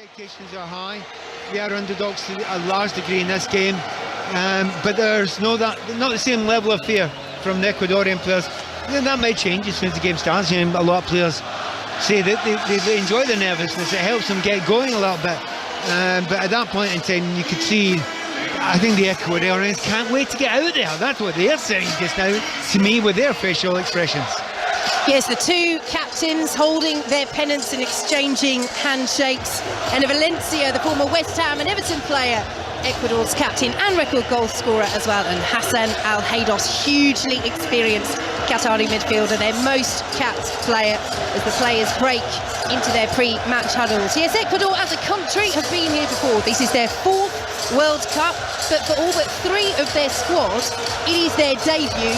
Expectations are high. We are underdogs to a large degree in this game, but there's not the same level of fear from the Ecuadorian players. Then that might change as soon as the game starts. A lot of players say that they enjoy the nervousness. It helps them get going a little bit. But at that point in time, you could see, I think the Ecuadorians can't wait to get out there. That's what they're saying just now to me with their facial expressions. Yes, the two captains holding their pennants and exchanging handshakes. And Valencia, the former West Ham and Everton player, Ecuador's captain and record goal scorer as well. And Hassan Al-Haydos, hugely experienced Qatari midfielder, their most capped player, as the players break into their pre-match huddles. Yes, Ecuador as a country have been here before. This is their fourth World Cup, but for all but three of their squad, it is their debut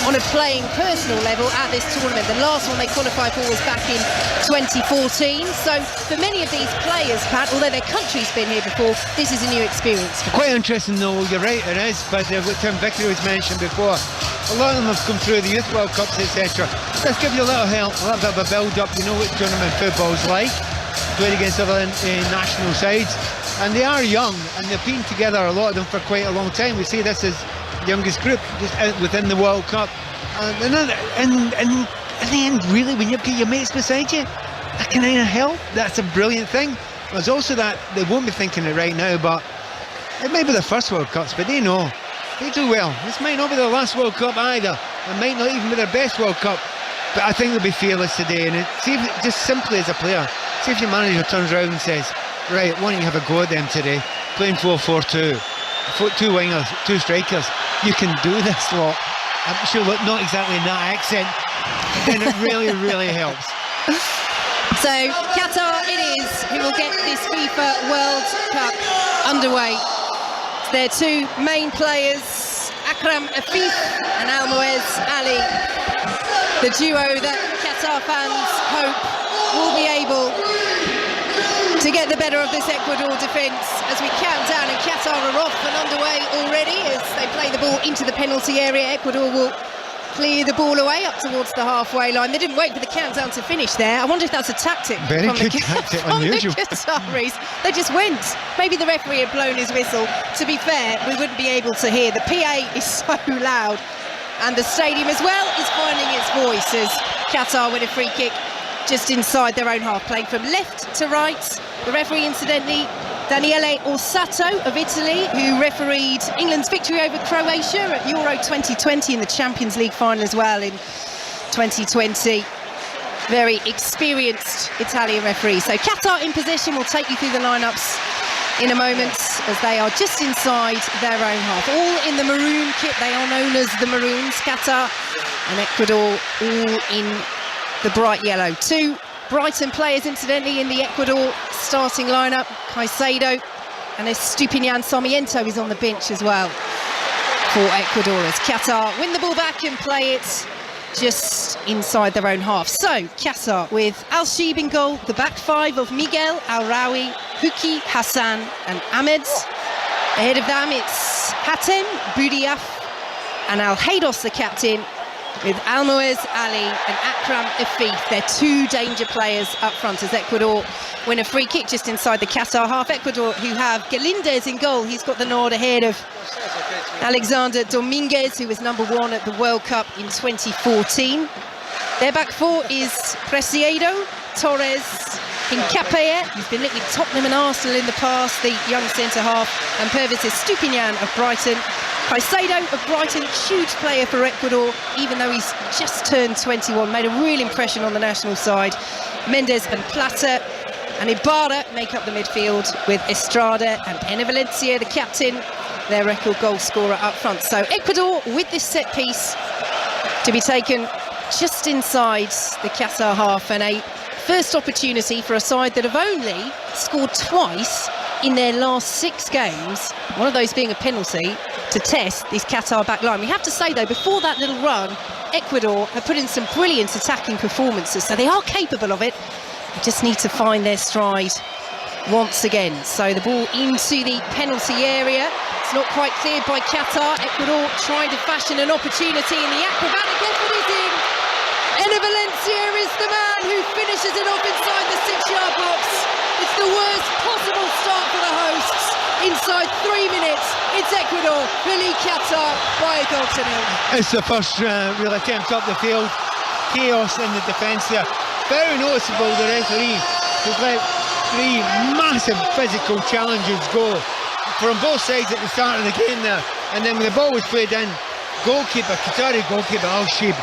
on a playing personal level at this tournament. The last one they qualified for was back in 2014. So for many of these players, Pat, although their country's been here before, this is a new experience. Quite interesting though, you're right, it is, but what Tim Vickery was mentioned before, a lot of them have come through the Youth World Cups, etc. Let's give you a little help, a little bit of a build-up. You know what tournament football's like, playing against other national sides, and they are young, and they've been together, a lot of them, for quite a long time. We see this as youngest group just out within the World Cup, and in the end, really, when you've got your mates beside you, that can kind of help. That's a brilliant thing. There's also that they won't be thinking it right now, but it might be the first World Cups, but they know they do well. This might not be their last World Cup either. It might not even be their best World Cup, but I think they'll be fearless today. And see if it, just simply as a player, see if your manager turns around and says, right, why don't you have a go at them today, playing 4-4-2, two wingers, two strikers. You can do this lot. I'm sure, look, not exactly in that accent, and it really, really helps. So Qatar it is who will get this FIFA World Cup underway. It's their two main players, Akram Afif and Almoez Ali, the duo that Qatar fans hope will be able to get the better of this Ecuador defence as we count down, and Qatar are off and underway already as they play the ball into the penalty area. Ecuador will clear the ball away up towards the halfway line. They didn't wait for the countdown to finish there. I wonder if that's a tactic. Very from good the, tactic, from unusual. The Qataris. They just went. Maybe the referee had blown his whistle. To be fair, we wouldn't be able to hear. The PA is so loud, and the stadium as well is finding its voice as Qatar win a free kick just inside their own half, playing from left to right. The referee, incidentally, Daniele Orsato of Italy, who refereed England's victory over Croatia at Euro 2020 in the Champions League final as well in 2020. Very experienced Italian referee. So Qatar in possession. We'll take you through the lineups in a moment as they are just inside their own half. All in the maroon kit. They are known as the Maroons. Qatar and Ecuador all in the bright yellow. Two Brighton players, incidentally, in the Ecuador starting lineup. Caicedo and Estupinian Sarmiento is on the bench as well for Ecuador as Qatar win the ball back and play it just inside their own half. So Qatar with Al-Sheeb in goal, the back five of Miguel, Al-Rawi, Huki, Hassan and Ahmed. Ahead of them it's Hatem, Boudiaf and Al-Haydos, the captain, with Almoez Ali and Akram Afif. They're two danger players up front as Ecuador win a free kick just inside the Qatar half. Ecuador, who have Galindez in goal, he's got the nod ahead of Alexander Dominguez, who was #1 at the World Cup in 2014. Their back four is Preciado, Torres, Hincapié, who's been linked with Tottenham and Arsenal in the past, the young centre-half, and Pervis Estupinian of Brighton. Caicedo of Brighton, huge player for Ecuador, even though he's just turned 21, made a real impression on the national side. Mendes and Plata and Ibarra make up the midfield with Estrada and Ene Valencia, the captain, their record goal scorer up front. So Ecuador with this set piece to be taken just inside the Qatar half, and a first opportunity for a side that have only scored twice in their last 6 games, one of those being a penalty, to test this Qatar back line. We have to say though, before that little run, Ecuador have put in some brilliant attacking performances, so they are capable of it. They just need to find their stride once again. So the ball into the penalty area. It's not quite cleared by Qatar. Ecuador trying to fashion an opportunity, and the acrobatic effort is in. Ene Valencia is the man who finishes it off inside the 6-yard box. It's the worst possible inside 3 minutes. It's Ecuador who lead Qatar by a goal to nil. It's the first real attempt up the field. Chaos in the defence there. Very noticeable, the referee has let 3 massive physical challenges go from both sides at the start of the game there. And then when the ball was played in, Qatari goalkeeper Al-Sheeb,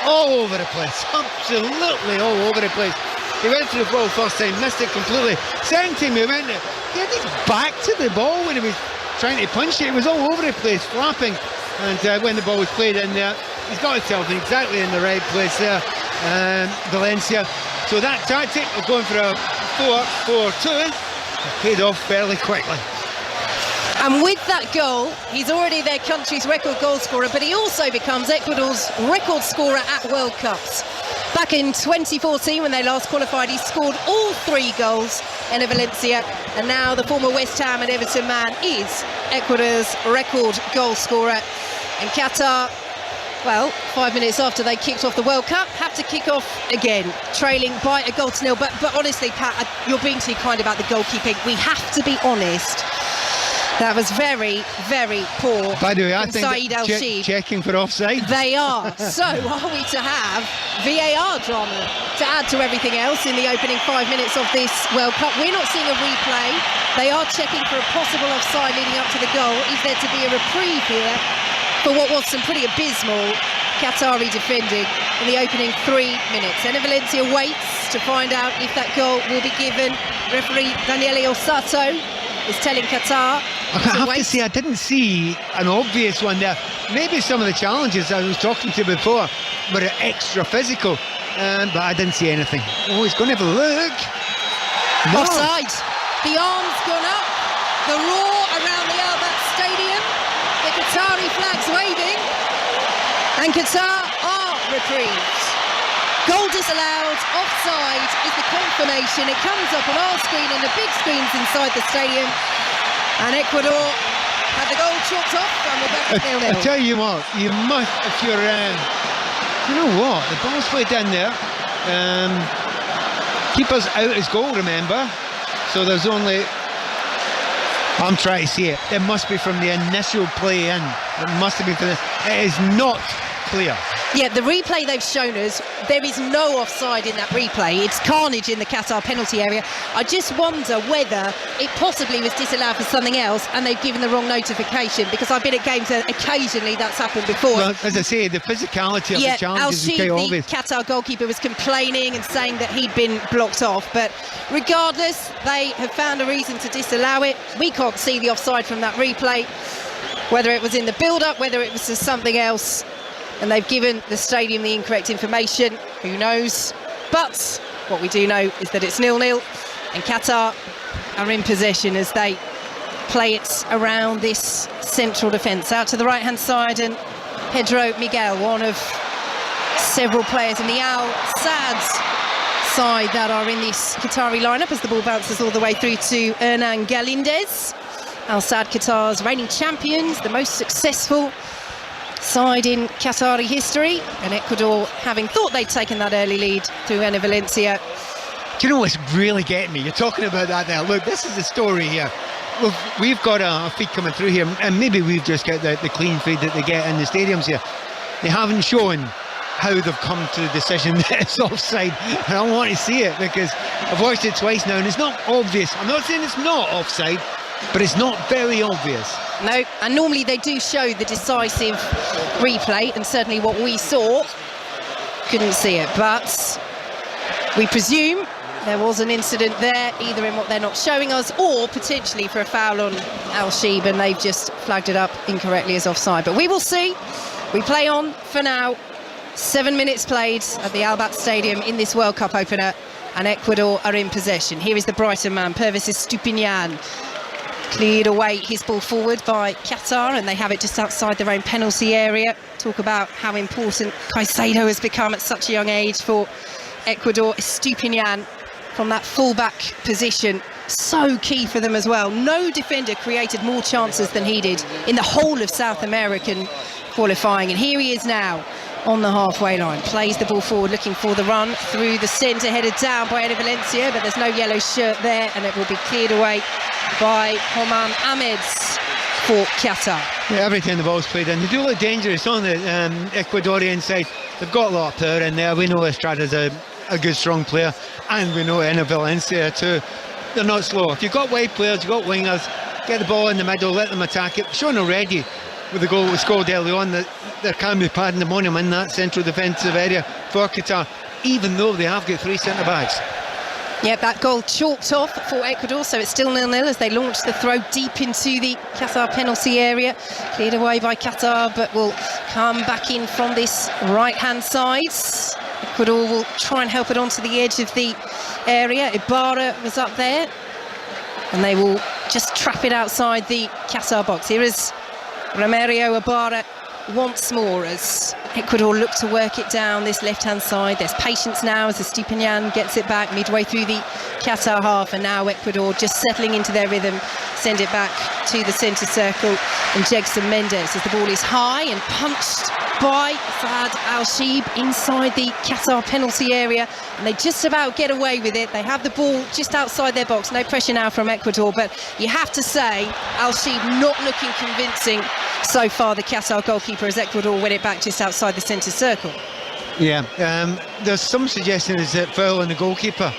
all over the place, absolutely all over the place. He went to the ball first time, missed it completely. Second time he went, he had his back to the ball when he was trying to punch it. It was all over the place, flapping. And when the ball was played in there, he's got himself exactly in the right place there, Valencia. So that tactic of going for a 4-4-2 paid off fairly quickly. And with that goal, he's already their country's record goal scorer, but he also becomes Ecuador's record scorer at World Cups. Back in 2014, when they last qualified, he scored all 3 goals in Valencia, and now the former West Ham and Everton man is Ecuador's record goal scorer. And Qatar, well, 5 minutes after they kicked off the World Cup, have to kick off again, trailing by a goal to nil. But honestly, Pat, you're being too kind about the goalkeeping. We have to be honest. That was very, very poor. By the way, I think checking for offside. They are. So are we to have VAR drama to add to everything else in the opening 5 minutes of this World Cup? We're not seeing a replay. They are checking for a possible offside leading up to the goal. Is there to be a reprieve here for what was some pretty abysmal Qatari defending in the opening 3 minutes? And Valencia waits to find out if that goal will be given. Referee Daniele Osato is telling Qatar. I have to say, I didn't see an obvious one there. Maybe some of the challenges I was talking to before were extra physical, but I didn't see anything. Oh, he's going to have a look. No. Offside. The arm's gone up. The roar around the Al-Bayt Stadium. The Qatari flag's waving. And Qatar are reprieved. Goal disallowed. Offside is the confirmation. It comes up on our screen and the big screens inside the stadium. And Ecuador had the goal chalked off, and we're back at 0-0. I tell you what, you must, if you're, you know what, the ball's played in there. Keeper's out as goal, remember? So there's only, I'm trying to see it. It must be from the initial play in. It must have been from this. It is not clear. Yeah, the replay they've shown us, there is no offside in that replay. It's carnage in the Qatar penalty area. I just wonder whether it possibly was disallowed for something else and they've given the wrong notification, because I've been at games that occasionally that's happened before. Well, as I say, the physicality of the challenges is quite obvious. The Qatar goalkeeper was complaining and saying that he'd been blocked off, but regardless, they have found a reason to disallow it. We can't see the offside from that replay, whether it was in the build-up, whether it was something else. And they've given the stadium the incorrect information. Who knows? But what we do know is that it's 0-0, and Qatar are in possession as they play it around this central defence. Out to the right-hand side, and Pedro Miguel, one of several players in the Al Sadd side that are in this Qatari lineup, as the ball bounces all the way through to Hernan Galindez. Al Sadd, Qatar's reigning champions, the most successful side in Qatari history, and Ecuador, having thought they'd taken that early lead through Valencia. Do you know what's really getting me? You're talking about that there. Look, this is the story here. Look, we've got a feed coming through here, and maybe we've just got the clean feed that they get in the stadiums here. They haven't shown how they've come to the decision that it's offside, and I want to see it because I've watched it twice now, and it's not obvious. I'm not saying it's not offside, but it's not very obvious. No, and normally they do show the decisive replay, and certainly what we saw, couldn't see it, but we presume there was an incident there, either in what they're not showing us or potentially for a foul on Al-Sheeb, and they've just flagged it up incorrectly as offside. But we will see. We play on for now. 7 minutes played at the Al-Bayt Stadium in this World Cup opener, and Ecuador are in possession. Here is the Brighton man, Pervis Estupiñán. Cleared away his ball forward by Qatar, and they have it just outside their own penalty area. Talk about how important Caicedo has become at such a young age for Ecuador. Estupiñán from that full-back position, so key for them as well. No defender created more chances than he did in the whole of South American qualifying, and here he is now on the halfway line. Plays the ball forward, looking for the run through the centre, headed down by Valencia, but there's no yellow shirt there, and it will be cleared away by Homam Ahmeds for Qatar. Yeah, every time the ball's played in, they do look dangerous on the Ecuadorian side. They've got a lot of power in there. We know Estrada's a good, strong player, and we know Valencia too. They're not slow. If you've got wide players, you've got wingers, get the ball in the middle, let them attack it. Shown already with the goal that was scored early on that there can be pandemonium in that central defensive area for Qatar, even though they have got 3 centre-backs. Yep, that goal chalked off for Ecuador, so it's still 0-0 as they launch the throw deep into the Qatar penalty area. Cleared away by Qatar, but will come back in from this right-hand side. Ecuador will try and help it onto the edge of the area. Ibarra was up there, and they will just trap it outside the Qatar box. Here is Romario Ibarra once more as Ecuador look to work it down this left-hand side. There's patience now as Estepinian gets it back midway through the Qatar half, and now Ecuador just settling into their rhythm, send it back to the centre circle, and Jegson Mendes as the ball is high and punched by Saad Al-Sheib inside the Qatar penalty area, and they just about get away with it. They have the ball just outside their box, no pressure now from Ecuador, but you have to say Al-Sheib not looking convincing so far, the Qatar goalkeeper, as Ecuador win it back just outside the centre circle. Yeah, there's some suggestions that foul on the goalkeeper.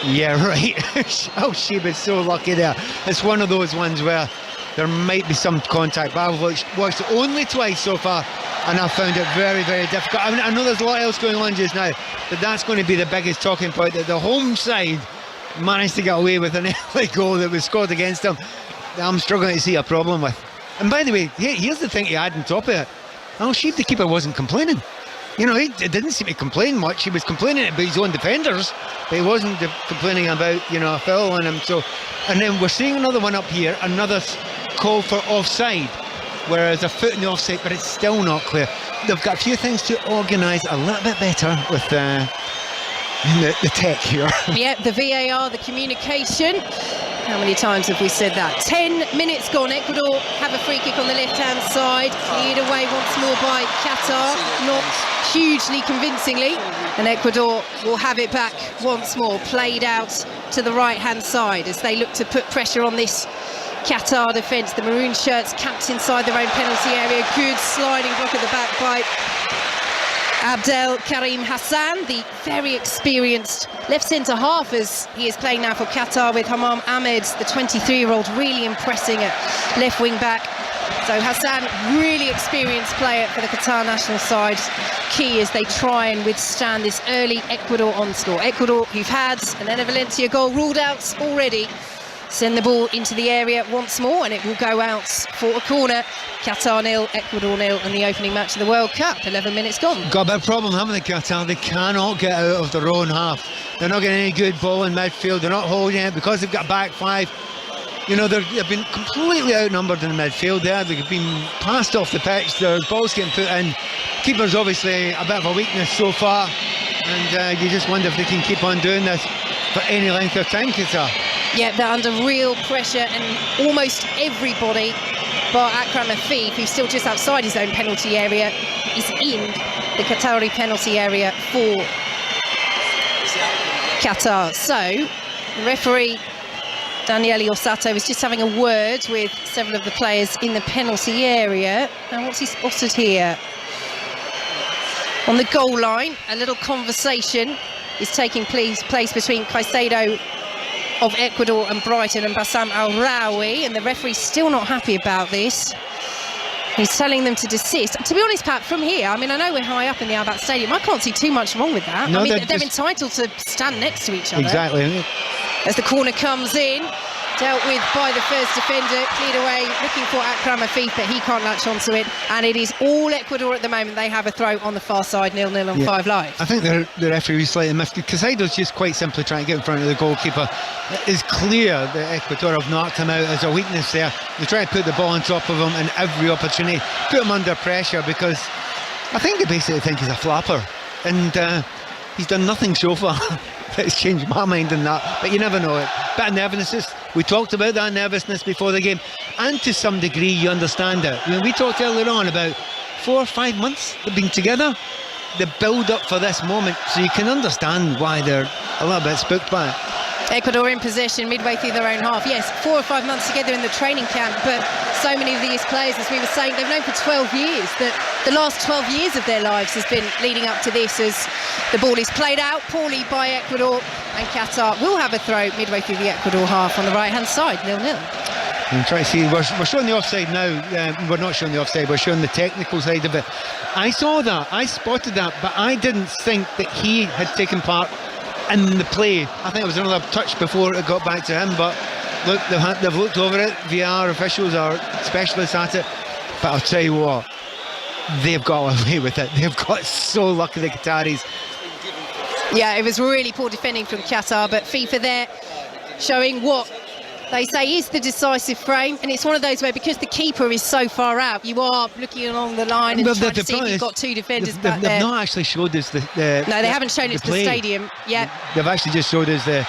Yeah, right. Al-Sheib is so lucky there. It's one of those ones where there might be some contact, but I've watched it only twice so far, and I've found it very, very difficult. I mean, I know there's a lot else going on just now, but that's going to be the biggest talking point, that the home side managed to get away with an early goal that was scored against them. I'm struggling to see a problem with. And by the way, here's the thing to add on top of it. Al-Sheib, the keeper, wasn't complaining. You know, he didn't seem to complain much. He was complaining about his own defenders, but he wasn't complaining about, you know, a foul on him. So, and then we're seeing another one up here, another call for offside, whereas a foot in the offside, but it's still not clear. They've got a few things to organise a little bit better with the tech here. Yeah, the VAR, the communication. How many times have we said that? 10 minutes gone. Ecuador have a free kick on the left-hand side. Cleared away once more by Qatar. Not hugely convincingly. And Ecuador will have it back once more. Played out to the right-hand side as they look to put pressure on this Qatar defence. The maroon shirts camped inside their own penalty area. Good sliding block at the back by Abdel Karim Hassan, the very experienced left centre half, as he is playing now for Qatar, with Homam Ahmeds, the 23-year-old, really impressing at left wing back. So Hassan, really experienced player for the Qatar national side. Key as they try and withstand this early Ecuador onslaught. Ecuador, who've had an Valencia goal ruled out already, send the ball into the area once more, and it will go out for a corner. Qatar 0, Ecuador 0 in the opening match of the World Cup. 11 minutes gone. Got a bit of problem, haven't they, Qatar? They cannot get out of their own half. They're not getting any good ball in midfield. They're not holding it because they've got back five. You know, they've been completely outnumbered in the midfield there. They've been passed off the pitch. Their ball's getting put in. Keeper's obviously a bit of a weakness so far, and you just wonder if they can keep on doing this for any length of time, Qatar. Yeah, they're under real pressure, and almost everybody bar Akram Afif, who's still just outside his own penalty area, is in the Qatari penalty area for Qatar. So the referee Daniele Orsato was just having a word with several of the players in the penalty area. Now what's he spotted here? On the goal line, a little conversation is taking place between Caicedo of Ecuador and Brighton and Bassam Al-Rawi, and the referee's still not happy about this. He's telling them to desist. To be honest, Pat, from here, I mean, I know we're high up in the Al Bayt Stadium. I can't see too much wrong with that. No, I mean, they're entitled to stand next to each other. Exactly. As the corner comes in, dealt with by the first defender, cleared away, looking for Akram Afif, but he can't latch onto it. And it is all Ecuador at the moment. They have a throw on the far side, 0-0 on 5 Live. I think the referee was slightly miffed. Caicedo's just quite simply trying to get in front of the goalkeeper. It is clear that Ecuador have knocked him out as a weakness there. They try to put the ball on top of him in every opportunity, put him under pressure, because I think they basically think he's a flapper. And he's done nothing so far. It's changed my mind on that, but you never know it. Bit of nervousness. We talked about that nervousness before the game, and to some degree you understand it. I mean, we talked earlier on about 4 or 5 months they've been together. the build-up for this moment, so you can understand why they're a little bit spooked by it. Ecuador in possession midway through their own half. Yes, 4 or 5 months together in the training camp, but so many of these players, as we were saying, they've known for 12 years. That the last 12 years of their lives has been leading up to this, as the ball is played out poorly by Ecuador, and Qatar will have a throw midway through the Ecuador half on the right-hand side, 0-0. I'm trying to see, we're showing the offside now. We're not showing the offside, we're showing the technical side of it. I saw that, I spotted that, but I didn't think that he had taken part in the play. I think it was another touch before it got back to him, but look, they've looked over it. VR officials are specialists at it, but I'll tell you what, they've got away with it. They've got so lucky, the Qataris. Yeah, it was really poor defending from Qatar, but FIFA there showing what they say is the decisive frame, and it's one of those where, because the keeper is so far out, you are looking along the line and trying to see if you've got two defenders back there. They've not actually showed us the no, they haven't shown it to the stadium yet. They've actually just showed us the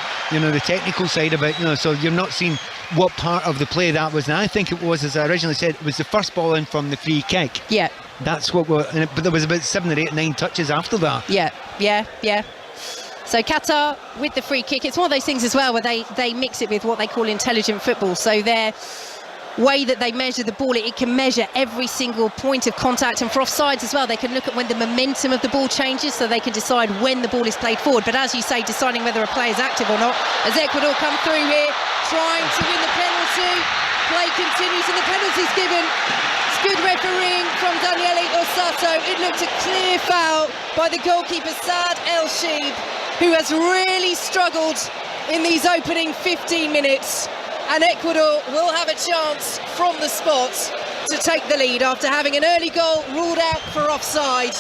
technical side of it, so you're not seeing what part of the play that was. And I think it was, as I originally said, it was the first ball in from the free kick. Yeah. That's what we're, but there was about 7 or 8, 9 touches after that. Yeah. So Qatar with the free kick, it's one of those things as well where they mix it with what they call intelligent football. So their way that they measure the ball, it can measure every single point of contact, and for offsides as well, they can look at when the momentum of the ball changes, so they can decide when the ball is played forward. But as you say, deciding whether a player is active or not, as Ecuador come through here, trying to win the penalty. Play continues and the penalty's given. It's good refereeing from Daniele Osato. It looked a clear foul by the goalkeeper Saad El Sheib, who has really struggled in these opening 15 minutes, and Ecuador will have a chance from the spot to take the lead after having an early goal ruled out for offside.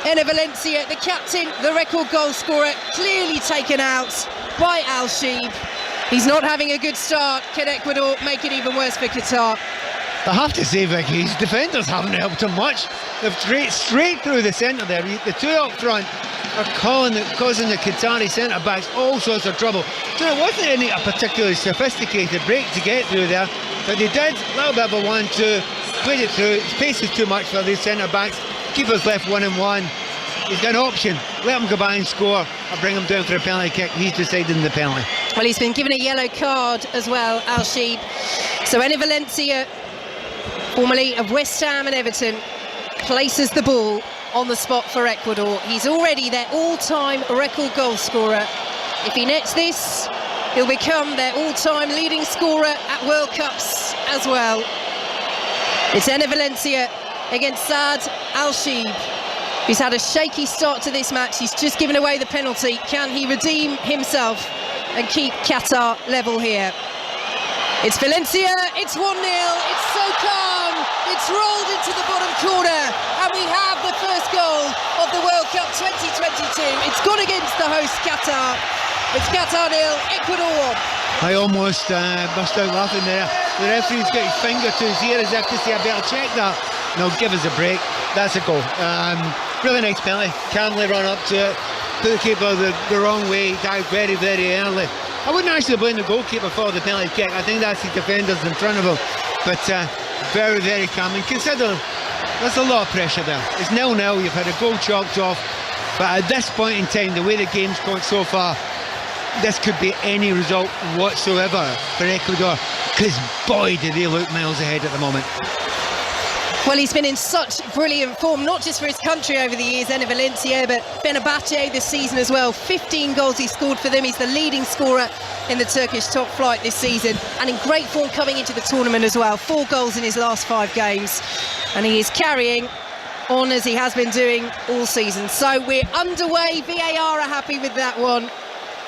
Enner Valencia, the captain, the record goal scorer, clearly taken out by El Sheib. He's not having a good start. Can Ecuador make it even worse for Qatar? I have to say, Vicky, his defenders haven't helped him much. They've straight through the centre there. The two up front are causing the Qatari centre-backs all sorts of trouble. So it wasn't a particularly sophisticated break to get through there, but they did. A little bit of a 1-2, played it through. His pace is too much for these centre-backs. Keeper's left 1-1. He's got an option. Let him go by and score, or bring him down for a penalty kick. He's deciding the penalty. Well, he's been given a yellow card as well, El Sheib. So Enner Valencia, formerly of West Ham and Everton, places the ball on the spot for Ecuador. He's already their all-time record goal scorer. If he nets this, he'll become their all-time leading scorer at World Cups as well. It's Enner Valencia against Saad El Sheib. He's had a shaky start to this match. He's just given away the penalty. Can he redeem himself and keep Qatar level here? It's Valencia, it's 1-0, it's so calm, it's rolled into the bottom corner, and we have the first goal of the World Cup 2022. It's gone against the host Qatar. It's Qatar 0, Ecuador 1. I almost burst out laughing there. The referee's got his finger to his ear as if to say, I better check that. No, give us a break. That's a goal. Really nice penalty. Calmly run up to it, put the keeper the wrong way, dived very, very early. I wouldn't actually blame the goalkeeper for the penalty kick. I think that's the defenders in front of him. But very, very calm. And consider, there's a lot of pressure there. It's 0-0, you've had a goal chalked off. But at this point in time, the way the game's gone so far, this could be any result whatsoever for Ecuador. Because boy, do they look miles ahead at the moment. Well, he's been in such brilliant form, not just for his country over the years, Enner Valencia, but Fenerbahce this season as well. 15 goals he scored for them. He's the leading scorer in the Turkish top flight this season, and in great form coming into the tournament as well. 4 goals in his last 5 games, and he is carrying on as he has been doing all season. So we're underway. VAR are happy with that one.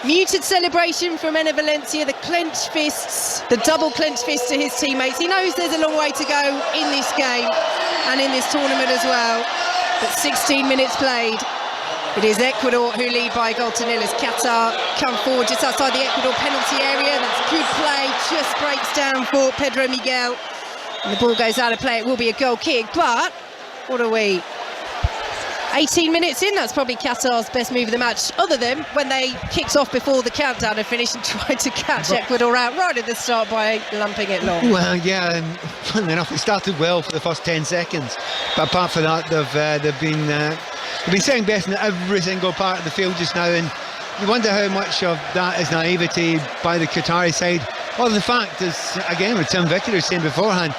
Muted celebration from Enner Valencia, the clenched fists, the double clenched fists to his teammates. He knows there's a long way to go in this game and in this tournament as well. But 16 minutes played. It is Ecuador who lead by a goal to nil as Qatar come forward just outside the Ecuador penalty area. That's good play, just breaks down for Pedro Miguel. And the ball goes out of play. It will be a goal kick, but what are we? 18 minutes in, that's probably Qatar's best move of the match, other than when they kicked off before the countdown had finished and tried to catch Ecuador out right at the start by lumping it long. Well, yeah, and funnily enough, they started well for the first 10 seconds. But apart from that, they've been They've been second best in every single part of the field just now, and you wonder how much of that is naivety by the Qatari side, or the fact is, again, with Tim Vickery saying beforehand,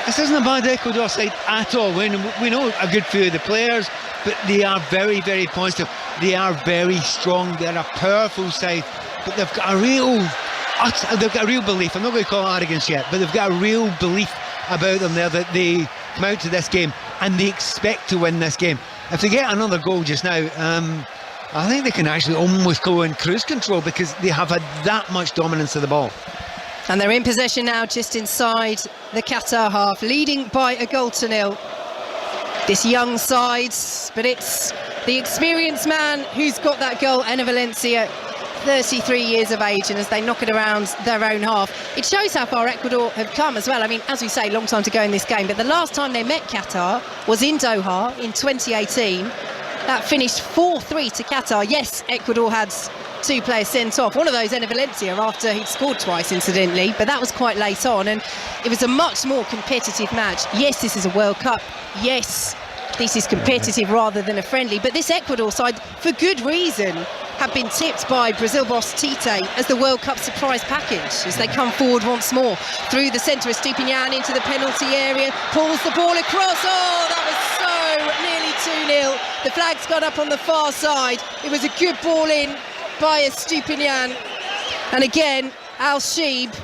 this isn't a bad Ecuador side at all. We know a good few of the players, but they are very, very positive. They are very strong. They're a powerful side, but they've got a real belief. I'm not going to call it arrogance yet, but they've got a real belief about them there that they come out to this game and they expect to win this game. If they get another goal just now, I think they can actually almost go in cruise control because they have had that much dominance of the ball. And they're in possession now, just inside the Qatar half, leading by a goal to nil. This young side, but it's the experienced man who's got that goal, Enner Valencia, 33 years of age, and as they knock it around their own half, it shows how far Ecuador have come as well. I mean, as we say, long time to go in this game, but the last time they met Qatar was in Doha in 2018. That finished 4-3 to Qatar. Yes, Ecuador had 2 players sent off, one of those Enner Valencia after he'd scored twice incidentally, but that was quite late on, and it was a much more competitive match. Yes, this is a World Cup. Yes, this is competitive rather than a friendly, but this Ecuador side, for good reason, have been tipped by Brazil boss Tite as the World Cup surprise package as they come forward once more through the centre of Stupinian into the penalty area, pulls the ball across. Oh, that was so nearly 2-0. The flag's gone up on the far side. It was a good ball in by a Stupinian, and again Al-Sheeb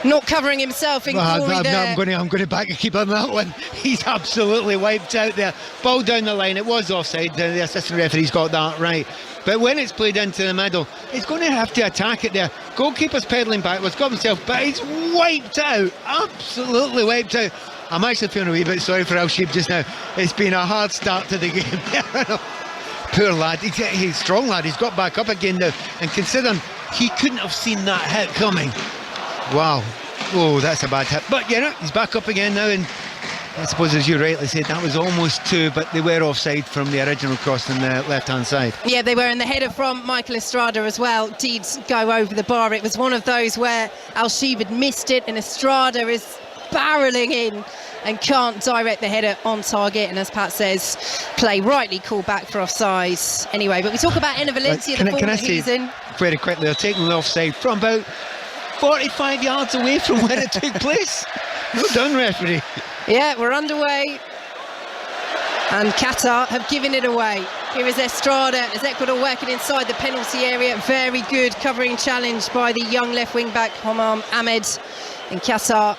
not covering himself in glory there. I'm going to back and keep on that one. He's absolutely wiped out there. Ball down the line, it was offside. The assistant referee's got that right. But when it's played into the middle, he's going to have to attack it there. Goalkeeper's pedalling backwards, got himself, but he's wiped out. Absolutely wiped out. I'm actually feeling a wee bit sorry for Al-Sheeb just now. It's been a hard start to the game. Poor lad. He's a strong lad. He's got back up again now. And considering he couldn't have seen that hit coming. Wow. Oh, that's a bad hit. But you know, he's back up again now, and I suppose, as you rightly said, that was almost 2, but they were offside from the original cross on the left-hand side. Yeah, they were, and the header from Michael Estrada as well did go over the bar. It was one of those where Al-Sheeb had missed it, and Estrada is barrelling in and can't direct the header on target, and as Pat says, play rightly called back for offside anyway. But we talk about Enner Valencia, the form that he's in. Very quickly, they're taking the offside from about 45 yards away from where it took place. Well done, referee. Yeah, we're underway, and Qatar have given it away. Here is Estrada as Ecuador working inside the penalty area. Very good covering challenge by the young left wing back Homam Ahmed, and Qatar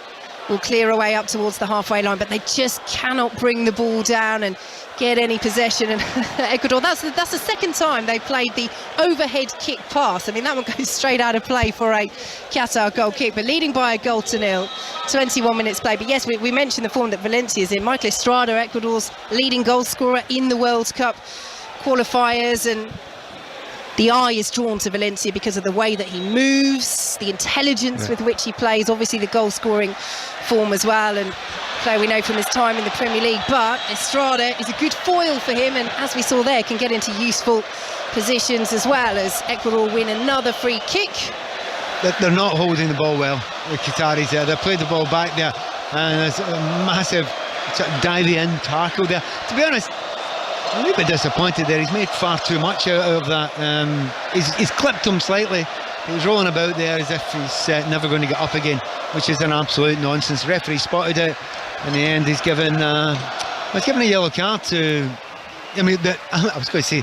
will clear away up towards the halfway line, but they just cannot bring the ball down and get any possession. And Ecuador, that's the second time they played the overhead kick pass. I mean, that one goes straight out of play for a Qatar goal kick, but leading by a goal to nil, 21 minutes played. But yes, we mentioned the form that Valencia's in. Michael Estrada, Ecuador's leading goal scorer in the World Cup qualifiers, and the eye is drawn to Valencia because of the way that he moves, the intelligence with which he plays, obviously the goal scoring form as well, and player we know from his time in the Premier League. But Estrada is a good foil for him, and as we saw there, can get into useful positions as well, as Ecuador win another free kick. They're not holding the ball well, the Qataris there. They played the ball back there, and there's a massive sort of diving in tackle there. To be honest, I'm a little bit disappointed there. He's made far too much out of that. He's clipped him slightly. He was rolling about there as if he's never going to get up again, which is an absolute nonsense. The referee spotted it. In the end, he's given a yellow card to, I was going to say,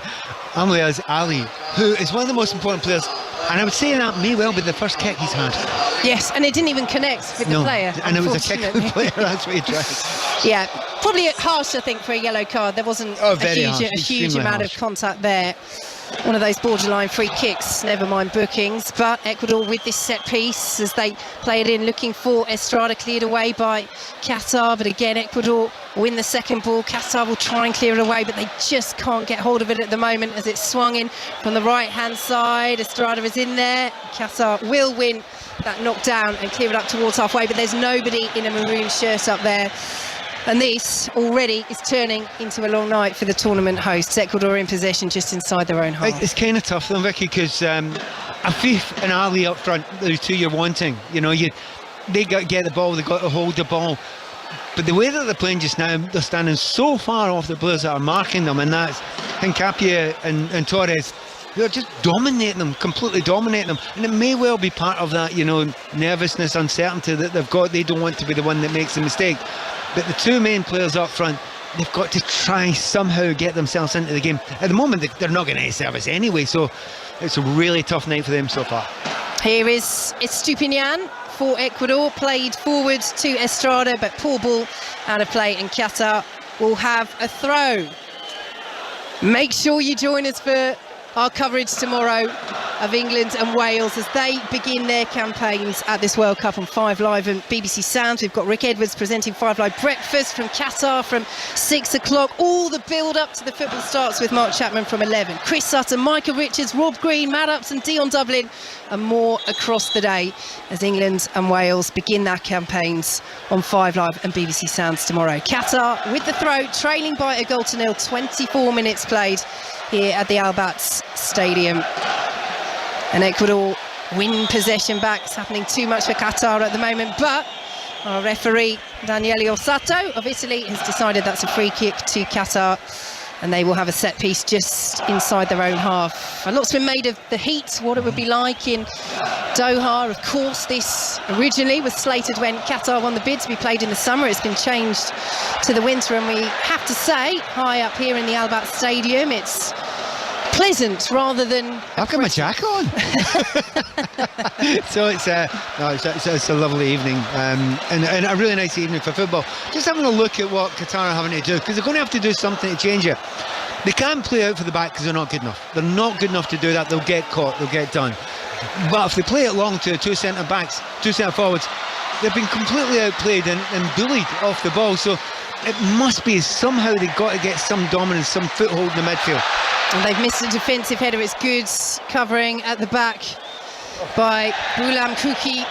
Amliaz Ali, who is one of the most important players. And I would say that may well be the first kick he's had. Yes, and it didn't even connect with the player. And it was a kick of the player, that's what he tried. Yeah, probably harsh, I think, for a yellow card. There wasn't a huge amount of contact there. One of those borderline free kicks, never mind bookings. But Ecuador with this set piece as they play it in, looking for Estrada, cleared away by Qatar. But again, Ecuador win the second ball. Qatar will try and clear it away, but they just can't get hold of it at the moment as it's swung in from the right-hand side. Estrada is in there. Qatar will win that knockdown and clear it up towards halfway, but there's nobody in a maroon shirt up there. And this already is turning into a long night for the tournament hosts. Ecuador in possession just inside their own half. It's kind of tough though, Vicky, because Afif and Ali up front, the two you're wanting, you know, they got to get the ball, they got to hold the ball. But the way that they're playing just now, they're standing so far off the players that are marking them, and that's Hincapié and Torres. They're just dominating them, completely dominating them. And it may well be part of that, you know, nervousness, uncertainty that they've got. They don't want to be the one that makes the mistake. But the two main players up front, they've got to try somehow get themselves into the game. At the moment, they're not getting any service anyway, so it's a really tough night for them so far. Here is Estupinian for Ecuador, played forward to Estrada, but poor ball out of play, and Qatar will have a throw. Make sure you join us for our coverage tomorrow of England and Wales as they begin their campaigns at this World Cup on 5 Live and BBC Sounds. We've got Rick Edwards presenting 5 Live Breakfast from Qatar from 6 o'clock. All the build-up to the football starts with Mark Chapman from 11. Chris Sutton, Micah Richards, Rob Green, Matt Upton, Dion Dublin, and more across the day as England and Wales begin their campaigns on 5 Live and BBC Sounds tomorrow. Qatar with the throw, trailing by a goal to nil, 24 minutes played here at the Al Bats Stadium. And Ecuador win possession back. It's happening too much for Qatar at the moment, but our referee Daniele Orsato of Italy has decided that's a free kick to Qatar, and they will have a set piece just inside their own half. A lot's been made of the heat, what it would be like in Doha. Of course, this originally was slated when Qatar won the bid to be played in the summer. It's been changed to the winter, and we have to say, high up here in the Al Bat Stadium, it's pleasant rather than... I've got my jacket on. So it's a lovely evening, and a really nice evening for football. Just having a look at what Qatar are having to do, because they're going to have to do something to change it. They can't play out for the back because they're not good enough. They're not good enough to do that. They'll get caught, they'll get done. But if they play it long to two centre backs, two centre forwards, they've been completely outplayed and bullied off the ball. So it must be somehow they've got to get some dominance, some foothold in the midfield. And they've missed a defensive header. It's good covering at the back by Boulam Kouki.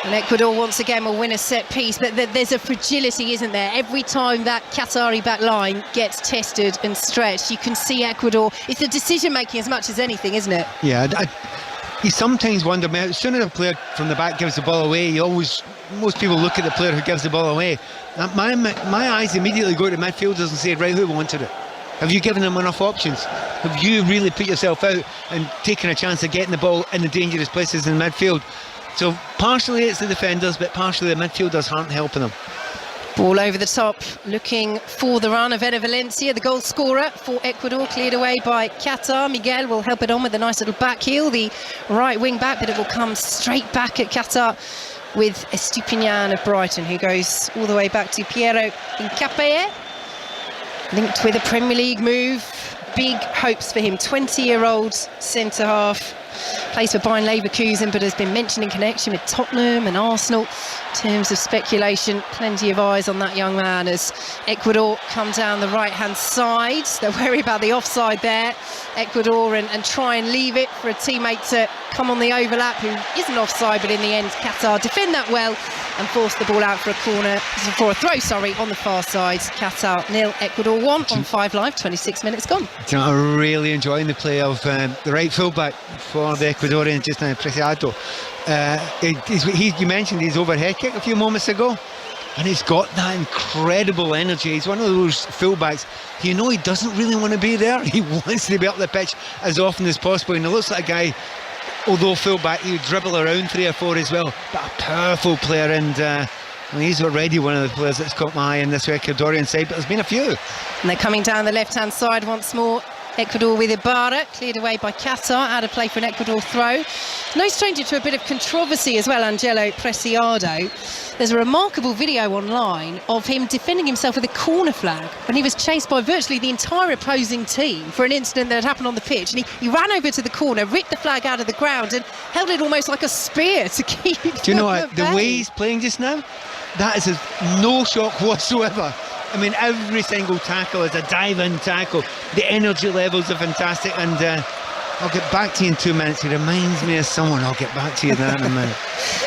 And Ecuador once again will win a set piece. But there's a fragility, isn't there? Every time that Qatari back line gets tested and stretched, you can see Ecuador. It's the decision making as much as anything, isn't it? Yeah, you sometimes wonder, as soon as a player from the back gives the ball away, most people look at the player who gives the ball away. My eyes immediately go to midfielders and say, right, who wanted it? Have you given them enough options? Have you really put yourself out and taken a chance of getting the ball in the dangerous places in midfield? So partially it's the defenders, but partially the midfielders aren't helping them. Ball over the top, looking for the run of Valencia, the goal scorer for Ecuador, cleared away by Qatar. Miguel will help it on with a nice little back heel, the right wing back, but it will come straight back at Qatar with Estupinian of Brighton, who goes all the way back to Piero Hincapié. Linked with a Premier League move, big hopes for him. 20-year-old centre-half, plays for Bayern Leverkusen, but has been mentioned in connection with Tottenham and Arsenal. In terms of speculation, plenty of eyes on that young man as Ecuador come down the right-hand side. They're worried about the offside there, Ecuador, and try and leave it for a teammate to come on the overlap who isn't offside, but in the end Qatar defend that well and force the ball out for a throw on the far side. Qatar 0, Ecuador 1 on 5 Live, 26 minutes gone. I'm really enjoying the play of the right fullback for the Ecuadorian just now, Preciado. You mentioned his overhead kick a few moments ago, and he's got that incredible energy. He's one of those fullbacks, he doesn't really want to be there. He wants to be up the pitch as often as possible, and he looks like a guy, although fullback, he would dribble around 3 or 4 as well, but a powerful player, and he's already one of the players that's caught my eye in this Ecuadorian side, but there's been a few. And they're coming down the left-hand side once more. Ecuador with Ibarra, cleared away by Qatar, out of play for an Ecuador throw. No stranger to a bit of controversy as well, Angelo Preciado. There's a remarkable video online of him defending himself with a corner flag when he was chased by virtually the entire opposing team for an incident that had happened on the pitch. And he ran over to the corner, ripped the flag out of the ground and held it almost like a spear to keep Do you know what? The way he's playing just now, that is no shock whatsoever. I mean, every single tackle is a dive-in tackle. The energy levels are fantastic, and I'll get back to you in 2 minutes. He reminds me of someone. I'll get back to you in that in a minute.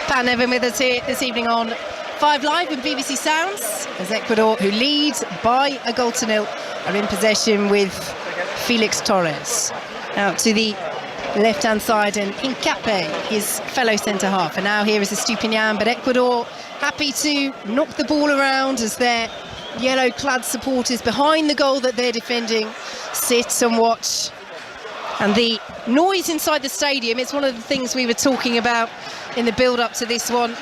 Pat Nevin with us here this evening on 5 Live and BBC Sounds, as Ecuador, who lead by a goal to nil, are in possession with Felix Torres. Out to the left-hand side, and Hincapié, his fellow centre-half. And now here is Estupinian, but Ecuador happy to knock the ball around as their yellow-clad supporters behind the goal that they're defending sit and watch. And the noise inside the stadium, it's one of the things we were talking about in the build-up to this one,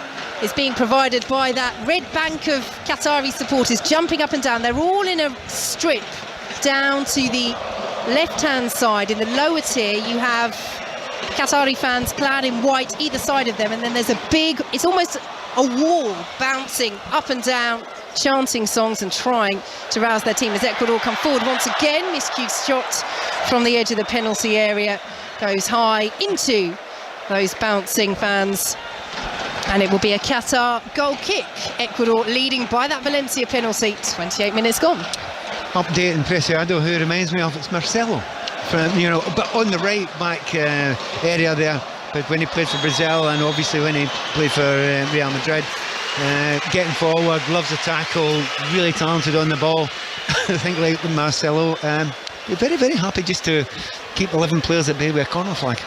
is being provided by that red bank of Qatari supporters jumping up and down. They're all in a strip down to the left-hand side. In the lower tier, you have Qatari fans clad in white either side of them, and then there's a big, it's almost a wall bouncing up and down, chanting songs and trying to rouse their team as Ecuador come forward once again. Miscued shot from the edge of the penalty area goes high into those bouncing fans, and it will be a Qatar goal kick. Ecuador leading by that Valencia penalty. 28 minutes gone. Update in Preciado, who reminds me of, it's Marcelo, from, you know, but on the right back area there. But when he played for Brazil, and obviously when he played for Real Madrid, getting forward, loves a tackle, really talented on the ball. I think like Marcelo, you're very, very happy just to keep 11 players at bay with a corner flag.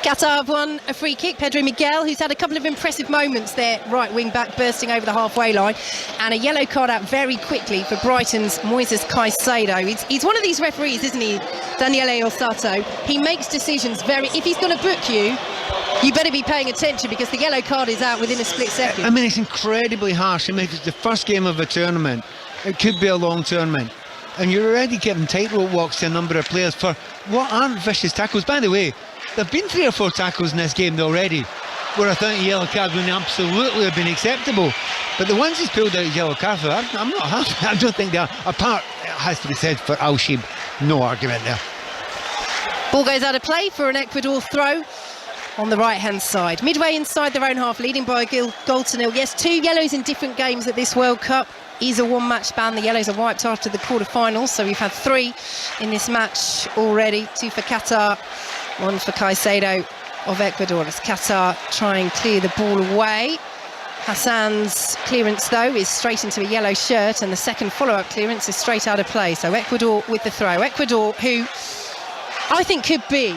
Qatar have won a free kick. Pedro Miguel, who's had a couple of impressive moments there, right wing back bursting over the halfway line, and a yellow card out very quickly for Brighton's Moises Caicedo. He's one of these referees, isn't he, Daniele Orsato? He makes decisions very, if he's going to book you, you better be paying attention, because the yellow card is out within a split second. I mean, it's incredibly harsh. I mean, if it's the first game of a tournament, it could be a long tournament, and you're already giving tightrope walks to a number of players for what aren't vicious tackles. By the way, there have been 3 or 4 tackles in this game already where I think a yellow card would absolutely have been acceptable. But the ones he's pulled out his yellow card for, I'm not happy. I don't think they are. Apart, it has to be said, for Al-Sheeb, no argument there. Ball goes out of play for an Ecuador throw on the right-hand side. Midway inside their own half, leading by a goal to nil. Yes, 2 yellows in different games at this World Cup. Is a one-match ban. The yellows are wiped after the quarter-finals, so we've had 3 in this match already. 2 for Qatar, 1 for Caicedo of Ecuador. As Qatar try and clear the ball away. Hassan's clearance, though, is straight into a yellow shirt, and the second follow-up clearance is straight out of play. So Ecuador with the throw. Ecuador, who I think could be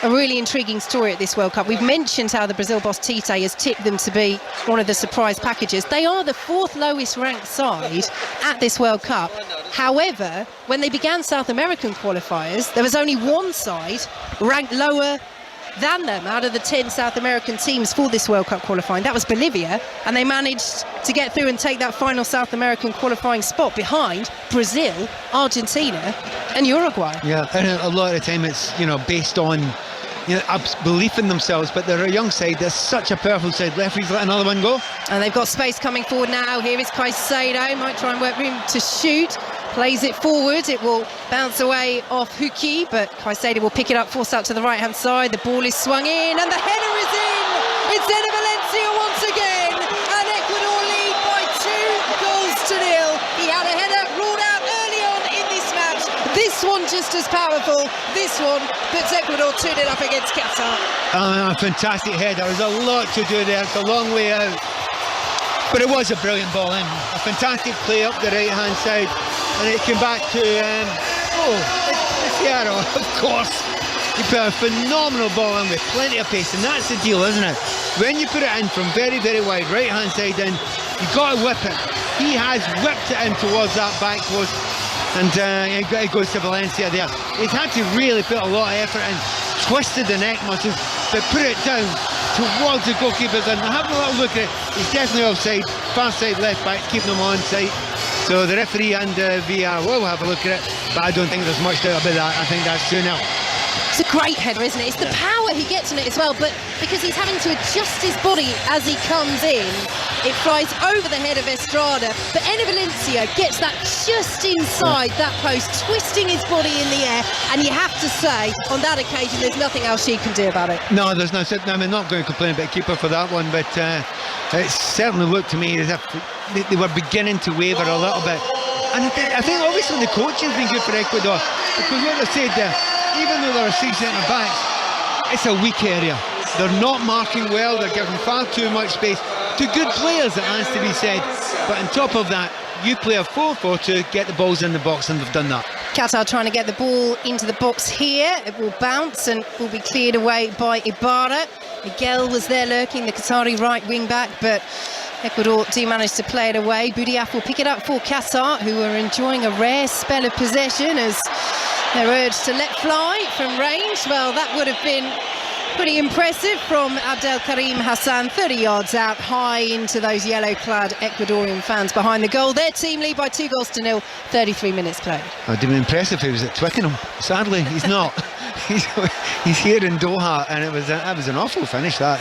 a really intriguing story at this World Cup. We've mentioned how the Brazil boss Tite has tipped them to be one of the surprise packages. They are the 4th lowest ranked side at this World Cup. However, when they began South American qualifiers, there was only 1 side ranked lower than them out of the 10 South American teams for this World Cup qualifying. That was Bolivia, and they managed to get through and take that final South American qualifying spot behind Brazil, Argentina and Uruguay. Yeah, and a lot of the time it's, you know, based on, you know, belief in themselves, but they're a young side. They're such a powerful side. Referees let another one go. And they've got space coming forward now. Here is Caicedo, might try and work room to shoot. Plays it forward, it will bounce away off Huki, but Caicedo will pick it up, forced out to the right-hand side. The ball is swung in, and the header is in! It's Ener Valencia once again, and Ecuador lead by 2-0. He had a header ruled out early on in this match. This one just as powerful. This one puts Ecuador 2-0 up against Qatar. A fantastic header. There's a lot to do there. It's a long way out. But it was a brilliant ball in. A fantastic play up the right-hand side. And it came back to, Seattle, of course. He put a phenomenal ball in with plenty of pace, and that's the deal, isn't it? When you put it in from very, very wide, right-hand side in, you've got to whip it. He has whipped it in towards that back post, and it goes to Valencia there. He's had to really put a lot of effort in, twisted the neck muscles, but put it down towards the goalkeepers, and have a little look at it. He's definitely offside, far side left back, keeping him on side. So the referee and VR will have a look at it, but I don't think there's much doubt about that. I think that's 2-0. It's a great header, isn't it? It's the power he gets on it as well, but because he's having to adjust his body as he comes in, it flies over the head of Estrada. But Ener Valencia gets that just inside that post, twisting his body in the air, and you have to say, on that occasion, there's nothing else she can do about it. No, there's no. I mean, not going to complain about keeper for that one, but it certainly looked to me as if they were beginning to waver a little bit. And I think obviously the coaching's been good for Ecuador, because what they said there, even though there are 6 centre backs, it's a weak area. They're not marking well, they're giving far too much space to good players, it has to be said. But on top of that, you play a 4-4-2, get the balls in the box, and they've done that. Qatar trying to get the ball into the box here. It will bounce and will be cleared away by Ibarra. Miguel was there lurking, the Qatari right wing back, but Ecuador do manage to play it away. Boudiaf will pick it up for Qatar, who are enjoying a rare spell of possession as they're urged to let fly from range. Well, that would have been pretty impressive from Abdelkarim Hassan, 30 yards out, high into those yellow-clad Ecuadorian fans behind the goal. Their team lead by 2-0, 33 minutes played. It would have been impressive if he was at Twickenham. Sadly, he's not. he's here in Doha, and that was an awful finish, that.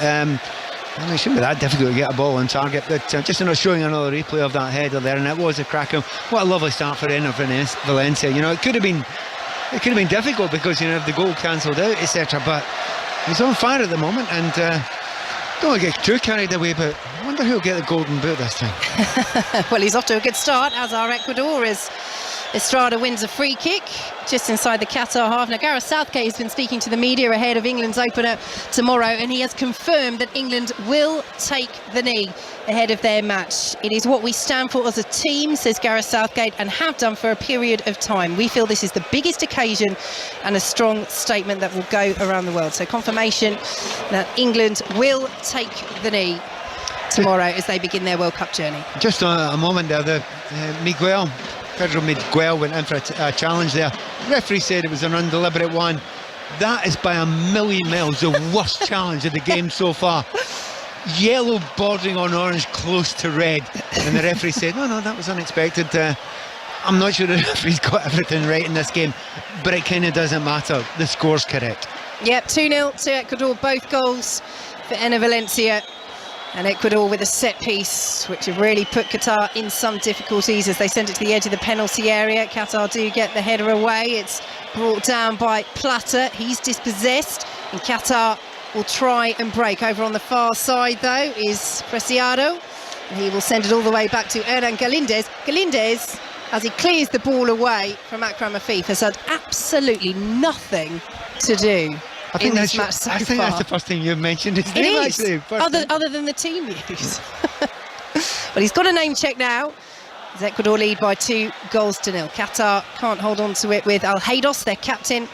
It shouldn't be that difficult to get a ball on target, but just showing another replay of that header there, and it was a cracker. What a lovely start for Valencia. You know, it could have been difficult because, you know, if the goal cancelled out, etc. But he's on fire at the moment, and don't want to get too carried away, but I wonder who'll get the golden boot this time. Well, he's off to a good start, as are Ecuador, as Estrada wins a free kick just inside the Qatar half. Now, Gareth Southgate has been speaking to the media ahead of England's opener tomorrow, and he has confirmed that England will take the knee ahead of their match. It is what we stand for as a team, says Gareth Southgate, and have done for a period of time. We feel this is the biggest occasion and a strong statement that will go around the world. So confirmation that England will take the knee tomorrow as they begin their World Cup journey. Just a moment there, Pedro Miguel went in for a challenge there. The referee said it was an undeliberate one. That is by a million miles the worst challenge of the game so far. Yellow bordering on orange, close to red, and the referee said no, that was unexpected. I'm not sure the referee's got everything right in this game, but it kind of doesn't matter. The score's correct. Yep, 2-0 to Ecuador, both goals for Valencia. And Ecuador with a set piece, which have really put Qatar in some difficulties as they send it to the edge of the penalty area. Qatar do get the header away. It's brought down by Plata. He's dispossessed, and Qatar will try and break. Over on the far side, though, is Preciado. And he will send it all the way back to Hernan Galindez. Galindez, as he clears the ball away from Akram Afif, has had absolutely nothing to do. I think that's the first thing you've mentioned his name, actually. Other than the team use. Well, he's got a name check now. As Ecuador lead by 2-0. Qatar can't hold on to it with Al-Haydos, their captain,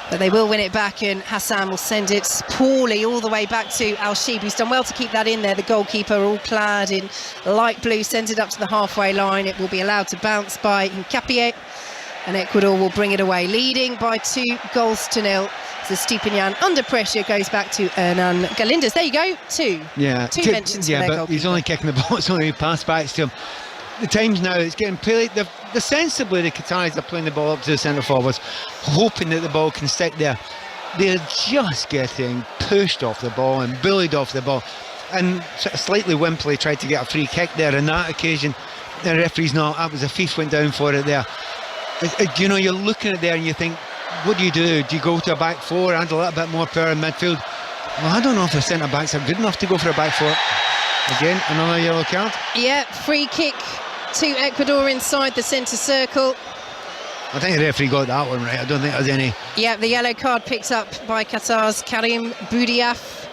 but they will win it back, and Hassan will send it poorly all the way back to Al-Sheeb, who's done well to keep that in there. The goalkeeper, all clad in light blue, sends it up to the halfway line. It will be allowed to bounce by Hincapié, and Ecuador will bring it away, leading by 2-0. So Stupinian, under pressure, goes back to Hernan Galindez. There you go, two mentions for their but goalkeeper. He's only kicking the ball, it's only pass back to him. The times now, it's getting played, the sensibly the Qataris are playing the ball up to the centre forwards, hoping that the ball can stick there. They're just getting pushed off the ball and bullied off the ball, and slightly wimpily tried to get a free kick there on that occasion. The referee's not, that was a thief went down for it there. You know, you're looking at it there and you think, what do? Do you go to a back four, add a little bit more power in midfield? Well, I don't know if the centre-backs are good enough to go for a back four. Again, another yellow card. Yeah, free kick to Ecuador inside the centre circle. I think the referee got that one right. I don't think there's any... Yeah, the yellow card picked up by Qatar's Karim Boudiaf.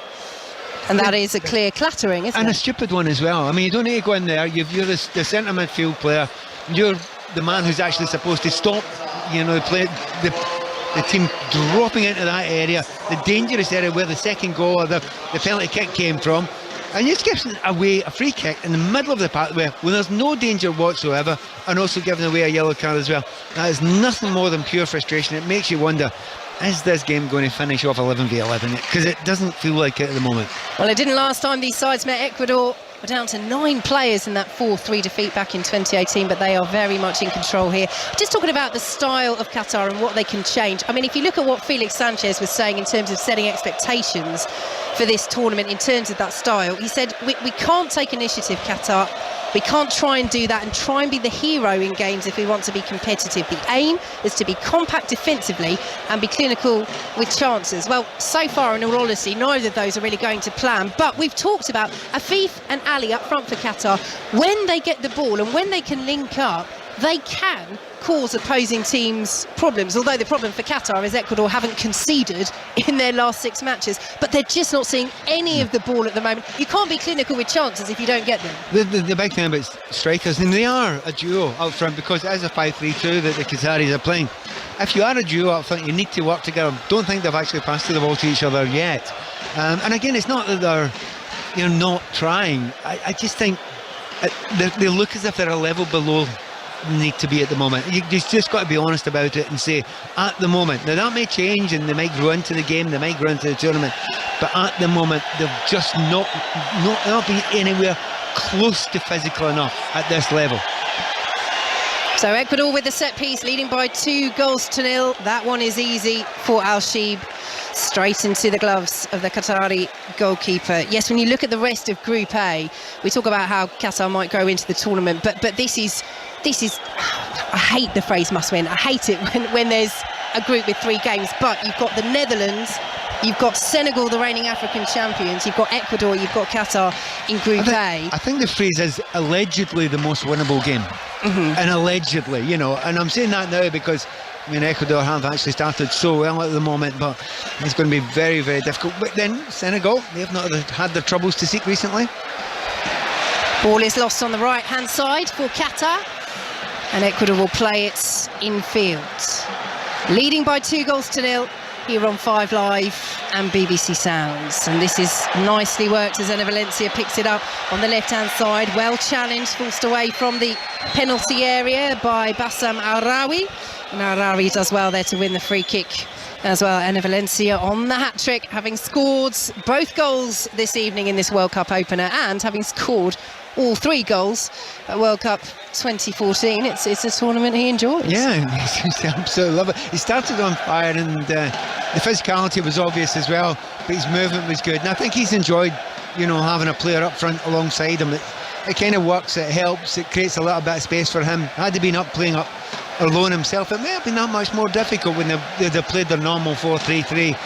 And that is a clear clattering, isn't it? And a stupid one as well. I mean, you don't need to go in there. You're the centre midfield player. You're the man who's actually supposed to stop, you know, the team dropping into that area, the dangerous area where the second goal or the penalty kick came from, and you're just giving away a free kick in the middle of the pathway when there's no danger whatsoever, and also giving away a yellow card as well. That is nothing more than pure frustration. It makes you wonder, is this game going to finish off 11v11? Because it doesn't feel like it at the moment. Well, it didn't last time these sides met. Ecuador were down to 9 players in that 4-3 defeat back in 2018, but they are very much in control here. Just talking about the style of Qatar and what they can change. I mean, if you look at what Felix Sanchez was saying in terms of setting expectations for this tournament in terms of that style, he said, we can't take initiative, Qatar. We can't try and do that and try and be the hero in games if we want to be competitive. The aim is to be compact defensively and be clinical with chances. Well, so far, in all honesty, neither of those are really going to plan. But we've talked about Afif and Ali up front for Qatar. When they get the ball and when they can link up, they can cause opposing teams problems, although the problem for Qatar is Ecuador haven't conceded in their last 6 matches, but they're just not seeing any of the ball at the moment. You can't be clinical with chances if you don't get them. The big thing about strikers, and they are a duo up front, because it is a 5-3-2 that the Qataris are playing. If you are a duo up front, you need to work together. Don't think they've actually passed the ball to each other yet. And again, it's not that they're not trying. I just think they look as if they're a level below need to be at the moment. You've just got to be honest about it and say, at the moment, now that may change and they might grow into the game, they might grow into the tournament, but at the moment they've just not been anywhere close to physical enough at this level. So Ecuador with the set piece, leading by 2-0. That one is easy for Al-Sheeb, straight into the gloves of the Qatari goalkeeper. Yes, when you look at the rest of Group A, we talk about how Qatar might go into the tournament, but this is I hate the phrase must win. I hate it when there's a group with 3 games, but you've got the Netherlands, you've got Senegal, the reigning African champions, you've got Ecuador, you've got Qatar in Group A. I think the phrase is allegedly the most winnable game. And allegedly, you know, and I'm saying that now because Ecuador have actually started so well at the moment, but it's going to be very, very difficult. But then Senegal, they've not had their troubles to seek recently. Ball is lost on the right hand side for Qatar, and Ecuador will play it in field. Leading by 2-0 here on 5 Live and BBC Sounds, and this is nicely worked as Valencia picks it up on the left hand side. Well challenged, forced away from the penalty area by Bassam Al-Rawi, and Al-Rawi does well there to win the free kick as well. And Valencia on the hat-trick, having scored both goals this evening in this World Cup opener, and having scored all 3 goals at World Cup 2014. It's a tournament he enjoys. Yeah, he absolutely love it. He started on fire, and the physicality was obvious as well, but his movement was good, and I think he's enjoyed, having a player up front alongside him. It kind of works, it helps, it creates a little bit of space for him. Had he been playing up alone himself, it may have been that much more difficult when they played their normal 4-3-3.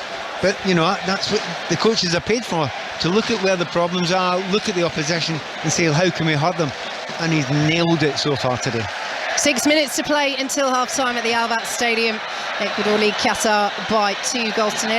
But that's what the coaches are paid for, to look at where the problems are, look at the opposition and say, how can we hurt them? And he's nailed it so far today. 6 minutes to play until half-time at the Al Bayt Stadium. Ecuador lead Qatar by 2-0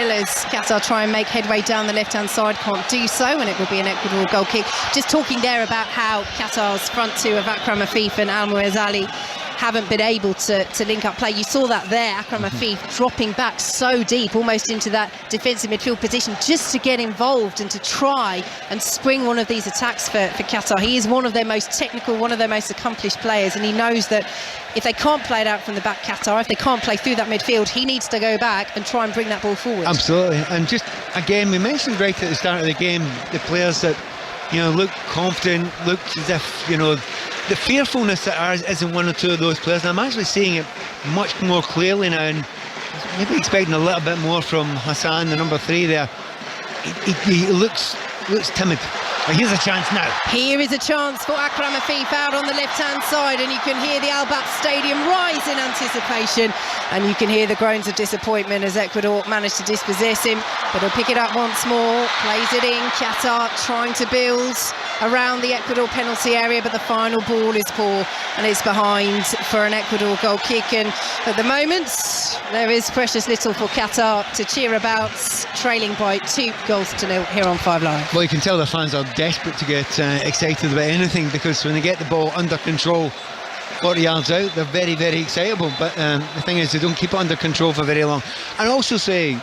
as Qatar try and make headway down the left-hand side, can't do so, and it will be an Ecuador goal kick. Just talking there about how Qatar's front 2 of Akram Afif and Al Muezzali haven't been able to link up play. You saw that there, Akram Afif dropping back so deep, almost into that defensive midfield position, just to get involved and to try and spring one of these attacks for Qatar. He is one of their most technical, one of their most accomplished players, and he knows that if they can't play it out from the back, Qatar, if they can't play through that midfield, he needs to go back and try and bring that ball forward. Absolutely. And just again, we mentioned right at the start of the game, the players that looked confident, looked as if the fearfulness that is in 1 or 2 of those players, and I'm actually seeing it much more clearly now, and maybe expecting a little bit more from Hassan, the number 3 there. He looks timid. But here's a chance now. Here is a chance for Akram Afif out on the left-hand side, and you can hear the Al Bayt Stadium rise in anticipation, and you can hear the groans of disappointment as Ecuador managed to dispossess him, but he'll pick it up once more, plays it in. Qatar trying to build around the Ecuador penalty area, but the final ball is poor, and it's behind for an Ecuador goal kick. And at the moment, there is precious little for Qatar to cheer about, trailing by 2-0 here on 5 Live. Well, you can tell the fans are desperate to get excited about anything, because when they get the ball under control 40 yards out, they're very, very excitable. But the thing is, they don't keep it under control for very long. And also say,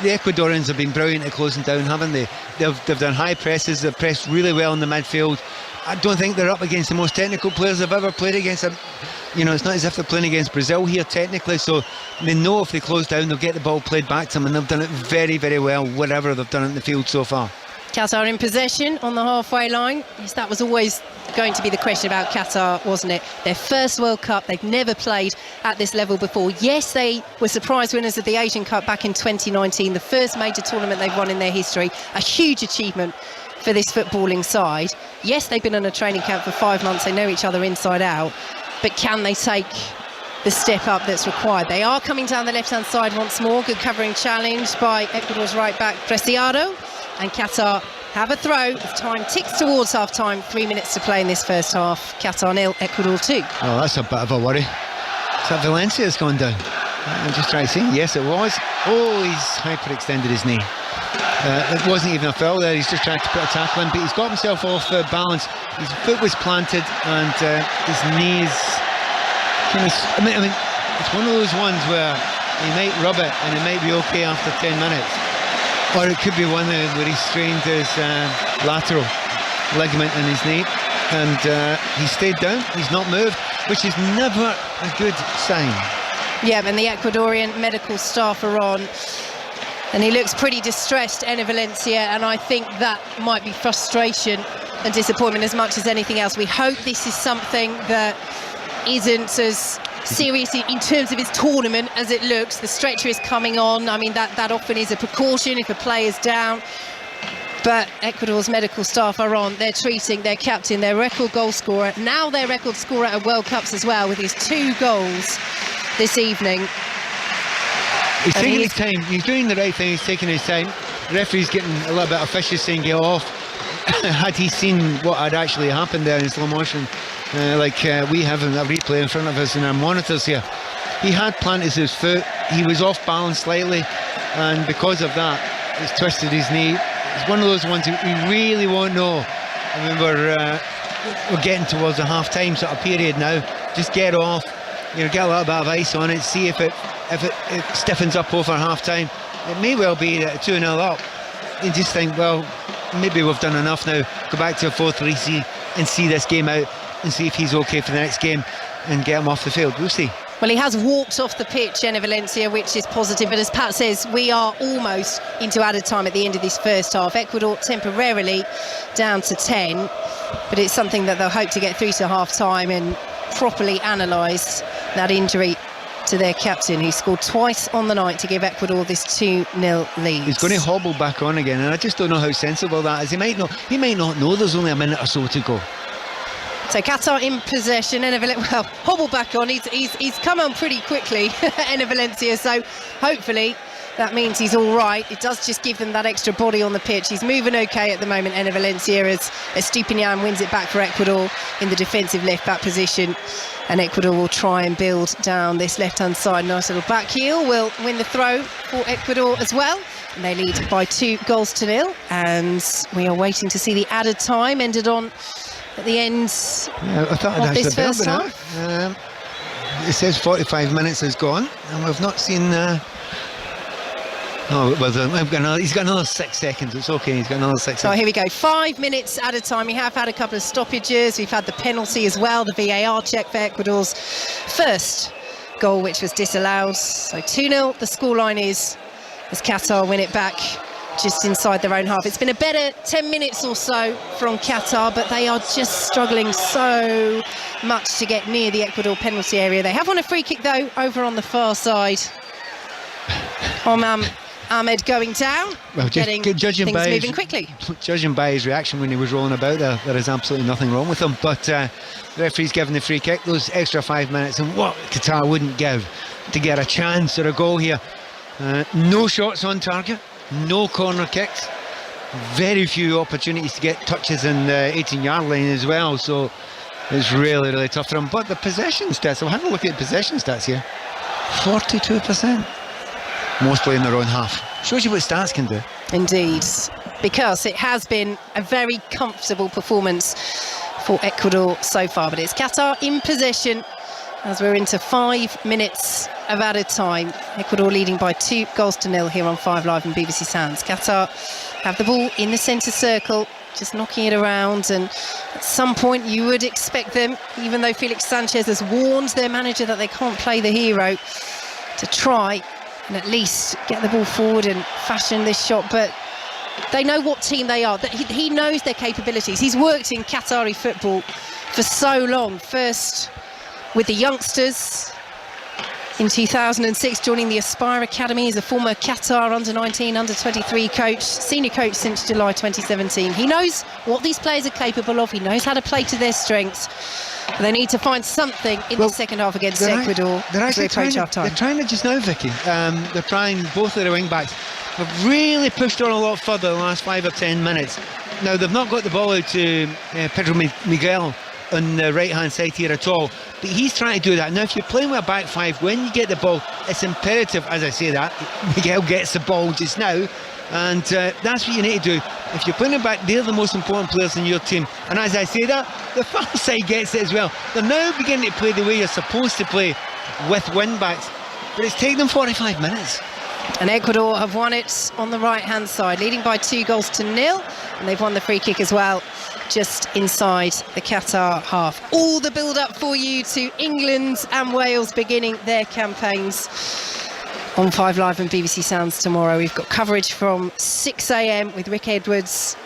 the Ecuadorians have been brilliant at closing down, haven't they? They've done high presses, they've pressed really well in the midfield. I don't think they're up against the most technical players they've ever played against. It's not as if they're playing against Brazil here technically, so they know if they close down, they'll get the ball played back to them, and they've done it very, very well, whatever they've done in the field so far. Qatar in possession on the halfway line. Yes, that was always going to be the question about Qatar, wasn't it? Their first World Cup, they've never played at this level before. Yes, they were surprise winners of the Asian Cup back in 2019, the first major tournament they've won in their history. A huge achievement for this footballing side. Yes, they've been on a training camp for 5 months, they know each other inside out, but can they take the step up that's required? They are coming down the left-hand side once more. Good covering challenge by Ecuador's right back, Preciado. And Qatar have a throw as time ticks towards half-time. 3 minutes to play in this first half. Qatar 0, Ecuador 2. Oh, that's a bit of a worry. Is that Valencia's gone down? I'm just trying to see. Yes, it was. Oh, he's hyperextended his knee. It wasn't even a foul there. He's just trying to put a tackle in, but he's got himself off balance. His foot was planted, and his knee is kind of. I mean, it's one of those ones where he might rub it, and it might be okay after 10 minutes, or it could be one where he strained his lateral ligament in his knee, and he stayed down. He's not moved, which is never a good sign. Yeah, and the Ecuadorian medical staff are on, and he looks pretty distressed, Valencia, and I think that might be frustration and disappointment as much as anything else. We hope this is something that isn't as serious in terms of his tournament as it looks. The stretcher is coming on. I mean, that often is a precaution if a player's down. But Ecuador's medical staff are on. They're treating their captain, their record goal scorer, now their record scorer at World Cups as well, with his 2 goals this evening. He's taking his time. He's doing the right thing. He's taking his time. The referee's getting a little bit officious, saying get off. Had he seen what had actually happened there in slow motion, we have a replay in front of us in our monitors here, he had planted his foot. He was off balance slightly, and because of that, he's twisted his knee. It's one of those ones that we really won't know. I mean, we're getting towards the half-time sort of period now. Just get off. Get a little bit of ice on it, see if it stiffens up over half-time. It may well be that 2-0 up. You just think, well, maybe we've done enough now. Go back to a 4-3 and see this game out and see if he's okay for the next game and get him off the field. We'll see. Well, he has walked off the pitch, Valencia, which is positive. But as Pat says, we are almost into added time at the end of this first half. Ecuador temporarily down to 10, but it's something that they'll hope to get through to half-time and properly analyse that injury to their captain, who scored twice on the night to give Ecuador this 2-0 lead. He's going to hobble back on again, and I just don't know how sensible that is. He might not know there's only a minute or so to go. So Qatar in possession, well, hobble back on. He's come on pretty quickly, Valencia, so hopefully that means he's all right. It does just give them that extra body on the pitch. He's moving okay at the moment, Valencia, as Estupinian wins it back for Ecuador in the defensive left-back position. And Ecuador will try and build down this left-hand side. Nice little back heel will win the throw for Ecuador as well. And they lead by 2-0. And we are waiting to see the added time ended on at the end of this first half. It says 45 minutes is gone, and we've not seen... he's got another 6 seconds. It's okay, he's got another 6 seconds. So here we go, 5 minutes at a time. We have had a couple of stoppages. We've had the penalty as well, the VAR check for Ecuador's first goal, which was disallowed. So 2-0, the scoreline is, as Qatar win it back just inside their own half. It's been a better 10 minutes or so from Qatar, but they are just struggling so much to get near the Ecuador penalty area. They have won a free kick, though, over on the far side. Ahmed going down, getting things moving quickly. Judging by his reaction when he was rolling about there is absolutely nothing wrong with him. But the referee's given the free kick, those extra 5 minutes, and what Qatar wouldn't give to get a chance or a goal here. No shots on target, no corner kicks, very few opportunities to get touches in the 18-yard line as well. So it's really, really tough for him. But the possession stats, I'll have a look at the possession stats here. 42%. Mostly in their own half. Shows you what stats can do. Indeed, because it has been a very comfortable performance for Ecuador so far. But it's Qatar in possession as we're into 5 minutes of added time. Ecuador leading by 2-0 here on 5 Live and BBC Sounds. Qatar have the ball in the centre circle, just knocking it around, and at some point you would expect them, even though Felix Sanchez has warned their manager that they can't play the hero, to try and at least get the ball forward and fashion this shot. But they know what team they are. He knows their capabilities. He's worked in Qatari football for so long, first with the youngsters in 2006, joining the Aspire Academy as a former Qatar under-19, under-23 coach, senior coach since July 2017. He knows what these players are capable of. He knows how to play to their strengths. But they need to find something in the second half against Ecuador as we approach half-time. They're trying it just now, Vicky. They're trying both of their wing-backs. They've really pushed on a lot further the last 5 or 10 minutes. Now, they've not got the ball out to Pedro Miguel on the right-hand side here at all, but he's trying to do that. Now, if you're playing with a back five, when you get the ball, it's imperative, as I say that, Miguel gets the ball just now, and that's what you need to do. If you're playing it back, they're the most important players in your team, and as I say that, the far side gets it as well. They're now beginning to play the way you're supposed to play with wing-backs, but it's taken them 45 minutes. And Ecuador have won it on the right-hand side, leading by 2-0, and they've won the free kick as well, just inside the Qatar half. All the build-up for you to England and Wales beginning their campaigns on 5 Live and BBC Sounds tomorrow. We've got coverage from 6 a.m. with Rick Edwards,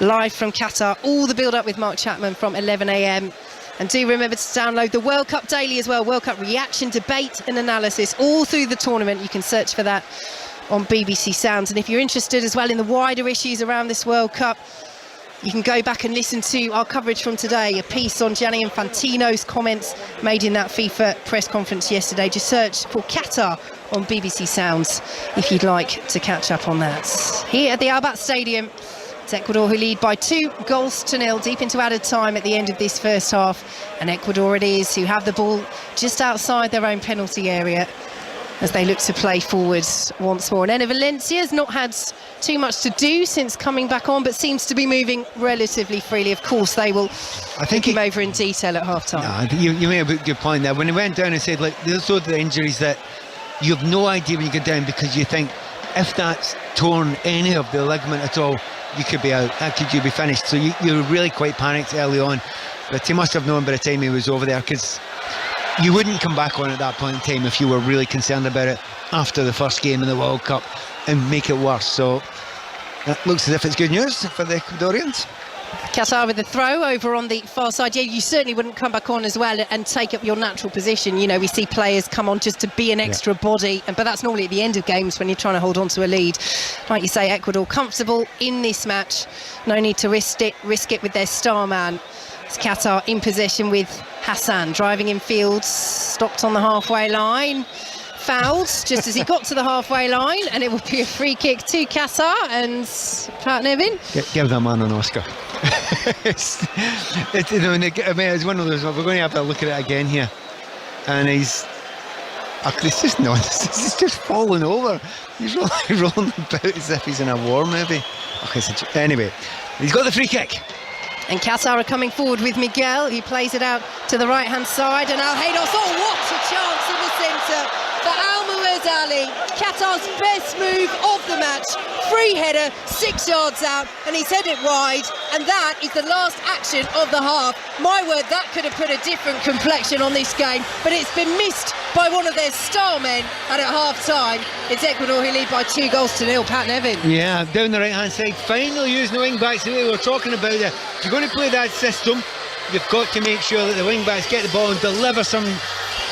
live from Qatar. All the build-up with Mark Chapman from 11 a.m. And do remember to download the World Cup Daily as well. World Cup reaction, debate and analysis all through the tournament. You can search for that on BBC Sounds. And if you're interested as well in the wider issues around this World Cup, you can go back and listen to our coverage from today, a piece on Gianni Infantino's comments made in that FIFA press conference yesterday. Just search for Qatar on BBC Sounds if you'd like to catch up on that. Here at the Al Bayt Stadium, it's Ecuador who lead by 2-0, deep into added time at the end of this first half. And Ecuador it is who have the ball just outside their own penalty area as they look to play forwards once more. And Valencia has not had too much to do since coming back on, but seems to be moving relatively freely. Of course, they will look him over in detail at half-time. You made a good point there. When he went down and said, like, those are the injuries that you have no idea when you go down, because you think if that's torn any of the ligament at all, you could be out. How could you be finished? So you're really quite panicked early on. But he must have known by the time he was over there, because you wouldn't come back on at that point in time if you were really concerned about it after the first game in the World Cup and make it worse. So it looks as if it's good news for the Ecuadorians. Qatar with the throw over on the far side. Yeah, you certainly wouldn't come back on as well and take up your natural position. You know, we see players come on just to be an extra body, but that's normally at the end of games when you're trying to hold on to a lead. Like you say, Ecuador comfortable in this match. No need to risk it with their star man. It's Qatar in possession with Hassan driving in field, stopped on the halfway line, fouled just as he got to the halfway line, and it will be a free kick to Qatar. And Pat Nevin, give that man an Oscar. It's one of those. We're going to have a look at it again here, and it's just nonsense. He's just falling over. He's rolling about as if he's in a war movie. Okay, so anyway, he's got the free kick. And Qatar are coming forward with Miguel. He plays it out to the right-hand side. And Al-Haydos, oh, what a chance in the centre for Al-Muaz Ali. Qatar's best move of the match. Free header, 6 yards out, and he's headed wide. And that is the last action of the half. My word, that could have put a different complexion on this game. But it's been missed by one of their star men. And at half-time, it's Ecuador who lead by 2-0. Pat Nevin. Yeah, down the right-hand side. Finally using the wing-backs that we were talking about there. If you're going to play that system, you've got to make sure that the wing-backs get the ball and deliver some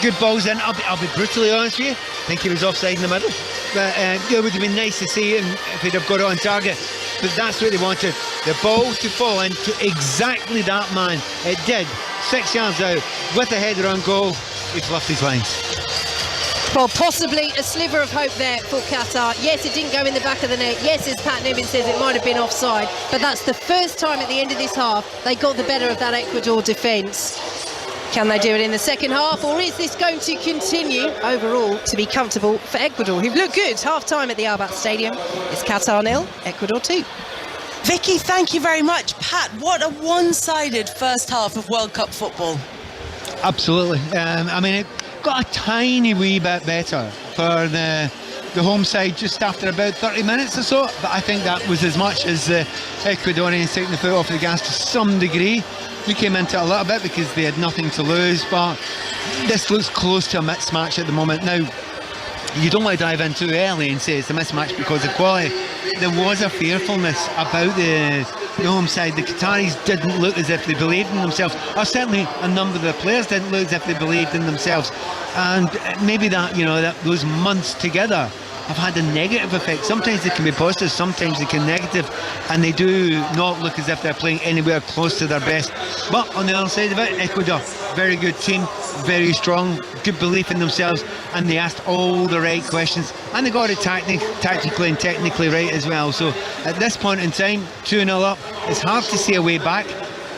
good balls in. I'll be brutally honest with you, I think he was offside in the middle, but it would have been nice to see him if he'd have got it on target. But that's what they wanted, the ball to fall into exactly that man. It did. 6 yards out with a header on goal. He fluffed his lines. Well, possibly a sliver of hope there for Qatar. Yes, it didn't go in the back of the net. Yes, as Pat Nevin says, it might have been offside, but that's the first time at the end of this half they got the better of that Ecuador defence. Can they do it in the second half, or is this going to continue overall to be comfortable for Ecuador, who've looked good half-time at the Al Bayt Stadium? It's Qatar 0, Ecuador 2. Vicky, thank you very much. Pat, what a one-sided first half of World Cup football. Absolutely. I mean, it got a tiny wee bit better for the home side just after about 30 minutes or so, but I think that was as much as the Ecuadorians taking the foot off the gas to some degree. We came into it a little bit because they had nothing to lose, but this looks close to a mismatch at the moment. Now, you don't want to dive in too early and say it's a mismatch because of quality. There was a fearfulness about the home side. The Qataris didn't look as if they believed in themselves, or certainly a number of the players didn't look as if they believed in themselves. And maybe that, you know, that those months together have had a negative effect. Sometimes they can be positive, sometimes they can be negative, and they do not look as if they're playing anywhere close to their best. But on the other side of it, Ecuador, very good team, very strong, good belief in themselves, and they asked all the right questions, and they got it tactically and technically right as well. So at this point in time, 2-0 up, it's hard to see a way back,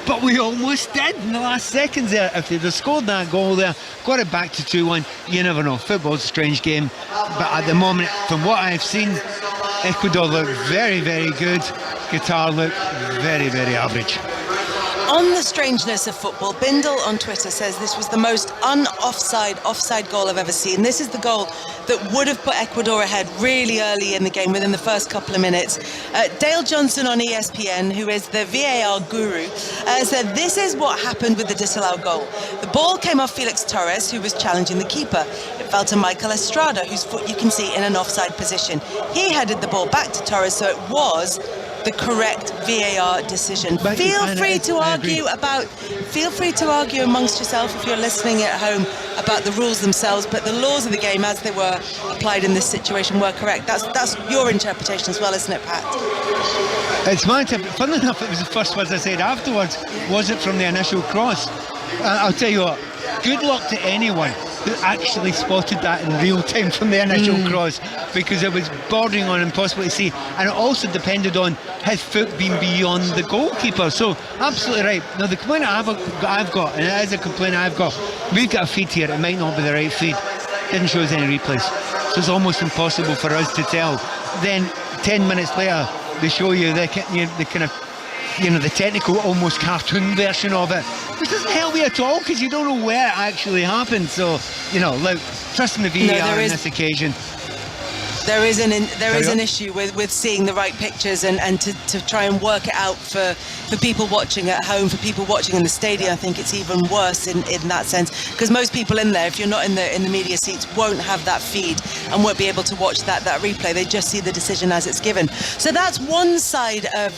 but we almost did in the last seconds there. If they'd have scored that goal there, got it back to 2-1, you never know. Football's a strange game, but at the moment, from what I've seen, Ecuador look very, very good. Qatar look very, very average. On the strangeness of football, Bindle on Twitter says this was the most offside goal I've ever seen. This is the goal that would have put Ecuador ahead really early in the game, within the first couple of minutes. Dale Johnson on ESPN, who is the VAR guru, said this is what happened with the disallowed goal. The ball came off Felix Torres, who was challenging the keeper. It fell to Michael Estrada, whose foot you can see in an offside position. He headed the ball back to Torres, so it was the correct VAR decision. Feel free to argue amongst yourself if you're listening at home about the rules themselves, but the laws of the game as they were applied in this situation were correct. That's your interpretation as well, isn't it, Pat? It's my interpretation. Funnily enough, it was the first words I said afterwards. Was it from the initial cross? I'll tell you what, good luck to anyone who actually spotted that in real time from the initial cross, because it was bordering on impossible to see, and it also depended on his foot being beyond the goalkeeper. So absolutely right. Now the complaint I've got, and it is a complaint I've got, we've got a feed here, it might not be the right feed, didn't show us any replays, so it's almost impossible for us to tell. Then 10 minutes later they show you the kind of, you know, the technical, almost cartoon version of it, which doesn't help you at all because you don't know where it actually happened. So, you know, look, trust in the VAR on this occasion. There is an issue with seeing the right pictures and to try and work it out for people watching at home, for people watching in the stadium. I think it's even worse in that sense, because most people in there, if you're not in the media seats, won't have that feed and won't be able to watch that replay. They just see the decision as it's given. So that's one side of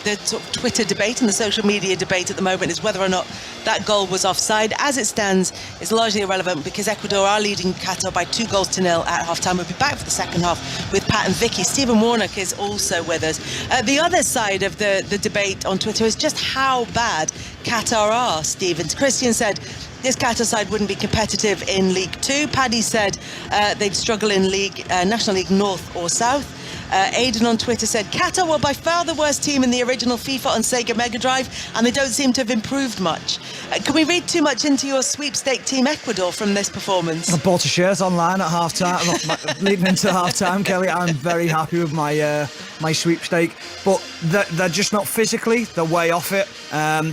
the sort of Twitter debate and the social media debate at the moment, is whether or not that goal was offside. As it stands, it's largely irrelevant because Ecuador are leading Qatar by 2-0 at half-time. We'll be back for the second half with Pat and Vicky. Stephen Warnock is also with us. The other side of the debate on Twitter is just how bad Qatar are, Stephen. Christian said this Qatar side wouldn't be competitive in League 2. Paddy said they'd struggle in National League North or South. Aidan on Twitter said Qatar were by far the worst team in the original FIFA on Sega Mega Drive, and they don't seem to have improved much. Can we read too much into your sweepstake team Ecuador from this performance? I bought a shirt online at half-time, leading into half-time, Kelly. I'm very happy with my sweepstake, but they're just not physically, they're way off it.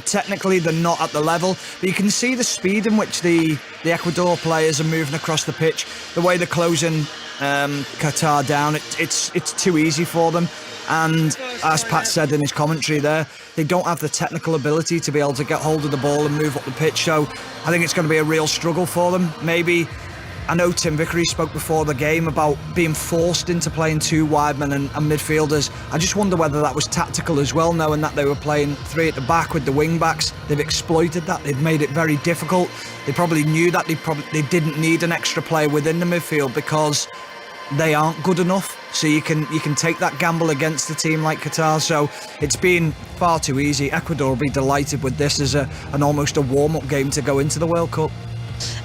Technically, they're not at the level, but you can see the speed in which the Ecuador players are moving across the pitch, the way they're closing Qatar down. It's too easy for them, and as Pat said in his commentary there, they don't have the technical ability to be able to get hold of the ball and move up the pitch, so I think it's going to be a real struggle for them. Maybe, I know Tim Vickery spoke before the game about being forced into playing two wide men and midfielders. I just wonder whether that was tactical as well, knowing that they were playing three at the back with the wing backs. They've exploited that. They've made it very difficult. They probably knew that they didn't need an extra player within the midfield because they aren't good enough. So you can take that gamble against a team like Qatar. So it's been far too easy. Ecuador will be delighted with this as an almost a warm-up game to go into the World Cup.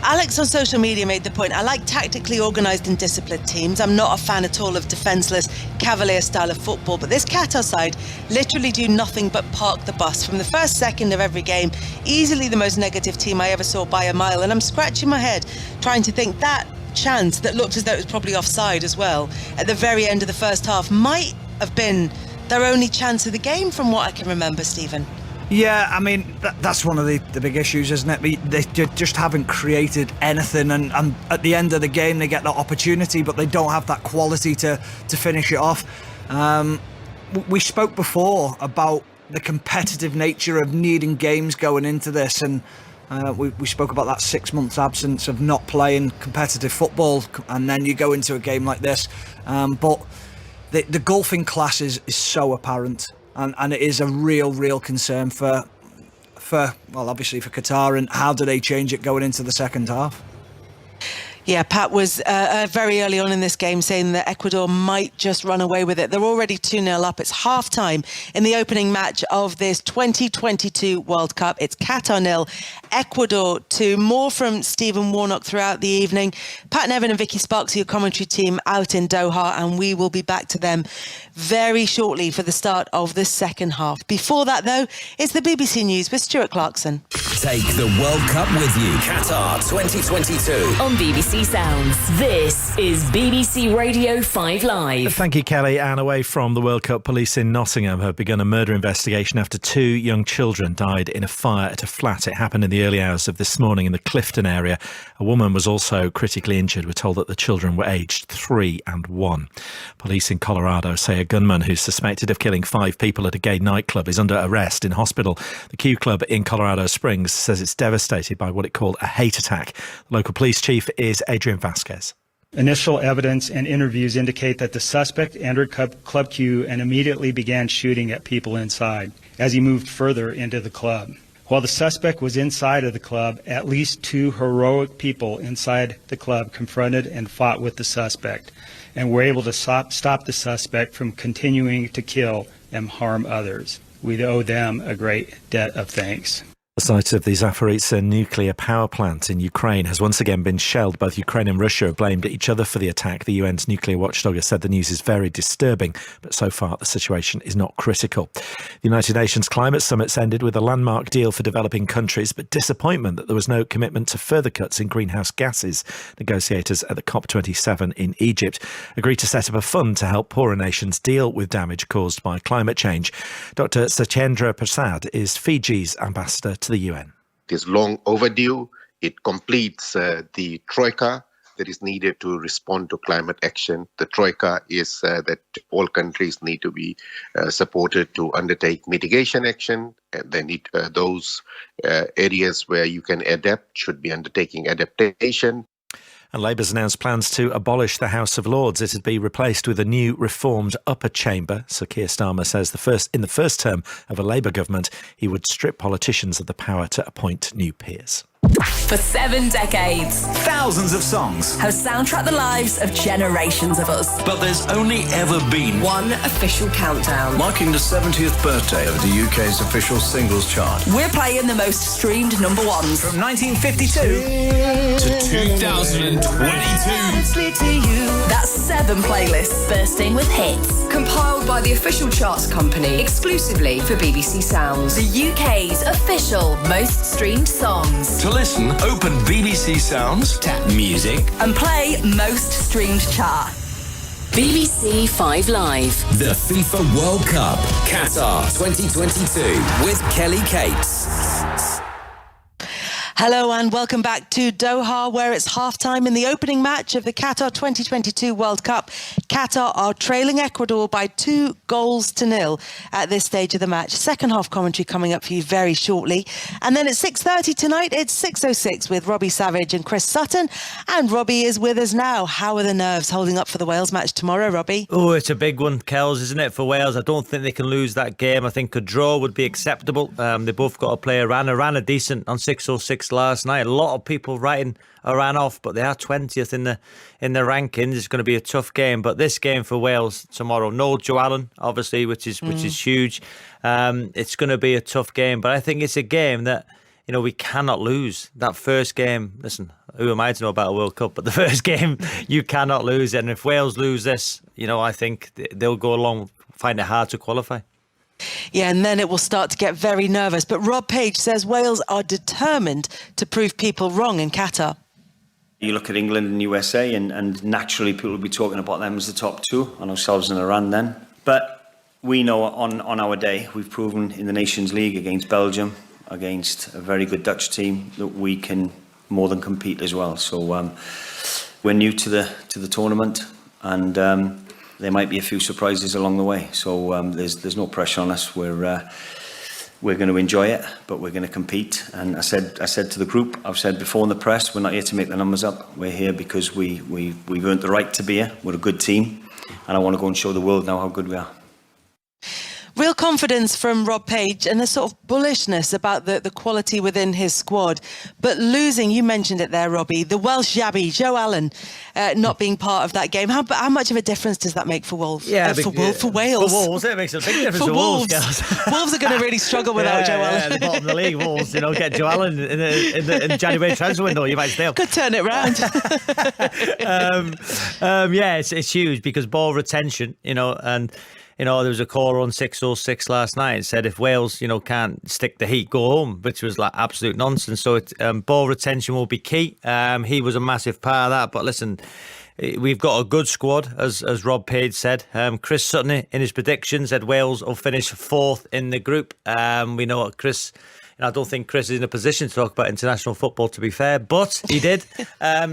Alex on social media made the point, I like tactically organised and disciplined teams. I'm not a fan at all of defenceless, cavalier style of football, but this Qatar side literally do nothing but park the bus from the first second of every game. Easily the most negative team I ever saw by a mile, and I'm scratching my head trying to think that chance that looked as though it was probably offside as well at the very end of the first half might have been their only chance of the game from what I can remember, Stephen. Yeah, I mean, that's one of the big issues, isn't it? They just haven't created anything, and at the end of the game they get that opportunity, but they don't have that quality to finish it off. We spoke before about the competitive nature of needing games going into this, and we spoke about that 6 months absence of not playing competitive football, and then you go into a game like this. But the golfing class is so apparent. And it is a real concern for obviously for Qatar, and how do they change it going into the second half? Yeah, Pat was very early on in this game saying that Ecuador might just run away with it. They're already 2-0 up. It's half-time in the opening match of this 2022 World Cup. It's Qatar 0, Ecuador 2. More from Stephen Warnock throughout the evening. Pat Nevin and Vicky Sparks, your commentary team out in Doha, and we will be back to them very shortly for the start of the second half. Before that, though, it's the BBC News with Stuart Clarkson. Take the World Cup with you. Qatar 2022. On BBC Sounds, this is BBC Radio 5 Live. Thank you, Kelly. And away from the World Cup, police in Nottingham have begun a murder investigation after 2 young children died in a fire at a flat. It happened in the early hours of this morning in the Clifton area. A woman was also critically injured. We're told that the children were aged 3 and 1. Police in Colorado say a gunman who's suspected of killing 5 people at a gay nightclub is under arrest in hospital. The Q Club in Colorado Springs says it's devastated by what it called a hate attack. The local police chief is Adrian Vasquez. Initial evidence and interviews indicate that the suspect entered Club Q and immediately began shooting at people inside as he moved further into the club. While the suspect was inside of the club, at least 2 heroic people inside the club confronted and fought with the suspect and were able to stop the suspect from continuing to kill and harm others. We owe them a great debt of thanks. The site of the Zaporizhzhia nuclear power plant in Ukraine has once again been shelled. Both Ukraine and Russia have blamed each other for the attack. The UN's nuclear watchdog has said the news is very disturbing, but so far the situation is not critical. The United Nations Climate Summit's ended with a landmark deal for developing countries, but disappointment that there was no commitment to further cuts in greenhouse gases. Negotiators at the COP27 in Egypt agreed to set up a fund to help poorer nations deal with damage caused by climate change. Dr. Sachendra Prasad is Fiji's ambassador to the UN. It is long overdue. It completes the troika that is needed to respond to climate action. The troika is that all countries need to be supported to undertake mitigation action. And they need those areas where you can adapt should be undertaking adaptation. And Labour's announced plans to abolish the House of Lords. It would be replaced with a new reformed upper chamber. Sir Keir Starmer says in the first term of a Labour government, he would strip politicians of the power to appoint new peers. For 7 decades, Thousands of songs. have soundtracked the lives of generations of us. But there's only ever been One official countdown. Marking the 70th birthday of the UK's official singles chart. We're playing the most streamed number ones. from 1952 To 2022. That's 7 playlists bursting with hits. Compiled by the official charts company exclusively for BBC Sounds. The UK's official most streamed songs. To listen, open BBC Sounds, tap music. And play most streamed chart. BBC 5 Live. The FIFA World Cup, Qatar 2022 with Kelly Cates. Hello and welcome back to Doha, where it's half-time in the opening match of the Qatar 2022 World Cup. Qatar are trailing Ecuador by 2-0 at this stage of the match. Second half commentary coming up for you very shortly. And then at 6:30 tonight, it's 6:06 with Robbie Savage and Chris Sutton. And Robbie is with us now. How are the nerves holding up for the Wales match tomorrow, Robbie? Oh, it's a big one, Kels, isn't it, for Wales? I don't think they can lose that game. I think a draw would be acceptable. They both got to play Iran. Iran are decent on 6:06 last night. A lot of people writing Iran off, but they are 20th in the rankings. It's going to be a tough game. But this game for Wales tomorrow, no Joe Allen, obviously, which is huge. It's going to be a tough game, but I think it's a game that, you know, we cannot lose. That first game, listen, who am I to know about a World Cup? But the first game, you cannot lose it. And if Wales lose this, you know, I think they'll go along, find it hard to qualify. Yeah, and then it will start to get very nervous. But Rob Page says Wales are determined to prove people wrong in Qatar. You look at England and USA, and naturally people will be talking about them as the top 2, and ourselves and Iran then. But we know on our day, we've proven in the Nations League against Belgium, against a very good Dutch team, that we can more than compete as well. So we're new to the tournament, and there might be a few surprises along the way. So there's no pressure on us. We're going to enjoy it, but we're going to compete. And I said to the group, I've said before in the press, we're not here to make the numbers up. We're here because we've earned the right to be here. We're a good team, and I want to go and show the world now how good we are. Real confidence from Rob Page and a sort of bullishness about the quality within his squad. But losing, you mentioned it there, Robbie, the Welsh Yabby, Joe Allen, not being part of that game. How much of a difference does that make for Wolves? Yeah, for Wales. For Wolves, it makes a big difference for Wolves. Wolves are going to really struggle without Joe Allen. Yeah, the bottom of the league, Wolves. Get Joe Allen in the January transfer window. You might still could turn it round. Yeah, it's huge because ball retention. And. There was a caller on 606 last night and said if Wales, can't stick the heat, go home, which was like absolute nonsense. So ball retention will be key. He was a massive part of that. But listen, we've got a good squad, as Rob Page said. Chris Sutton, in his prediction, said Wales will finish 4th in the group. We know what Chris... I don't think Chris is in a position to talk about international football, to be fair, but he did.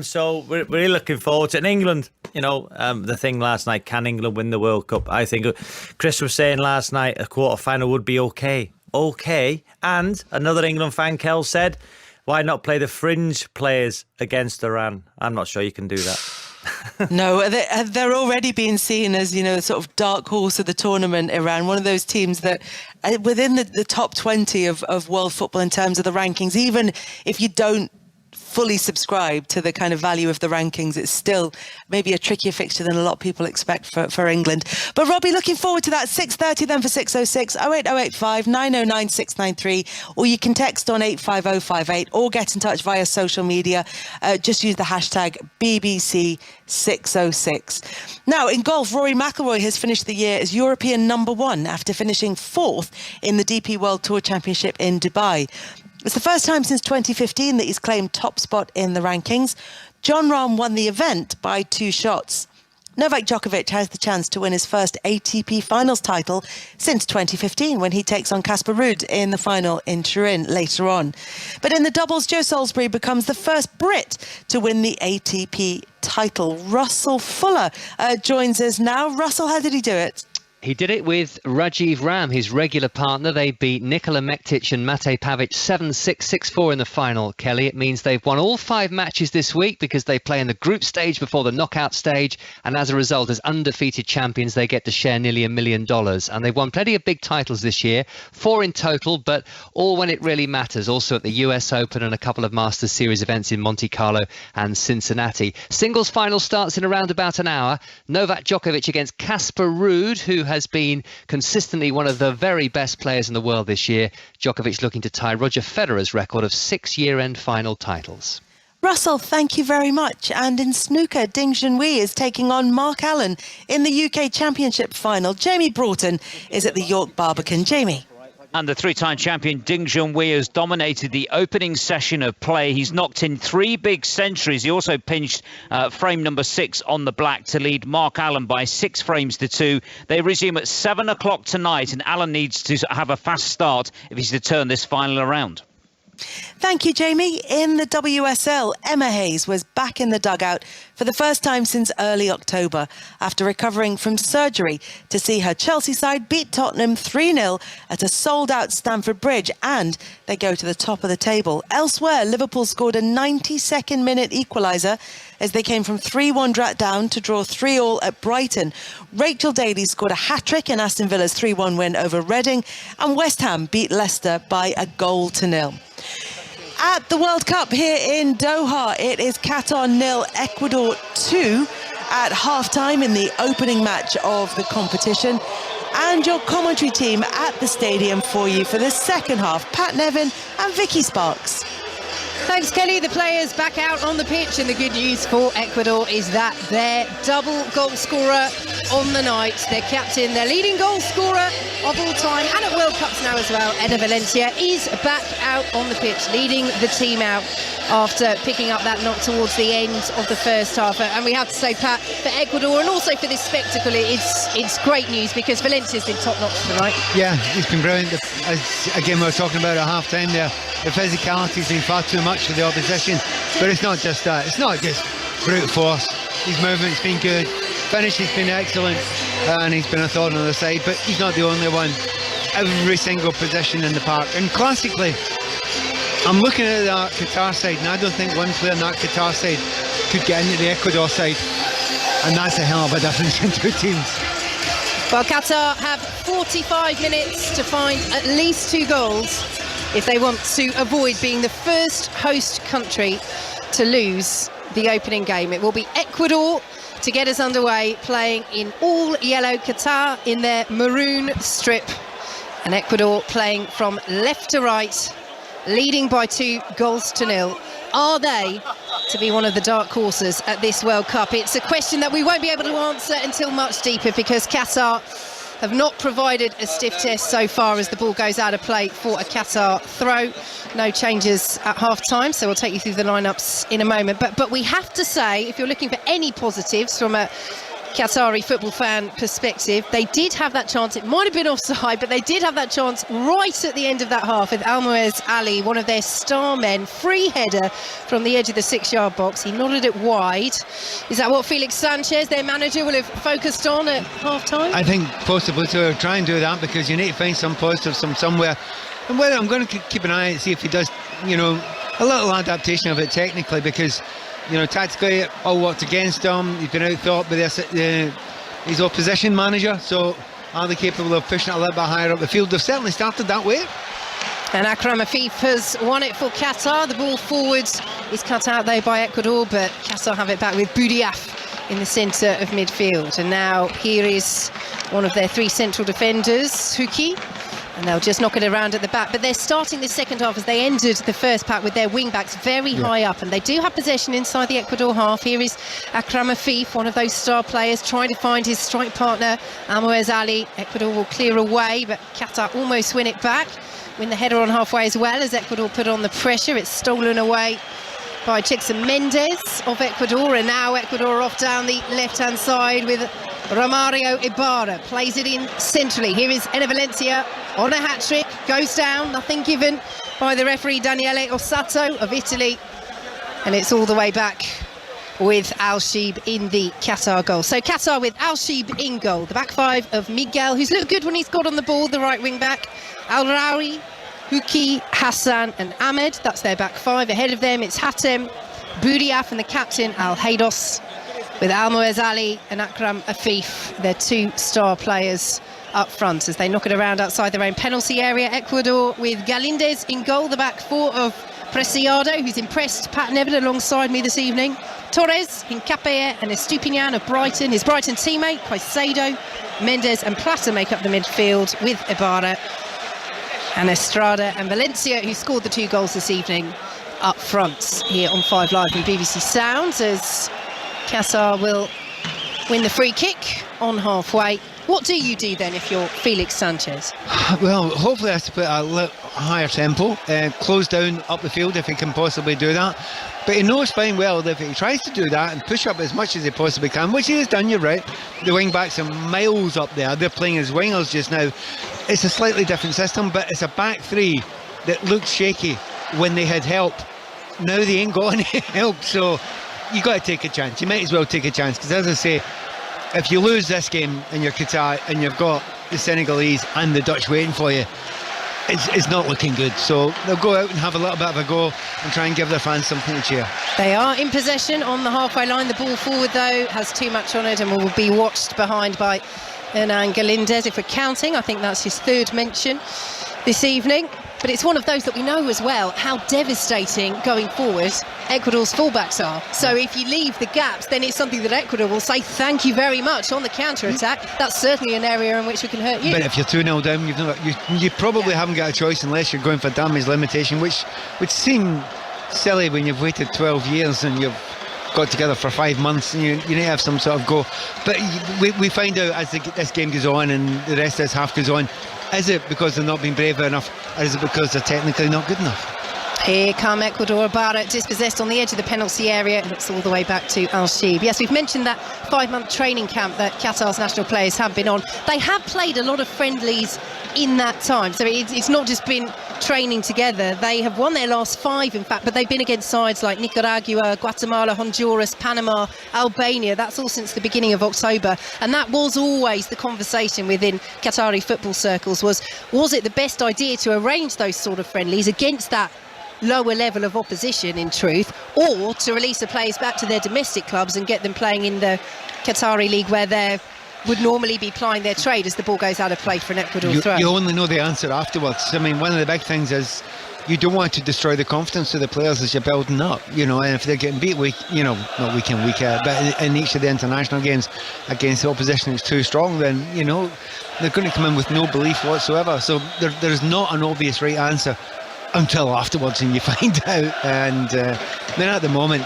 So we're really looking forward to it. In England, the thing last night, can England win the World Cup? I think Chris was saying last night a quarter-final would be okay. Okay. And another England fan, Kel, said, why not play the fringe players against Iran? I'm not sure you can do that. No, they're already being seen as, sort of dark horse of the tournament, Iran, one of those teams that within the top 20 of world football in terms of the rankings, even if you don't fully subscribe to the kind of value of the rankings, it's still maybe a trickier fixture than a lot of people expect for England. But Robbie, looking forward to that. 6:30 then for 606 08085 909 693, or you can text on 85058 or get in touch via social media. Just use the hashtag BBC606. Now in golf, Rory McIlroy has finished the year as European #1 after finishing 4th in the DP World Tour Championship in Dubai. It's the first time since 2015 that he's claimed top spot in the rankings. Jon Rahm won the event by 2 shots. Novak Djokovic has the chance to win his first ATP Finals title since 2015 when he takes on Casper Ruud in the final in Turin later on. But in the doubles, Joe Salisbury becomes the first Brit to win the ATP title. Russell Fuller joins us now. Russell, how did he do it? He did it with Rajiv Ram, his regular partner. They beat Nikola Mektic and Mate Pavic 7-6, 6-4 in the final, Kelly. It means they've won all 5 matches this week because they play in the group stage before the knockout stage. And as a result, as undefeated champions, they get to share nearly $1 million. And they've won plenty of big titles this year, 4 in total, but all when it really matters. Also at the US Open and a couple of Masters Series events in Monte Carlo and Cincinnati. Singles final starts in around about an hour. Novak Djokovic against Casper Ruud, who has been consistently one of the very best players in the world this year. Djokovic looking to tie Roger Federer's record of 6 year-end final titles. Russell, thank you very much. And in snooker, Ding Junhui is taking on Mark Allen in the UK Championship final. Jamie Broughton is at the York Barbican. Jamie. And the 3-time champion Ding Junhui has dominated the opening session of play. He's knocked in 3 big centuries. He also pinched frame number 6 on the black to lead Mark Allen by 6 frames to 2. They resume at 7 o'clock tonight, and Allen needs to have a fast start if he's to turn this final around. Thank you, Jamie. In the WSL, Emma Hayes was back in the dugout for the first time since early October after recovering from surgery to see her Chelsea side beat Tottenham 3-0 at a sold-out Stamford Bridge, and they go to the top of the table. Elsewhere, Liverpool scored a 92nd minute equaliser as they came from 3-1 down to draw 3-3 at Brighton. Rachel Daly scored a hat-trick in Aston Villa's 3-1 win over Reading, and West Ham beat Leicester by 1-0. At the World Cup here in Doha, it is Qatar 0, Ecuador 2 at half-time in the opening match of the competition. And your commentary team at the stadium for you for the second half, Pat Nevin and Vicky Sparks. Thanks, Kelly. The players back out on the pitch, and the good news for Ecuador is that their double goal scorer on the night, their captain, their leading goal scorer of all time, and at World Cups now as well, Valencia, is back out on the pitch, leading the team out after picking up that knock towards the end of the first half. And we have to say, Pat, for Ecuador and also for this spectacle, it's great news because Valencia's been top-notch tonight. Yeah, he's been brilliant. Again, we were talking about at half-time there. The physicality's been far too much for the opposition, but it's not just that. It's not just brute force. His movement's been good, finish has been excellent, and he's been a thorn on the side, but he's not the only one. Every single position in the park, and classically, I'm looking at that Qatar side, and I don't think one player in that Qatar side could get into the Ecuador side, and that's a hell of a difference in 2 teams. Well, Qatar have 45 minutes to find at least 2 goals if they want to avoid being the first host country to lose the opening game. It will be Ecuador to get us underway, playing in all yellow, Qatar in their maroon strip, and Ecuador playing from left to right, leading by 2-0. Are they to be one of the dark horses at this World Cup? It's a question that we won't be able to answer until much deeper, because Qatar have not provided a stiff test so far as the ball goes out of play for a Qatar throw. No changes at half-time, so we'll take you through the lineups in a moment. But we have to say, if you're looking for any positives from a Qatari football fan perspective, they did have that chance. It might have been offside, but they did have that chance right at the end of that half with Almoez Ali, one of their star men, free header from the edge of the 6-yard box. He nodded it wide. Is that what Felix Sanchez, their manager, will have focused on at half-time? I think possibly to try and do that, because you need to find some positives from somewhere. And whether I'm going to keep an eye and see if he does, you know, a little adaptation of it technically, because, you know, tactically it all worked against him. He's been outthought by his opposition manager, so are they capable of pushing it a little bit higher up the field? They've certainly started that way. And Akram Afif has won it for Qatar. The ball forward is cut out though by Ecuador, but Qatar have it back with Boudiaf in the centre of midfield. And now here is one of their 3 central defenders, Huki, and they'll just knock it around at the back. But they're starting the second half as they ended the first pack with their wing-backs very high up, and they do have possession inside the Ecuador half. Here is Akram Afif, one of those star players, trying to find his strike partner, Almoez Ali. Ecuador will clear away, but Qatar almost win it back. Win the header on halfway as well as Ecuador put on the pressure. It's stolen away by Chixon Mendes of Ecuador, and now Ecuador off down the left-hand side with Romario Ibarra. Plays it in centrally. Here is Valencia on a hat-trick, goes down, nothing given by the referee Daniele Ossato of Italy, and it's all the way back with Al-Sheeb in the Qatar goal. So Qatar with Al-Sheeb in goal. The back 5 of Miguel, who's looked good when he's got on the ball, the right wing back, Al-Rawi, Huki, Hassan and Ahmed. That's their back 5. Ahead of them it's Hatem, Boudiaf and the captain Al-Haydos, with Almoez Ali and Akram Afif, their 2 star players up front as they knock it around outside their own penalty area. Ecuador with Galindez in goal, the back 4 of Preciado, who's impressed Pat Neville alongside me this evening. Torres, Hincapié and Estupinian of Brighton. His Brighton teammate, Caicedo, Mendes and Plata make up the midfield with Ibarra and Estrada and Valencia, who scored the 2 goals this evening, up front here on 5 Live and BBC Sounds, as Qatar will win the free kick on halfway. What do you do then if you're Felix Sanchez? Well, hopefully he has to put a little higher tempo, close down up the field if he can possibly do that. But he knows fine well that if he tries to do that and push up as much as he possibly can, which he has done, you're right, the wing backs are miles up there. They're playing as wingers just now. It's a slightly different system, but it's a back 3 that looked shaky when they had help. Now they ain't got any help, so you got to take a chance. You might as well take a chance, because as I say, if you lose this game and you're Qatar and you've got the Senegalese and the Dutch waiting for you, it's not looking good. So they'll go out and have a little bit of a go and try and give their fans something to cheer. They are in possession on the halfway line. The ball forward though has too much on it and will be watched behind by Hernan Galindez. If we're counting, I think that's his 3rd mention this evening. But it's one of those that we know as well how devastating going forward Ecuador's fullbacks are. So if you leave the gaps, then it's something that Ecuador will say thank you very much on the counter-attack. That's certainly an area in which we can hurt you. But if you're 2-0 down, you probably haven't got a choice unless you're going for damage limitation, which would seem silly when you've waited 12 years and you've got together for 5 months, and you need to have some sort of go. But we find out as this game goes on and the rest of this half goes on, is it because they're not being brave enough, or is it because they're technically not good enough? Here come Ecuador. Ibarra dispossessed on the edge of the penalty area, and it's all the way back to Al-Sheeb. Yes, we've mentioned that 5-month training camp that Qatar's national players have been on. They have played a lot of friendlies in that time, so it's not just been training together. They have won their last 5, in fact, but they've been against sides like Nicaragua, Guatemala, Honduras, Panama, Albania. That's all since the beginning of October, and that was always the conversation within Qatari football circles, was it the best idea to arrange those sort of friendlies against that lower level of opposition, in truth, or to release the players back to their domestic clubs and get them playing in the Qatari league where they're would normally be plying their trade as the ball goes out of play for an Ecuador throw. You only know the answer afterwards. I mean, one of the big things is you don't want to destroy the confidence of the players as you're building up, and if they're getting beat not week in, week out, but in each of the international games against the opposition that's too strong, then they're going to come in with no belief whatsoever. So there's not an obvious right answer until afterwards, and you find out. And then at the moment,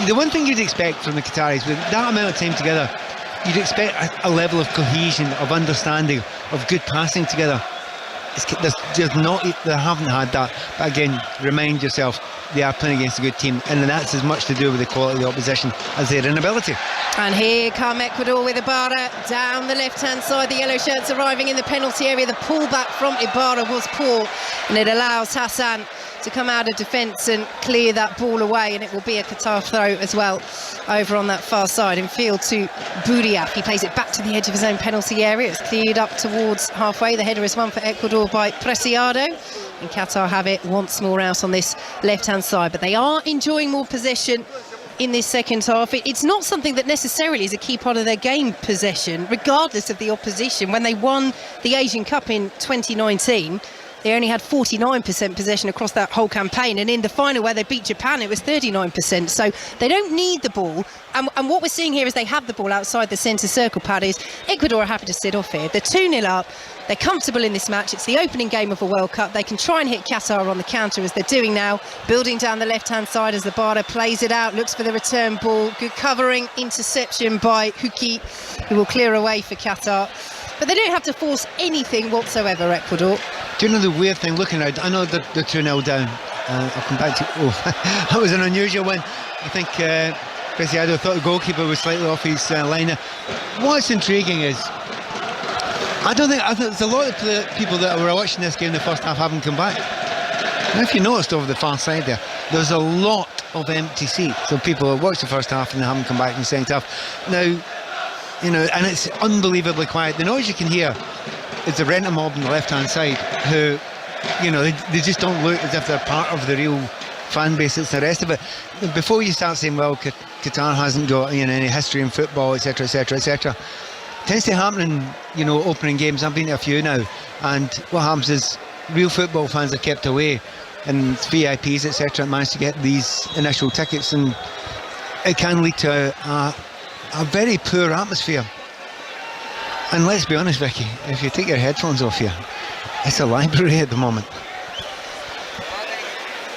the one thing you'd expect from the Qataris with that amount of time together, you'd expect a level of cohesion, of understanding, of good passing together. They haven't had that. But again, remind yourself, they are playing against a good team, and that's as much to do with the quality of the opposition as their inability. And here come Ecuador with Ibarra down the left-hand side. The yellow shirts arriving in the penalty area. The pullback from Ibarra was poor, and it allows Hassan to come out of defence and clear that ball away, and it will be a Qatar throw as well over on that far side in field to Bouriaf. He plays it back to the edge of his own penalty area. It's cleared up towards halfway. The header is won for Ecuador by Preciado, and Qatar have it once more out on this left-hand side, but they are enjoying more possession in this second half. It's not something that necessarily is a key part of their game, possession, regardless of the opposition. When they won the Asian Cup in 2019, they only had 49% possession across that whole campaign, and in the final where they beat Japan it was 39%. So they don't need the ball, and what we're seeing here is they have the ball outside the centre circle. Paddies, Ecuador are happy to sit off here. They're 2-0 up, they're comfortable in this match. It's the opening game of a World Cup. They can try and hit Qatar on the counter as they're doing now, building down the left hand side as Ibarra plays it out, looks for the return ball. Good covering, interception by Huki, who will clear away for Qatar. But they don't have to force anything whatsoever, Ecuador. Do you know the weird thing looking at? I know they're 2-0 down. I'll come back to that was an unusual one. I think Preciado thought the goalkeeper was slightly off his line. What's intriguing is I think there's a lot of people that were watching this game in the first half haven't come back. And if you noticed over the far side there's a lot of empty seats. So people have watched the first half and they haven't come back in the second half. Now, and it's unbelievably quiet. The noise you can hear is the renter mob on the left-hand side, who, they just don't look as if they're part of the real fan base. It's the rest of it. Before you start saying, well, Qatar hasn't got any history in football, etc., etc., etc., tends to happen in opening games. I've been to a few now, and what happens is real football fans are kept away, and VIPs, etc., manage to get these initial tickets, and it can lead to a very poor atmosphere. And let's be honest, Vicky, if you take your headphones off here, it's a library at the moment.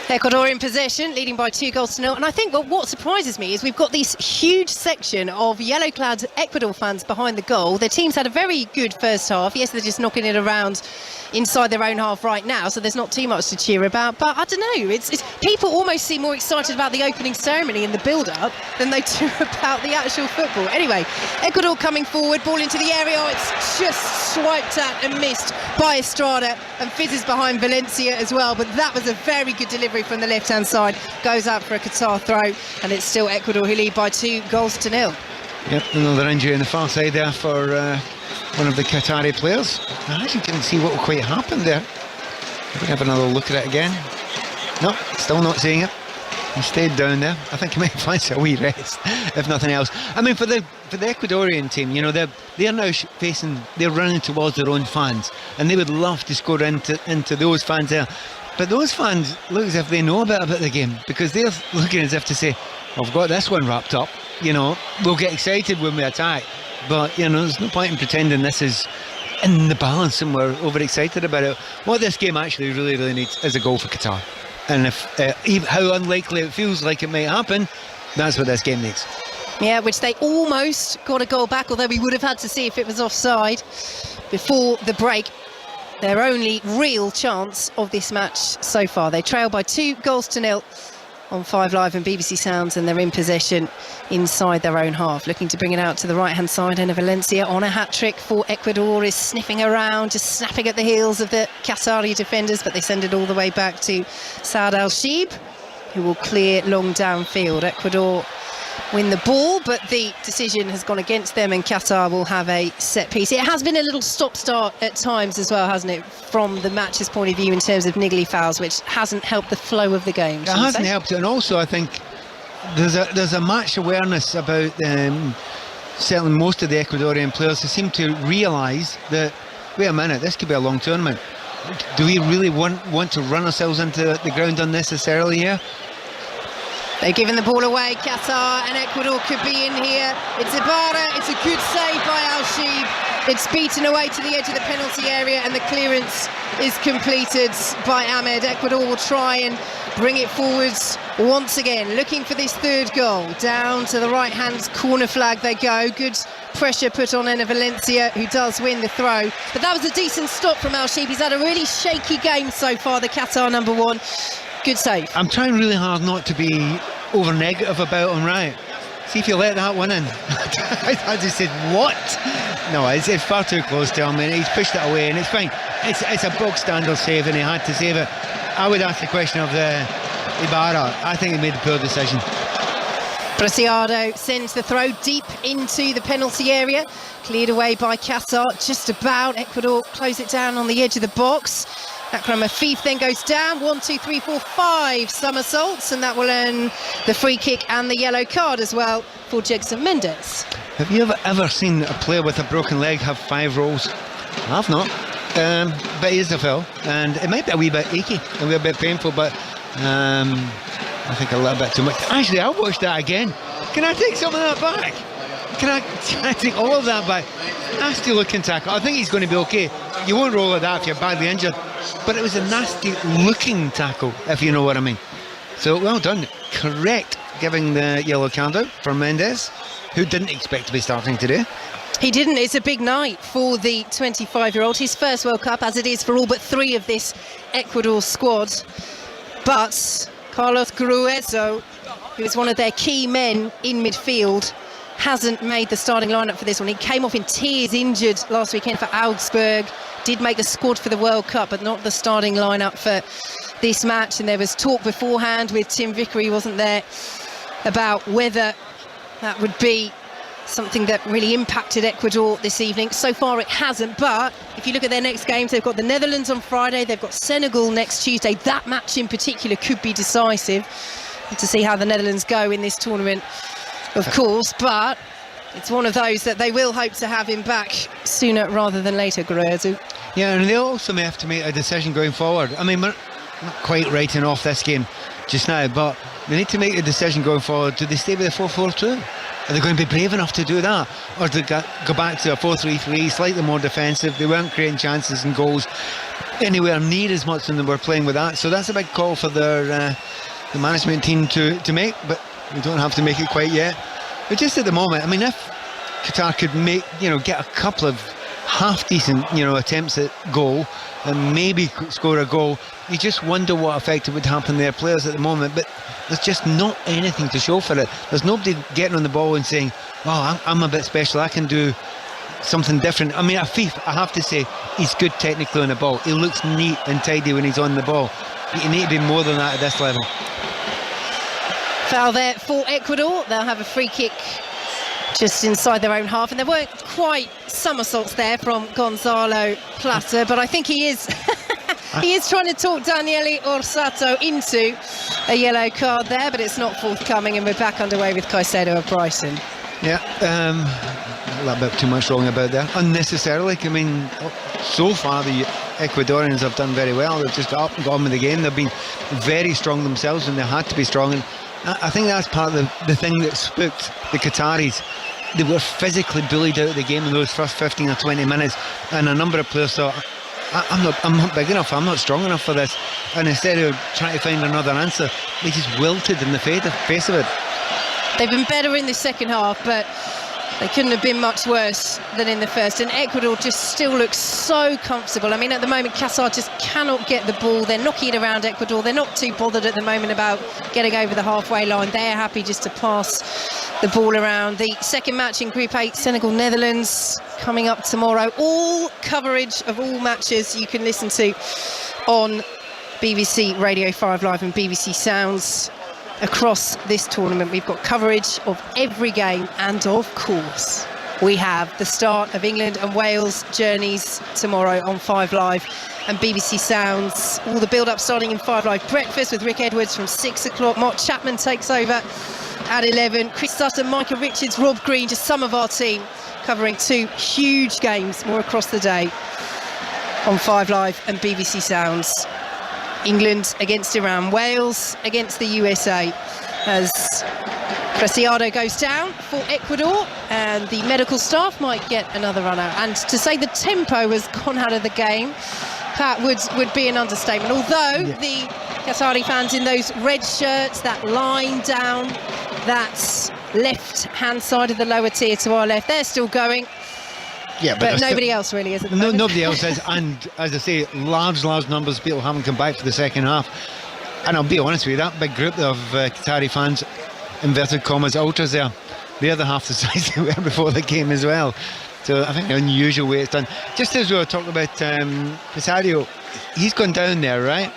Ecuador in possession, leading by 2-0. And I think what surprises me is we've got this huge section of yellow-clad Ecuador fans behind the goal. Their team's had a very good first half. Yes, they're just knocking it around inside their own half right now, so there's not too much to cheer about. But I don't know, it's people almost seem more excited about the opening ceremony and the build-up than they do about the actual football. Anyway, Ecuador coming forward, ball into the area. It's just swiped at and missed by Estrada, and Fizz is behind Valencia as well. But that was a very good delivery from the left-hand side. Goes out for a Qatar throw, and it's still Ecuador who lead by 2-0. Yep, another injury in the far side there for one of the Qatari players. I actually didn't see what quite happened there. We can have another look at it again. No, still not seeing it. He stayed down there. I think he might find a wee rest, if nothing else. I mean, for the Ecuadorian team, they're now they're running towards their own fans, and they would love to score into those fans there. But those fans look as if they know a bit about the game, because they're looking as if to say, well, I've got this one wrapped up, we'll get excited when we attack, but there's no point in pretending this is in the balance and we're overexcited about it. What this game actually really, really needs is a goal for Qatar, and if how unlikely it feels like it might happen, that's what this game needs. Yeah, which they almost got a goal back, although we would have had to see if it was offside before the break. Their only real chance of this match so far. They trail by 2-0 on 5 Live and BBC Sounds, and they're in possession inside their own half, looking to bring it out to the right-hand side. And Valencia on a hat-trick for Ecuador is sniffing around, just snapping at the heels of the Qatari defenders, but they send it all the way back to Saad Al-Shib, who will clear long downfield. Ecuador win the ball, but the decision has gone against them, and Qatar will have a set piece. It has been a little stop-start at times as well, hasn't it, from the match's point of view in terms of niggly fouls, which hasn't helped the flow of the game. It hasn't helped it, and also I think there's a match awareness about certainly most of the Ecuadorian players, they seem to realise that, wait a minute, this could be a long tournament. Do we really want to run ourselves into the ground unnecessarily here? They're giving the ball away. Qatar and Ecuador could be in here. It's Ibarra. It's a good save by Al-Sheib. It's beaten away to the edge of the penalty area, and the clearance is completed by Ahmed. Ecuador will try and bring it forwards once again, looking for this third goal. Down to the right-hand corner flag they go. Good pressure put on Valencia, who does win the throw. But that was a decent stop from Al-Sheib. He's had a really shaky game so far, the Qatar number one. Good save. I'm trying really hard not to be over negative about him, right? See if you let that one in. I just said, what? No, it's far too close to him, and he's pushed it away, and it's fine. It's a bog standard save, and he had to save it. I would ask the question of the Ibarra. I think he made the poor decision. Preciado sends the throw deep into the penalty area. Cleared away by Qatar, just about. Ecuador close it down on the edge of the box. Akram Afif then goes down. 1, 2, 3, 4, 5 somersaults, and that will earn the free kick and the yellow card as well for Jegson Mendes. Have you ever seen a player with a broken leg have 5 rolls? I've not. But he is a foul, and it might be a wee bit achy, a wee bit painful, but I think a little bit too much. Actually, I'll watch that again. Can I take some of that back? Can I take all of that back? Nasty looking tackle. I think he's going to be okay. You won't roll at that if you're badly injured, but it was a nasty looking tackle, if you know what I mean. So well done. Correct giving the yellow card out for Mendes, who didn't expect to be starting today. He didn't. It's a big night for the 25-year-old. His first World Cup, as it is for all but 3 of this Ecuador squad. But Carlos Gruezo, who is one of their key men in midfield, hasn't made the starting lineup for this one. He came off in tears, injured last weekend for Augsburg. Did make the squad for the World Cup, but not the starting lineup for this match. And there was talk beforehand with Tim Vickery, wasn't there, about whether that would be something that really impacted Ecuador this evening. So far it hasn't, but if you look at their next games, they've got the Netherlands on Friday, they've got Senegal next Tuesday. That match in particular could be decisive to see how the Netherlands go in this tournament, of course, but it's one of those that they will hope to have him back sooner rather than later, Guerrero. Yeah, and they also may have to make a decision going forward. I mean, we're not quite writing off this game just now, but they need to make a decision going forward. Do they stay with the 4-4-2? Are they going to be brave enough to do that? Or do they go back to a 4-3-3, slightly more defensive? They weren't creating chances and goals anywhere near as much than they were playing with that. So that's a big call for their the management team to make, but we don't have to make it quite yet. But just at the moment, I mean, if Qatar could make, get a couple of half-decent, attempts at goal and maybe score a goal, you just wonder what effect it would happen to their players at the moment. But there's just not anything to show for it. There's nobody getting on the ball and saying, oh, I'm a bit special, I can do something different. I mean, Afif, I have to say, he's good technically on the ball. He looks neat and tidy when he's on the ball. But you need to be more than that at this level. Foul there for Ecuador. They'll have a free kick just inside their own half, and there weren't quite somersaults there from Gonzalo Plata, but I think he is he is trying to talk Daniele Orsato into a yellow card there, but it's not forthcoming, and we're back underway with Caicedo of Brighton. Yeah, a little bit too much wrong about that, unnecessarily. I mean, so far the Ecuadorians have done very well. They've just up and gone with the game. They've been very strong themselves, and they had to be strong, and I think that's part of the thing that spooked the Qataris. They were physically bullied out of the game in those first 15 or 20 minutes, and a number of players thought, I'm not big enough, I'm not strong enough for this, and instead of trying to find another answer, they just wilted in the face of it. They've been better in the second half, but they couldn't have been much worse than in the first, and Ecuador just still looks so comfortable. I mean, at the moment, Qatar just cannot get the ball. They're knocking it around Ecuador. They're not too bothered at the moment about getting over the halfway line. They're happy just to pass the ball around. The second match in Group 8, Senegal-Netherlands, coming up tomorrow. All coverage of all matches you can listen to on BBC Radio 5 Live and BBC Sounds across this tournament. We've got coverage of every game, and of course we have the start of England and Wales journeys tomorrow on 5 Live and BBC Sounds. All the build-up starting in 5 Live Breakfast with Rick Edwards from 6 o'clock. Mark Chapman takes over at 11. Chris Sutton, Micah Richards, Rob Green, just some of our team covering 2 huge games more across the day on 5 Live and BBC Sounds. England against Iran, Wales against the USA, as Preciado goes down for Ecuador, and the medical staff might get another run out. And to say the tempo has gone out of the game, Pat, would be an understatement. Although the Qatari fans in those red shirts, that line down, that left-hand side of the lower tier to our left, they're still going. Yeah, but nobody else really is at the moment. Nobody else is, and as I say, large numbers of people haven't come back for the second half. And I'll be honest with you, that big group of Qatari fans, inverted commas, ultras there, they're the half the size they were before the game as well. So I think the unusual way it's done. Just as we were talking about Preciado, he's gone down there, right?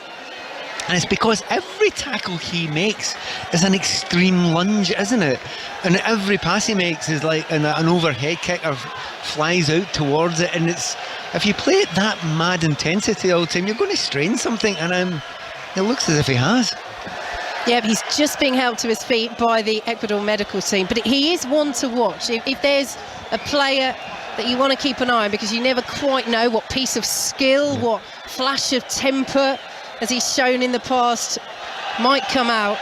And it's because every tackle he makes is an extreme lunge, isn't it? And every pass he makes is like an overhead kick or flies out towards it. And it's, if you play at that mad intensity all the time, you're going to strain something. And it looks as if he has. Yeah, he's just being helped to his feet by the Ecuador medical team. But he is one to watch. If there's a player that you want to keep an eye on, because you never quite know what piece of skill, what flash of temper, as he's shown in the past, might come out.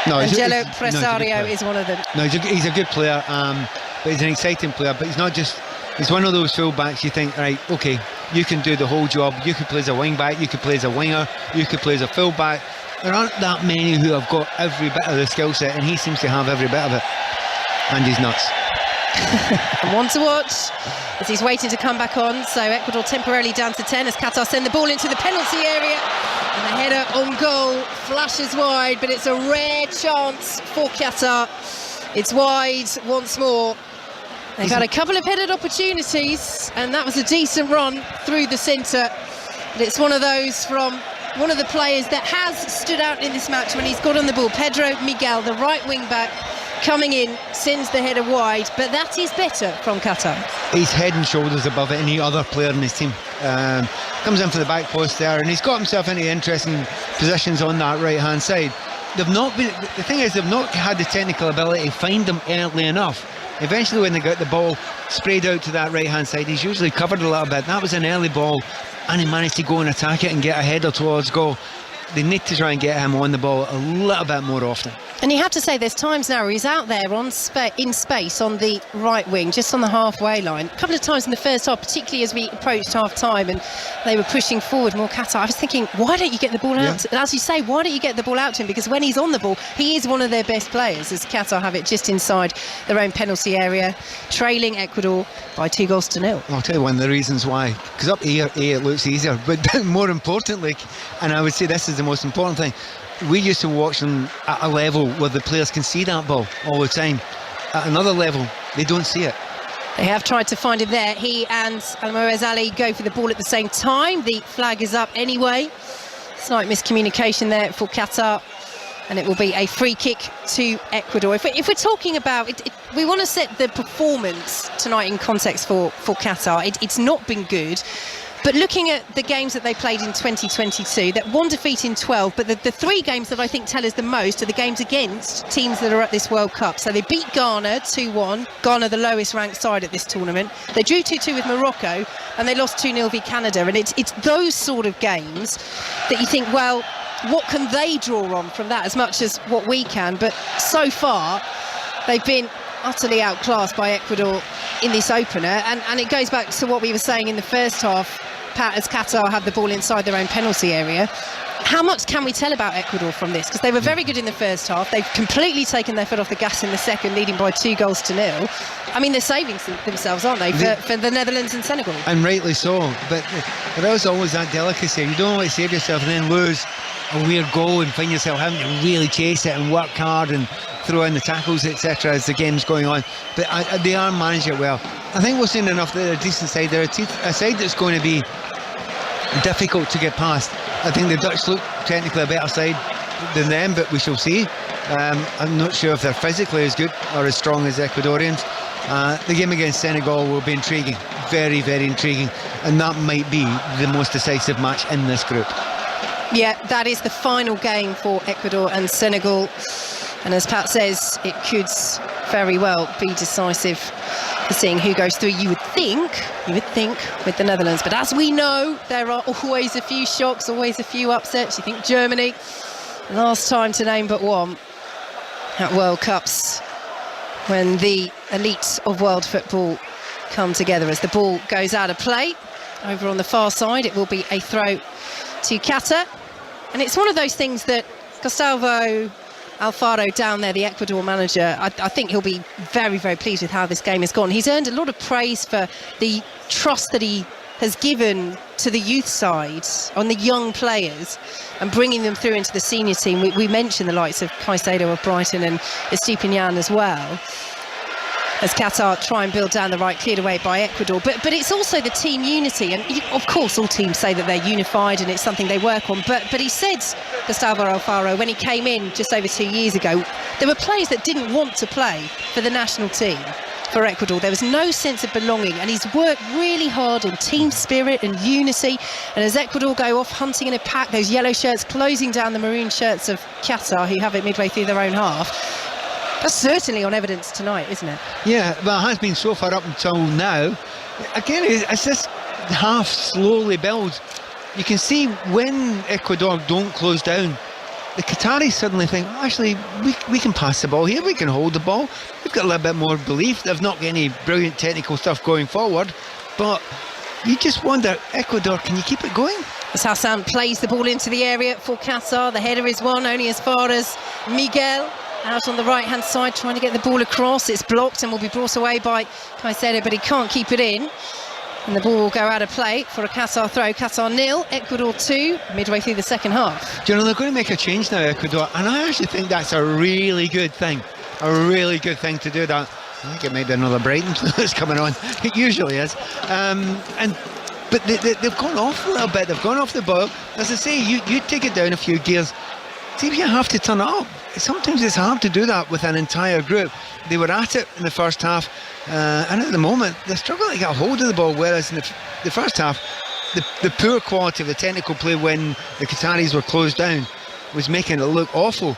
Angelo Preciado is one of them. No, he's a good player, but he's an exciting player. But he's not just, he's one of those full-backs you think, right, okay, you can do the whole job. You could play as a wing-back, you could play as a winger, you could play as a full-back. There aren't that many who have got every bit of the skill set, and he seems to have every bit of it. And he's nuts. One to watch as he's waiting to come back on. So Ecuador temporarily down to 10 as Qatar send the ball into the penalty area, and the header on goal flashes wide, but it's a rare chance for Qatar. It's wide once more. They've had a couple of headed opportunities, and that was a decent run through the centre, but it's one of those from one of the players that has stood out in this match when he's got on the ball. Pedro Miguel, the right wing back, coming in, sends the header wide, but that is better from Qatar. He's head and shoulders above any other player in his team. Comes in for the back post there, and he's got himself into interesting positions on that right hand side. They've not been, the thing is, they've not had the technical ability to find him early enough. Eventually when they got the ball sprayed out to that right hand side, he's usually covered a little bit. That was an early ball, and he managed to go and attack it and get a header towards goal. They need to try and get him on the ball a little bit more often. And you have to say, there's times now where he's out there in space on the right wing, just on the halfway line. A couple of times in the first half, particularly as we approached half-time and they were pushing forward more Qatar, I was thinking, why don't you get the ball out? As you say, why don't you get the ball out to him? Because when he's on the ball, he is one of their best players, as Qatar have it just inside their own penalty area, trailing Ecuador by 2-0. I'll tell you one of the reasons why. Because up here, it looks easier. But more importantly, and I would say this is the most important thing, we used to watch them at a level where the players can see that ball all the time. At another level, they don't see it. They have tried to find him there. He and Almoez Ali go for the ball at the same time. The flag is up anyway. Slight miscommunication there for Qatar, and it will be a free kick to Ecuador. If we're talking about it, we want to set the performance tonight in context for Qatar. It's not been good. But looking at the games that they played in 2022, that one defeat in 12, but the 3 games that I think tell us the most are the games against teams that are at this World Cup. So they beat Ghana 2-1, Ghana the lowest ranked side at this tournament. They drew 2-2 with Morocco, and they lost 2-0 v Canada. And it's those sort of games that you think, well, what can they draw on from that as much as what we can? But so far, they've been utterly outclassed by Ecuador in this opener, and it goes back to what we were saying in the first half, Pat, as Qatar have the ball inside their own penalty area. How much can we tell about Ecuador from this? Because they were very good in the first half. They've completely taken their foot off the gas in the second, leading by 2-0. I mean, they're saving themselves, aren't they, for the Netherlands and Senegal? And rightly so. But there's always that delicacy. You don't want to save yourself and then lose a weird goal and find yourself having to really chase it and work hard and throw in the tackles, etc. as the game's going on. But they are managing it well. I think we've seen enough that they're a decent side. They're a side that's going to be difficult to get past. I think the Dutch look technically a better side than them, but we shall see. I'm not sure if they're physically as good or as strong as the Ecuadorians. The game against Senegal will be intriguing, very, very intriguing, and that might be the most decisive match in this group. Yeah, that is the final game for Ecuador and Senegal. And as Pat says, it could very well be decisive for seeing who goes through. You would think with the Netherlands. But as we know, there are always a few shocks, always a few upsets. You think Germany, last time to name but one at World Cups, when the elite of world football come together. As the ball goes out of play, over on the far side, it will be a throw to Qatar. And it's one of those things that Gustavo Alfaro down there, the Ecuador manager, I think he'll be very, very pleased with how this game has gone. He's earned a lot of praise for the trust that he has given to the youth side on the young players and bringing them through into the senior team. We mentioned the likes of Caicedo of Brighton and Estupinian as well, as Qatar try and build down the right, cleared away by Ecuador. But it's also the team unity, and of course all teams say that they're unified and it's something they work on, but he said, Gustavo Alfaro, when he came in just over 2 years ago, there were players that didn't want to play for the national team for Ecuador. There was no sense of belonging, and he's worked really hard on team spirit and unity. And as Ecuador go off hunting in a pack, those yellow shirts closing down the maroon shirts of Qatar, who have it midway through their own half, that's certainly on evidence tonight, isn't it? Yeah, well, it has been so far up until now. Again, it's this half slowly builds. You can see when Ecuador don't close down, the Qataris suddenly think, oh, actually, we can pass the ball here, we can hold the ball. We've got a little bit more belief. They've not got any brilliant technical stuff going forward, but you just wonder, Ecuador, can you keep it going? As Hassan plays the ball into the area for Qatar, the header is one, only as far as Miguel. Out on the right-hand side, trying to get the ball across. It's blocked and will be brought away by Caicedo, but he can't keep it in. And the ball will go out of play for a Qatar throw. Qatar 0, Ecuador 2, midway through the second half. Do you know, they're going to make a change now, Ecuador, and I actually think that's a really good thing. A really good thing to do that. I think it might be another Brighton that's coming on. It usually is. But they've gone off a little bit. They've gone off the ball. As I say, you take it down a few gears. See if you have to turn it up. Sometimes it's hard to do that with an entire group. They were at it in the first half, and at the moment they're struggling to get a hold of the ball, whereas in the first half the poor quality of the technical play when the Qataris were closed down was making it look awful.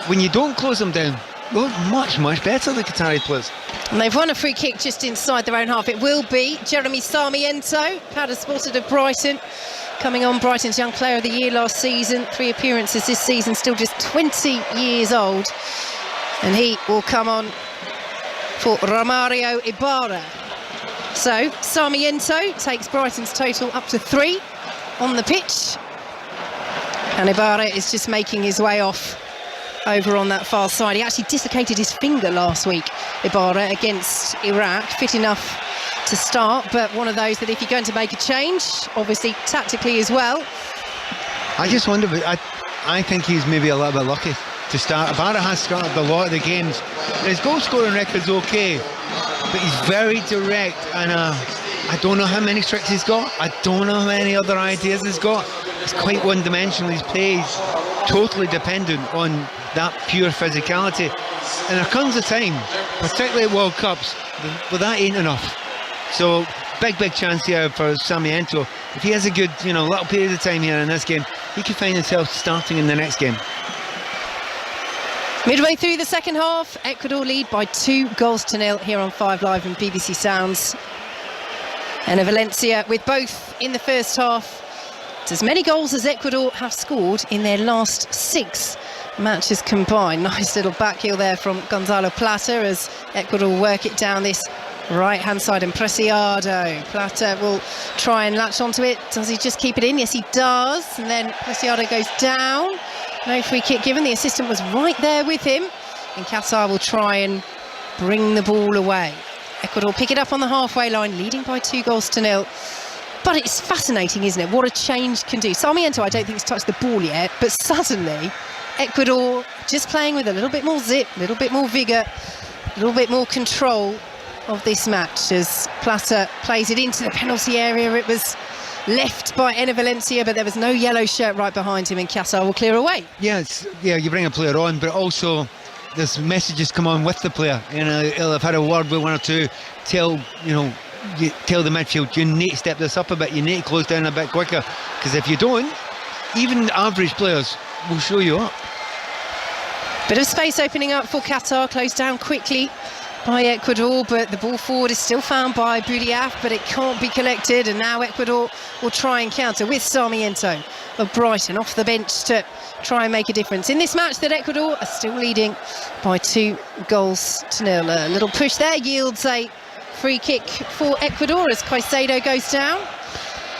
When you don't close them down, they look much, much better, the Qatari players. And they've won a free kick just inside their own half. It will be Jeremy Sarmiento, powder spotted of Brighton, coming on, Brighton's Young Player of the Year last season, 3 appearances this season, still just 20 years old. And he will come on for Romario Ibarra. So Sarmiento takes Brighton's total up to 3 on the pitch. And Ibarra is just making his way off over on that far side. He actually dislocated his finger last week, Ibarra, against Iraq. Fit enough to start, but one of those that if you're going to make a change, obviously tactically as well. I just wonder, I think he's maybe a little bit lucky to start. Ibarra has started a lot of the games. His goal scoring record's okay, but he's very direct, and I don't know how many tricks he's got. I don't know how many other ideas he's got. It's quite one-dimensional. His play is totally dependent on that pure physicality. And there comes a time, particularly at World Cups, where that ain't enough. So big chance here for Sarmiento. If he has a good, little period of time here in this game, he could find himself starting in the next game. Midway through the second half, Ecuador lead by 2-0 here on 5 Live and BBC Sounds. And Valencia with both in the first half. It's as many goals as Ecuador have scored in their last 6 matches combined. Nice little back heel there from Gonzalo Plata as Ecuador work it down this right-hand side, and Preciado. Plata will try and latch onto it. Does he just keep it in? Yes, he does. And then Preciado goes down. No free kick given. The assistant was right there with him. And Qatar will try and bring the ball away. Ecuador pick it up on the halfway line, leading by 2-0. But it's fascinating, isn't it? What a change can do. Sarmiento, I don't think, has touched the ball yet, but suddenly Ecuador just playing with a little bit more zip, a little bit more vigour, a little bit more control of this match as Plata plays it into the penalty area. It was left by Enner Valencia, but there was no yellow shirt right behind him, and Qatar will clear away. Yeah, you bring a player on, but also there's messages come on with the player. He'll have had a word with 1 or 2, tell the midfield, you need to step this up a bit, you need to close down a bit quicker, because if you don't, even average players will show you up. Bit of space opening up for Qatar, closed down quickly by Ecuador, but the ball forward is still found by Boudiaf, but it can't be collected, and now Ecuador will try and counter with Sarmiento of Brighton off the bench to try and make a difference in this match that Ecuador are still leading by 2-0. A little push there yields a free kick for Ecuador as Caicedo goes down.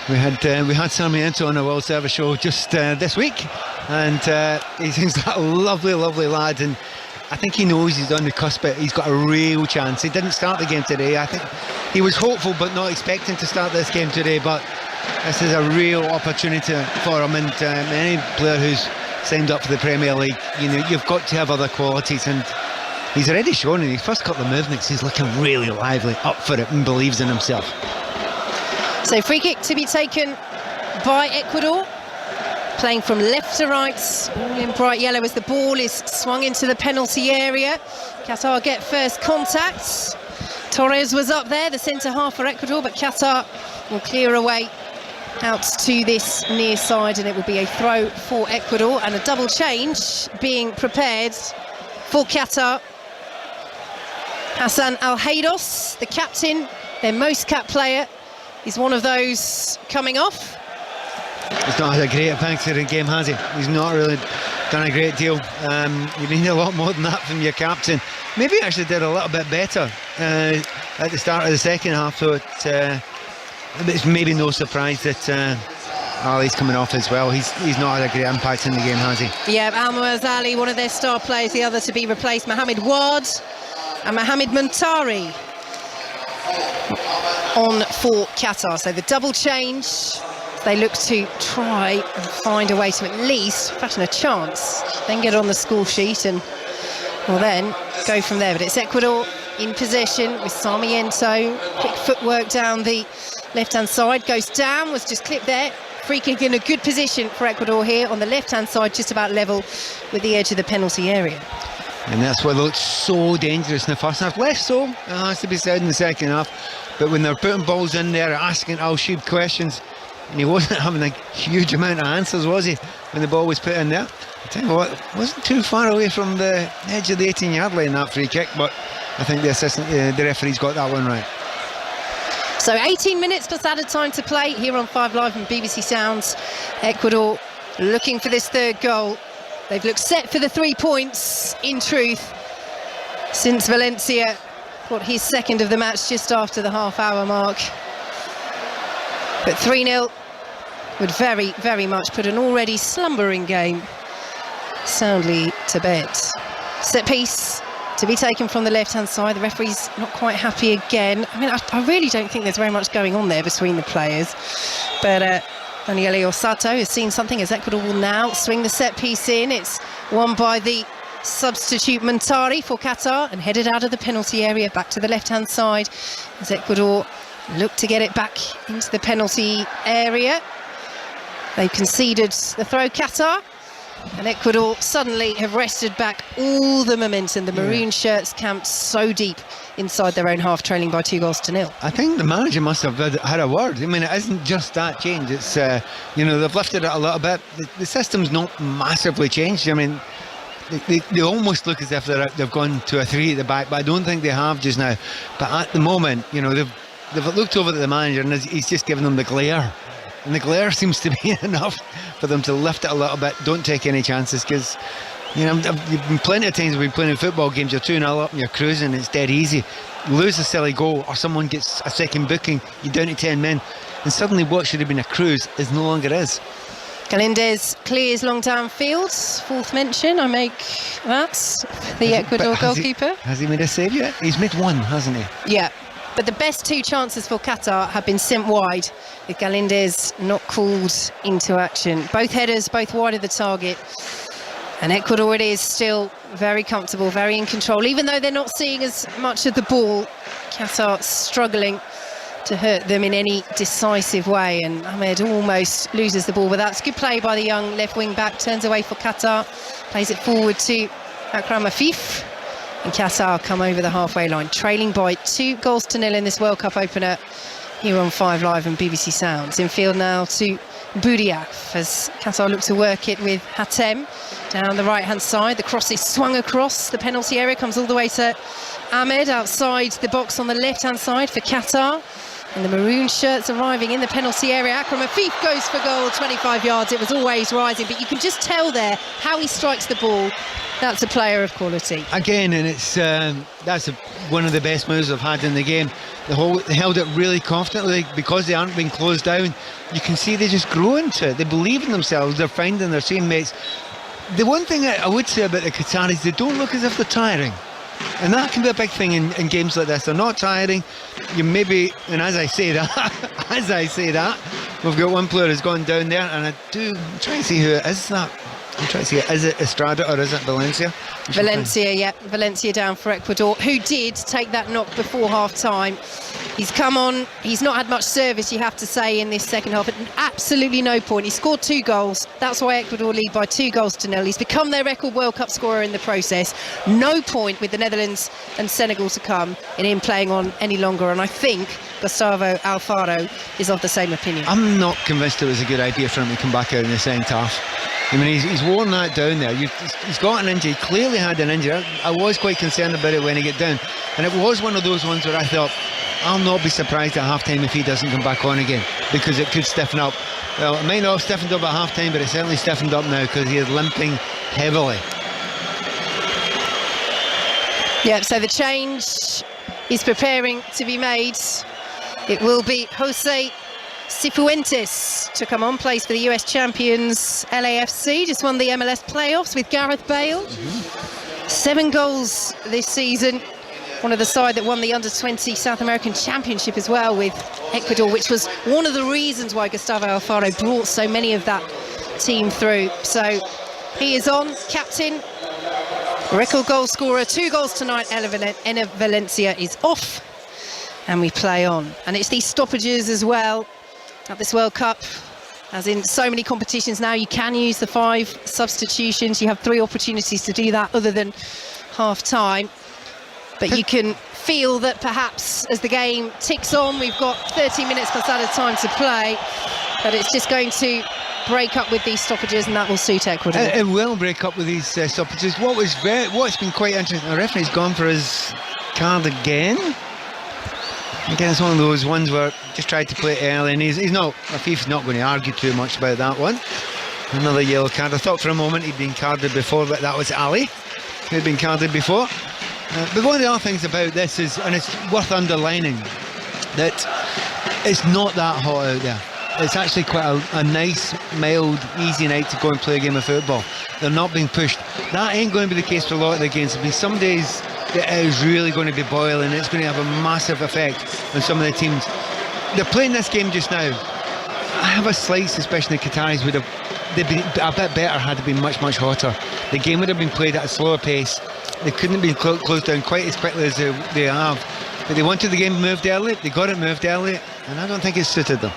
We had Sarmiento on a World Service show just this week, and he seems like a lovely lad, and I think he knows he's on the cusp, but he's got a real chance. He didn't start the game today. I think he was hopeful but not expecting to start this game today, but this is a real opportunity for him, and any player who's signed up for the Premier League, you know, you've got to have other qualities, and he's already shown in his first couple of movements he's looking really lively, up for it, and believes in himself. So free kick to be taken by Ecuador, playing from left to right, all in bright yellow as the ball is swung into the penalty area. Qatar get first contact. Torres was up there, the centre half for Ecuador, but Qatar will clear away out to this near side, and it will be a throw for Ecuador, and a double change being prepared for Qatar. Hassan Al-Haydos, the captain, their most capped player, is one of those coming off. He's not had a great appearance in the game, has he? He's not really done a great deal. You need a lot more than that from your captain. Maybe he actually did a little bit better at the start of the second half, so it's maybe no surprise that Ali's coming off as well. He's not had a great impact in the game, has he? Yeah, Almoez Ali, one of their star players, the other to be replaced, Mohamed Wad and Mohamed Muntari on for Qatar. So the double change, they look to try and find a way to at least fashion a chance, then get on the score sheet and will then go from there. But it's Ecuador in possession with Sarmiento. Quick footwork down the left-hand side, goes down, was just clipped there. Free kick in a good position for Ecuador here on the left-hand side, just about level with the edge of the penalty area. And that's what looked so dangerous in the first half. Less so, it has to be said, in the second half. But when they're putting balls in there, asking Al-Shib questions, and he wasn't having a huge amount of answers, was he, when the ball was put in there? I tell you what, wasn't too far away from the edge of the 18-yard line, that free kick, but I think the referee's got that one right. So 18 minutes plus added time to play here on 5 Live and BBC Sounds. Ecuador looking for this third goal. They've looked set for the 3 points, in truth, since Valencia got his second of the match just after the half-hour mark. But 3-0 would very, very much put an already slumbering game soundly to bed. Set piece to be taken from the left-hand side. The referee's not quite happy again. I mean, I really don't think there's very much going on there between the players. But Daniele Osato has seen something as Ecuador will now swing the set piece in. It's won by the substitute Muntari for Qatar and headed out of the penalty area back to the left-hand side as Ecuador look to get it back into the penalty area. They've conceded the throw, Qatar, and Ecuador suddenly have wrested back all the momentum. The maroon shirts camped so deep inside their own half, trailing by 2-0. I think the manager must have had a word. I mean, it isn't just that change. It's, you know, they've lifted it a little bit. The system's not massively changed. I mean, they almost look as if they've gone to a 3 at the back, but I don't think they have just now. But at the moment, you know, they've looked over at the manager and he's just given them the glare. And the glare seems to be enough for them to lift it a little bit. Don't take any chances, because, you know, you've been plenty of times we've been playing football games, you're 2-0 up and you're cruising, it's dead easy. You lose a silly goal or someone gets a second booking, you're down to 10 men, and suddenly what should have been a cruise is no longer is. Galindez clears long downfield. Fourth mention, I make that. The Ecuador goalkeeper. Has he made a save yet? He's made one, hasn't he? Yeah. But the best 2 chances for Qatar have been sent wide, with Galindez not called into action. Both headers, both wide of the target. And Ecuador, it is still very comfortable, very in control. Even though they're not seeing as much of the ball, Qatar struggling to hurt them in any decisive way. And Ahmed almost loses the ball, but that's good play by the young left wing back. Turns away for Qatar, plays it forward to Akram Afif. And Qatar come over the halfway line, trailing by 2-0 in this World Cup opener here on 5 Live and BBC Sounds. In field now to Bouriaf as Qatar look to work it with Hatem down the right-hand side. The cross is swung across the penalty area, comes all the way to Ahmed outside the box on the left-hand side for Qatar. And the maroon shirts arriving in the penalty area. Akram Afif goes for goal, 25 yards. It was always rising, but you can just tell there how he strikes the ball. That's a player of quality. Again, and it's one of the best moves I've had in the game. They held it really confidently because they aren't being closed down. You can see they just grow into it. They believe in themselves. They're finding their teammates. The one thing I would say about the Qataris, they don't look as if they're tiring. And that can be a big thing in games like this. They're not tiring. You maybe, and as I say that, we've got one player who's gone down there, and I'm trying to see who it is. I'm trying to see, is it Estrada or is it Valencia? Valencia, yeah. Valencia down for Ecuador, who did take that knock before half-time. He's come on. He's not had much service, you have to say, in this second half. At absolutely no point. He scored 2 goals. That's why Ecuador lead by 2-0. He's become their record World Cup scorer in the process. No point with the Netherlands and Senegal to come in him playing on any longer. And I think Gustavo Alfaro is of the same opinion. I'm not convinced it was a good idea for him to come back out in the second half. I mean, he's worn that down there. He's got an injury, clearly had an injury. I was quite concerned about it when he got down. And it was one of those ones where I thought, I'll not be surprised at half-time if he doesn't come back on again, because it could stiffen up. Well, it might not have stiffened up at half-time, but it certainly stiffened up now because he is limping heavily. Yeah, so the change is preparing to be made. It will be Jose Cifuentes to come on, plays for the US champions LAFC, just won the MLS playoffs with Gareth Bale. 7 goals this season. One of the side that won the Under-20 South American Championship as well with Ecuador, which was one of the reasons why Gustavo Alfaro brought so many of that team through. So he is on, captain, record goal scorer, 2 goals tonight. Enner Valencia is off, and we play on. And it's these stoppages as well at this World Cup, as in so many competitions now. You can use the 5 substitutions. You have 3 opportunities to do that other than half-time. But you can feel that perhaps as the game ticks on, we've got 30 minutes plus added time to play, but it's just going to break up with these stoppages, and that will suit Ecuador. It will break up with these stoppages. What's been quite interesting, the referee's gone for his card again. Again, it's one of those ones where just tried to play it early, and he's not, Afif's not going to argue too much about that one. Another yellow card. I thought for a moment he'd been carded before, but that was Ali who'd been carded before. But one of the other things about this is, and it's worth underlining, that it's not that hot out there. It's actually quite a nice, mild, easy night to go and play a game of football. They're not being pushed. That ain't going to be the case for a lot of the games. There'll be some days that it is really going to be boiling. It's going to have a massive effect on some of the teams. They're playing this game just now. I have a slight suspicion the Qataris would have been a bit better had it been much, much hotter. The game would have been played at a slower pace. They couldn't have been closed down quite as quickly as they have. But they wanted the game moved early. They got it moved early, and I don't think it suited them.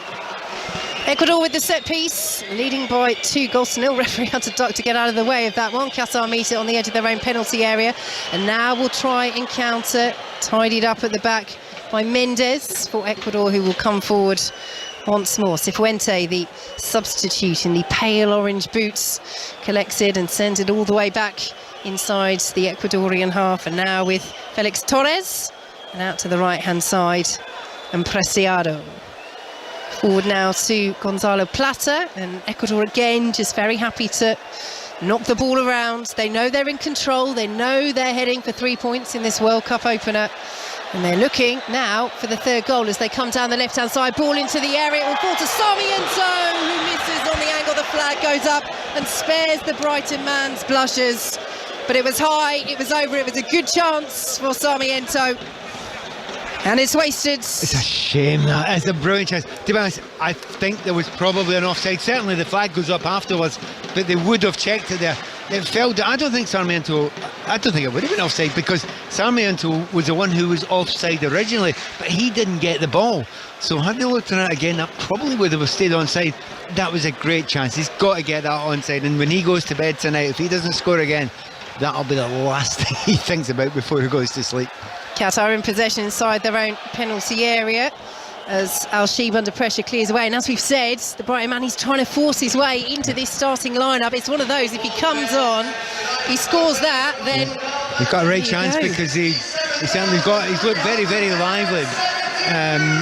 Ecuador with the set piece, leading by 2-0. Referee had to duck to get out of the way of that one. Qatar meet it on the edge of their own penalty area, and now we'll try and counter. Tidied up at the back by Mendes for Ecuador, who will come forward once more. Cifuente, the substitute in the pale orange boots, collects it and sends it all the way back inside the Ecuadorian half. And now with Felix Torres, and out to the right-hand side, and Preciado. Forward now to Gonzalo Plata, and Ecuador again just very happy to knock the ball around. They know they're in control. They know they're heading for 3 points in this World Cup opener. And they're looking now for the 3rd goal as they come down the left-hand side. Ball into the area. It will fall to Sarmiento, who misses on the angle. The flag goes up and spares the Brighton man's blushes. But it was high, it was over, it was a good chance for Sarmiento. And it's wasted. It's a shame, that. It's a brilliant chance. To be honest, I think there was probably an offside. Certainly the flag goes up afterwards, but they would have checked it there. It fell down. I don't think it would have been offside, because Sarmiento was the one who was offside originally, but he didn't get the ball. So had they looked at it again, that probably would have stayed onside. That was a great chance. He's got to get that onside, and when he goes to bed tonight, if he doesn't score again, that'll be the last thing he thinks about before he goes to sleep. Qatar in possession inside their own penalty area, as Al-Sheeb under pressure clears away. And as we've said, the Brighton man, he's trying to force his way into this starting lineup. It's one of those, if he comes on, he scores that, then... He's got a right chance because he's looked very, very lively.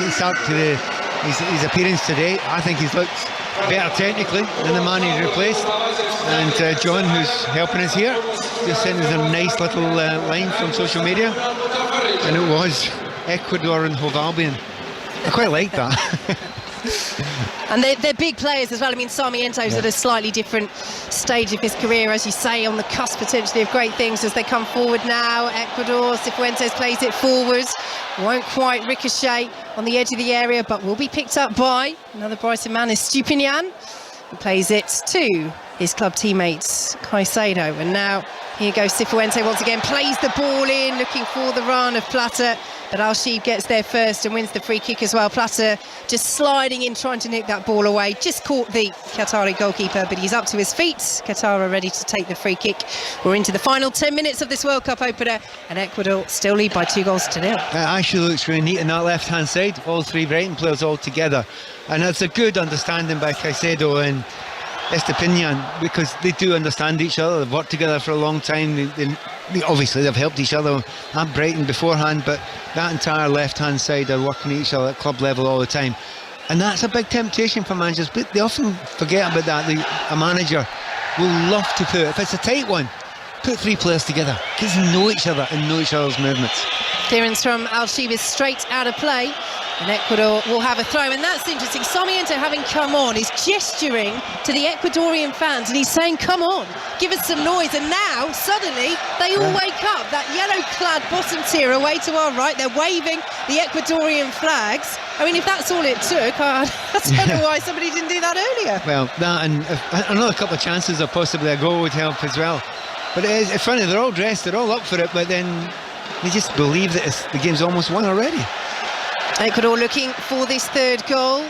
It's up to his appearance today. I think he's looked better technically than the man he's replaced. And John, who's helping us here, just sent us a nice little line from social media. And it was Ecuador and Hove Albion. I quite like that. And they're big players as well. I mean, Sarmiento's at a slightly different stage of his career, as you say, on the cusp potentially of great things as they come forward now. Ecuador, Cifuentes plays it forwards. Won't quite ricochet on the edge of the area, but will be picked up by another Brighton man, is Stupinian, who plays it to his club teammates, Caicedo. And now here goes Cifuentes once again, plays the ball in, looking for the run of Plata. But Al-Sheeb gets there first and wins the free kick as well. Plata just sliding in, trying to nick that ball away. Just caught the Qatari goalkeeper, but he's up to his feet. Qatar are ready to take the free kick. We're into the final 10 minutes of this World Cup opener, and Ecuador still lead by 2-0. Actually looks really neat on that left-hand side. All three Brighton players all together. And that's a good understanding by Caicedo and Estepinian, because they do understand each other. They've worked together for a long time. They obviously they've helped each other at Brighton beforehand, but that entire left-hand side are working each other at club level all the time. And that's a big temptation for managers, but they often forget about that. A manager will love to put, if it's a tight one, put three players together, because they know each other and know each other's movements. Clearance from Al-Sheeb is straight out of play, and Ecuador will have a throw. And that's interesting. Sarmiento, having come on, is gesturing to the Ecuadorian fans, and he's saying, come on, give us some noise. And now suddenly they all wake up. That yellow-clad bottom tier away to our right, they're waving the Ecuadorian flags. I mean, if that's all it took, I don't know why somebody didn't do that earlier. Well, that and another couple of chances of possibly a goal would help as well. But it's funny, they're all dressed, they're all up for it, but then they just believe that the game's almost won already. Ecuador looking for this third goal.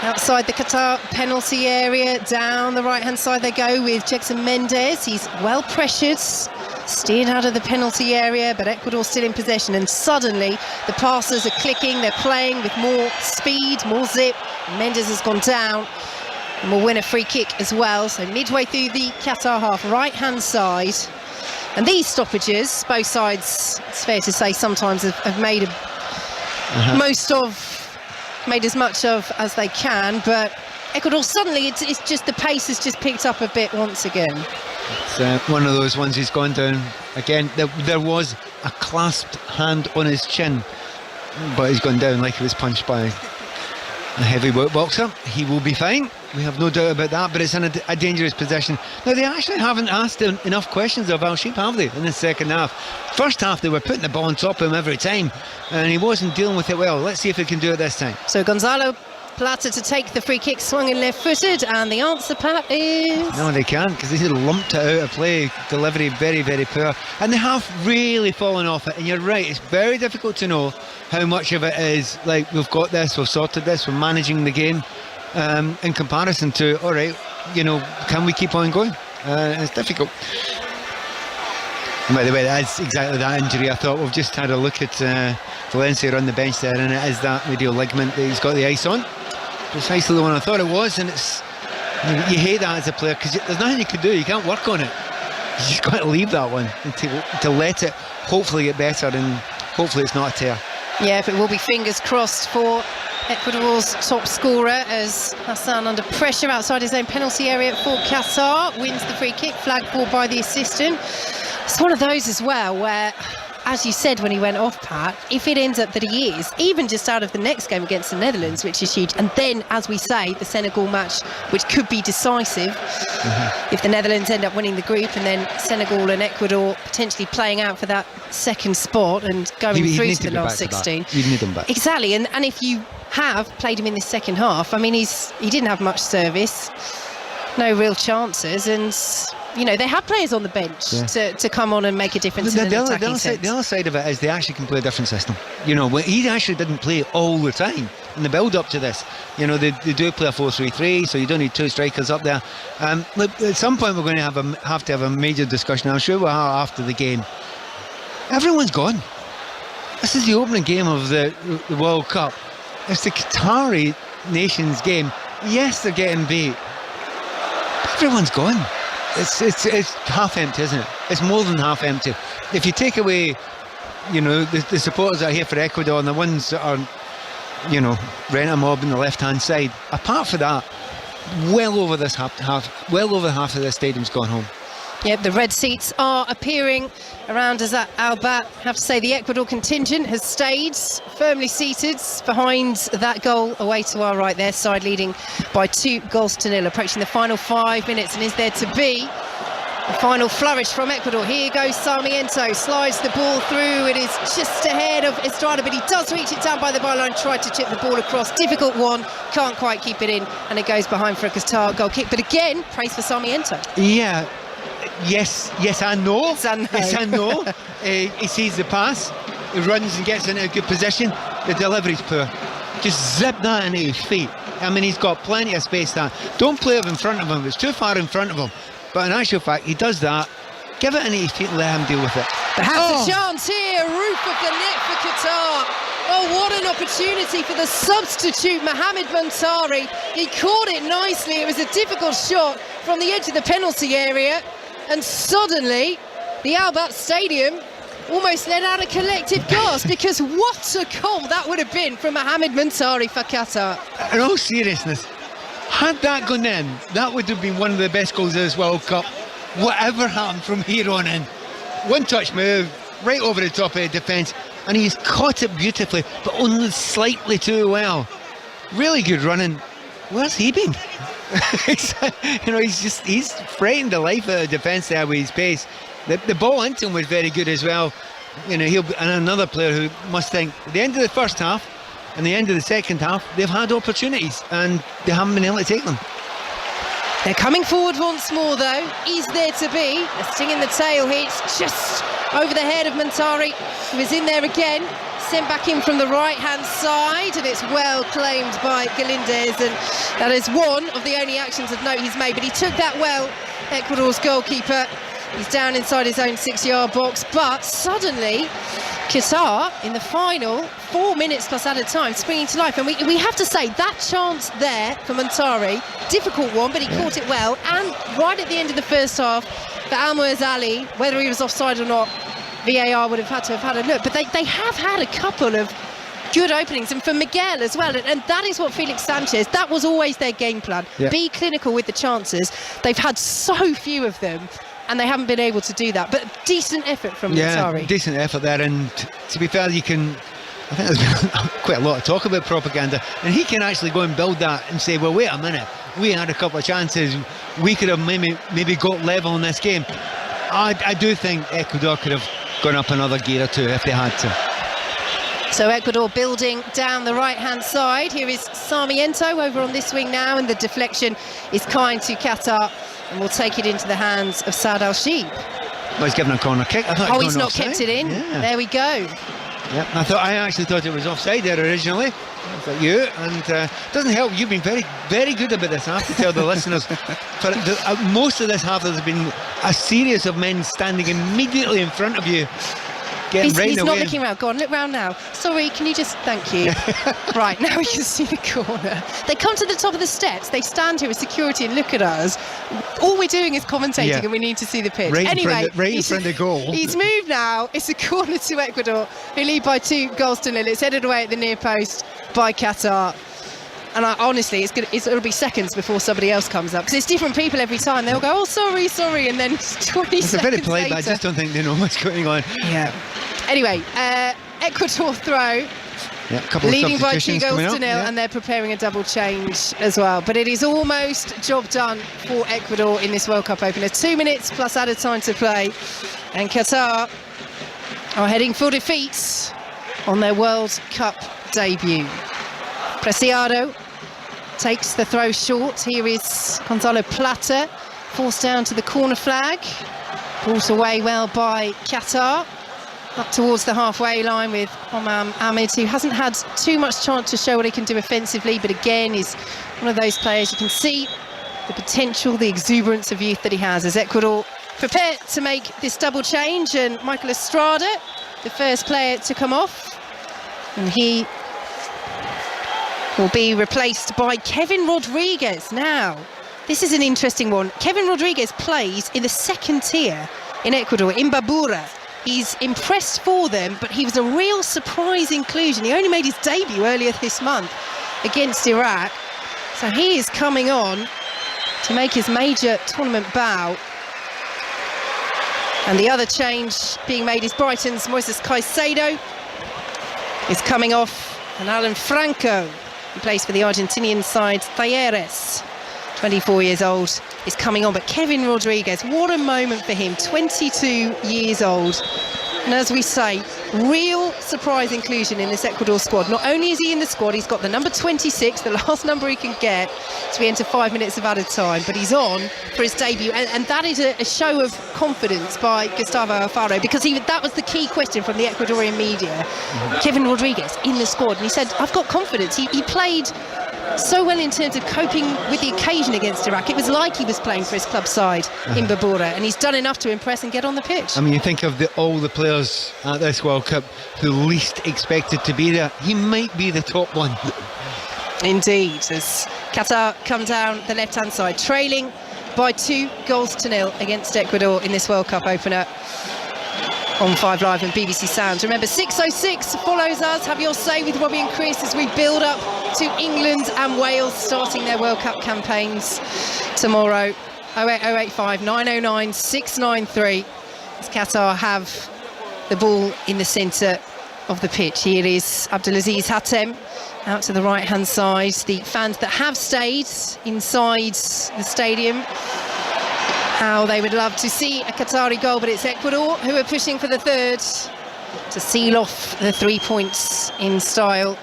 Outside the Qatar penalty area, down the right-hand side they go with Jackson Mendes. He's well pressured, steered out of the penalty area, but Ecuador still in possession. And suddenly the passes are clicking, they're playing with more speed, more zip. Mendes has gone down and will win a free kick as well. So midway through the Qatar half, right-hand side. And these stoppages, both sides, it's fair to say, sometimes have made made as much of as they can, but Ecuador suddenly, it's just the pace has just picked up a bit once again. It's one of those ones he's gone down again. There was a clasped hand on his chin, but he's gone down like he was punched by a heavyweight boxer. He will be fine, we have no doubt about that, but it's in a dangerous position. Now, they actually haven't asked enough questions of Al-Sheeb, have they, in the second half? First half they were putting the ball on top of him every time, and he wasn't dealing with it well. Let's see if he can do it this time. So Gonzalo Plata to take the free kick, swung in left-footed, and the answer, Pat, is... No, they can't, because they lumped it out of play. Delivery very, very poor, and they have really fallen off it. And you're right, it's very difficult to know how much of it is like, we've got this, we've sorted this, we're managing the game, in comparison to, all right, can we keep on going? It's difficult. And by the way, that's exactly that injury. I thought we've just had a look at Valencia on the bench there, and it is that medial ligament that he's got the ice on. Precisely the one I thought it was, and it's you hate that as a player, because there's nothing you can do. You can't work on it. You just got to leave that one and to let it hopefully get better, and hopefully it's not a tear. Yeah, but it will be fingers crossed for Ecuador's top scorer, as Hassan, under pressure outside his own penalty area for Qatar, wins the free kick, flagged for by the assistant. It's one of those as well where, as you said when he went off, Pat, if it ends up that he is, even just out of the next game against the Netherlands, which is huge, and then, as we say, the Senegal match, which could be decisive, if the Netherlands end up winning the group, and then Senegal and Ecuador potentially playing out for that second spot and going through to the last 16. You need them back. Exactly, and if you have played him in the second half, I mean, he didn't have much service, no real chances, and they have players on the bench to come on and make a difference in an attacking sense. The other side of it is they actually can play a different system. He actually didn't play all the time in the build-up to this. They do play a 4-3-3, so you don't need two strikers up there. Look, at some point we're going to have to have a major discussion. I'm sure we'll have after the game. Everyone's gone. This is the opening game of the World Cup. it's the Qatari nations game. Yes, they're getting beat. Everyone's gone. It's half empty, isn't it? It's more than half empty. If you take away, the supporters that are here for Ecuador and the ones that are, rent a mob on the left-hand side, apart from that, well over half of the stadium's gone home. Yep, the red seats are appearing around us at Albat. I have to say the Ecuador contingent has stayed firmly seated behind that goal away to our right, their side leading by 2-0, approaching the final 5 minutes, and is there to be the final flourish from Ecuador. Here goes Sarmiento, slides the ball through. It is just ahead of Estrada, but he does reach it down by the byline, tried to chip the ball across. Difficult one, can't quite keep it in, and it goes behind for a Qatar goal kick. But again, praise for Sarmiento. Yeah. Yes and no. Yes and no. He sees the pass, he runs and gets into a good position. The delivery's poor. Just zip that into his feet. I mean, he's got plenty of space there. Don't play it in front of him. It's too far in front of him. But in actual fact, he does that. Give it into his feet and let him deal with it. Perhaps a chance here. Roof of the net for Qatar. Oh, what an opportunity for the substitute, Mohamed Muntari. He caught it nicely. It was a difficult shot from the edge of the penalty area. And suddenly, the Albat Stadium almost let out a collective gasp, because what a goal that would have been from Mohamed Muntari for Qatar. In all seriousness, had that gone in, that would have been one of the best goals of this World Cup. Whatever happened from here on in. One touch move, right over the top of the defence, and he's caught it beautifully, but only slightly too well. Really good running. Where's he been? He's frightened the life out of the defence there with his pace. The ball into him was very good as well. And another player who must think at the end of the first half and the end of the second half, they've had opportunities and they haven't been able to take them. They're coming forward once more though. Is there to be a sting in the tail here? It's just over the head of Muntari, who is in there again. Sent back in from the right-hand side, and it's well claimed by Galindez, and that is one of the only actions of note he's made. But he took that well, Ecuador's goalkeeper. He's down inside his own 6-yard box, but suddenly Qatar in the final 4 minutes plus added time springing to life. And we have to say that chance there for Muntari, difficult one, but he caught it well. And right at the end of the first half, for Almoez Ali, whether he was offside or not, VAR would have had to have had a look. But they have had a couple of good openings, and for Miguel as well. And that is what Felix Sanchez, that was always their game plan. Yeah. Be clinical with the chances. They've had so few of them, and they haven't been able to do that. But decent effort from Muntari. Yeah, decent effort there. And to be fair, I think there's been quite a lot of talk about propaganda, and he can actually go and build that and say, well, wait a minute, we had a couple of chances, we could have maybe got level in this game. I do think Ecuador could have gone up another gear or two if they had to. So Ecuador building down the right-hand side. Here is Sarmiento over on this wing now, and the deflection is kind to Qatar, and will take it into the hands of Saad Al-Sheib. Well, he's given a corner kick. He's not kept it in. Yeah. There we go. Yeah, I actually thought it was offside there originally. But it doesn't help. You've been very, very good about this. I have to tell the listeners. For most of this half, there's been a series of men standing immediately in front of you. He's not looking around. Go on, look round now. Sorry, can you just... Thank you. Right, now we can see the corner. They come to the top of the steps. They stand here with security and look at us. All we're doing is commentating, and we need to see the pitch. Right in front of the goal. He's moved now. It's a corner to Ecuador, who lead by 2-0. It's headed away at the near post by Qatar. And honestly, it'll be seconds before somebody else comes up, because it's different people every time. They'll go, oh, sorry, and then 20 seconds It's a bit of play, later. but I just don't think they know what's going on. Yeah. Anyway, Ecuador throw, leading by 2-0, and they're preparing a double change as well. But it is almost job done for Ecuador in this World Cup opener. 2 minutes plus added time to play, and Qatar are heading for defeat on their World Cup debut. Preciado takes the throw short. Here is Gonzalo Plata, forced down to the corner flag, brought away well by Qatar. Up towards the halfway line with Omar Ahmed, who hasn't had too much chance to show what he can do offensively, but again is one of those players you can see the potential, the exuberance of youth that he has, as Ecuador prepare to make this double change. And Michael Estrada, the first player to come off, and he will be replaced by Kevin Rodriguez. Now, this is an interesting one. Kevin Rodriguez plays in the second tier in Ecuador, in Babura. He's impressed for them, but he was a real surprise inclusion. He only made his debut earlier this month against Iraq. So he is coming on to make his major tournament bow. And the other change being made is Brighton's Moises Caicedo is coming off, and Alan Franco, who plays for the Argentinian side Talleres, 24 years old, is coming on. But Kevin Rodriguez, what a moment for him, 22 years old. And as we say, real surprise inclusion in this Ecuador squad. Not only is he in the squad, he's got the number 26, the last number he can get as we enter 5 minutes of added time, but he's on for his debut. And that is a show of confidence by Gustavo Alfaro, because that was the key question from the Ecuadorian media. Kevin Rodriguez in the squad, and he said, I've got confidence. He played so well in terms of coping with the occasion against Iraq. It was like he was playing for his club side in Babura, and he's done enough to impress and get on the pitch. I mean, you think of all the players at this World Cup who least expected to be there. He might be the top one. Indeed, as Qatar come down the left-hand side, trailing by 2-0 against Ecuador in this World Cup opener on 5 Live and BBC Sounds. Remember, 6:06 follows us. Have your say with Robbie and Chris as we build up to England and Wales starting their World Cup campaigns tomorrow. 08085 909 693 as Qatar have the ball in the centre of the pitch. Here is Abdulaziz Hatem out to the right-hand side. The fans that have stayed inside the stadium, how they would love to see a Qatari goal, but it's Ecuador who are pushing for the third to seal off the 3 points in style.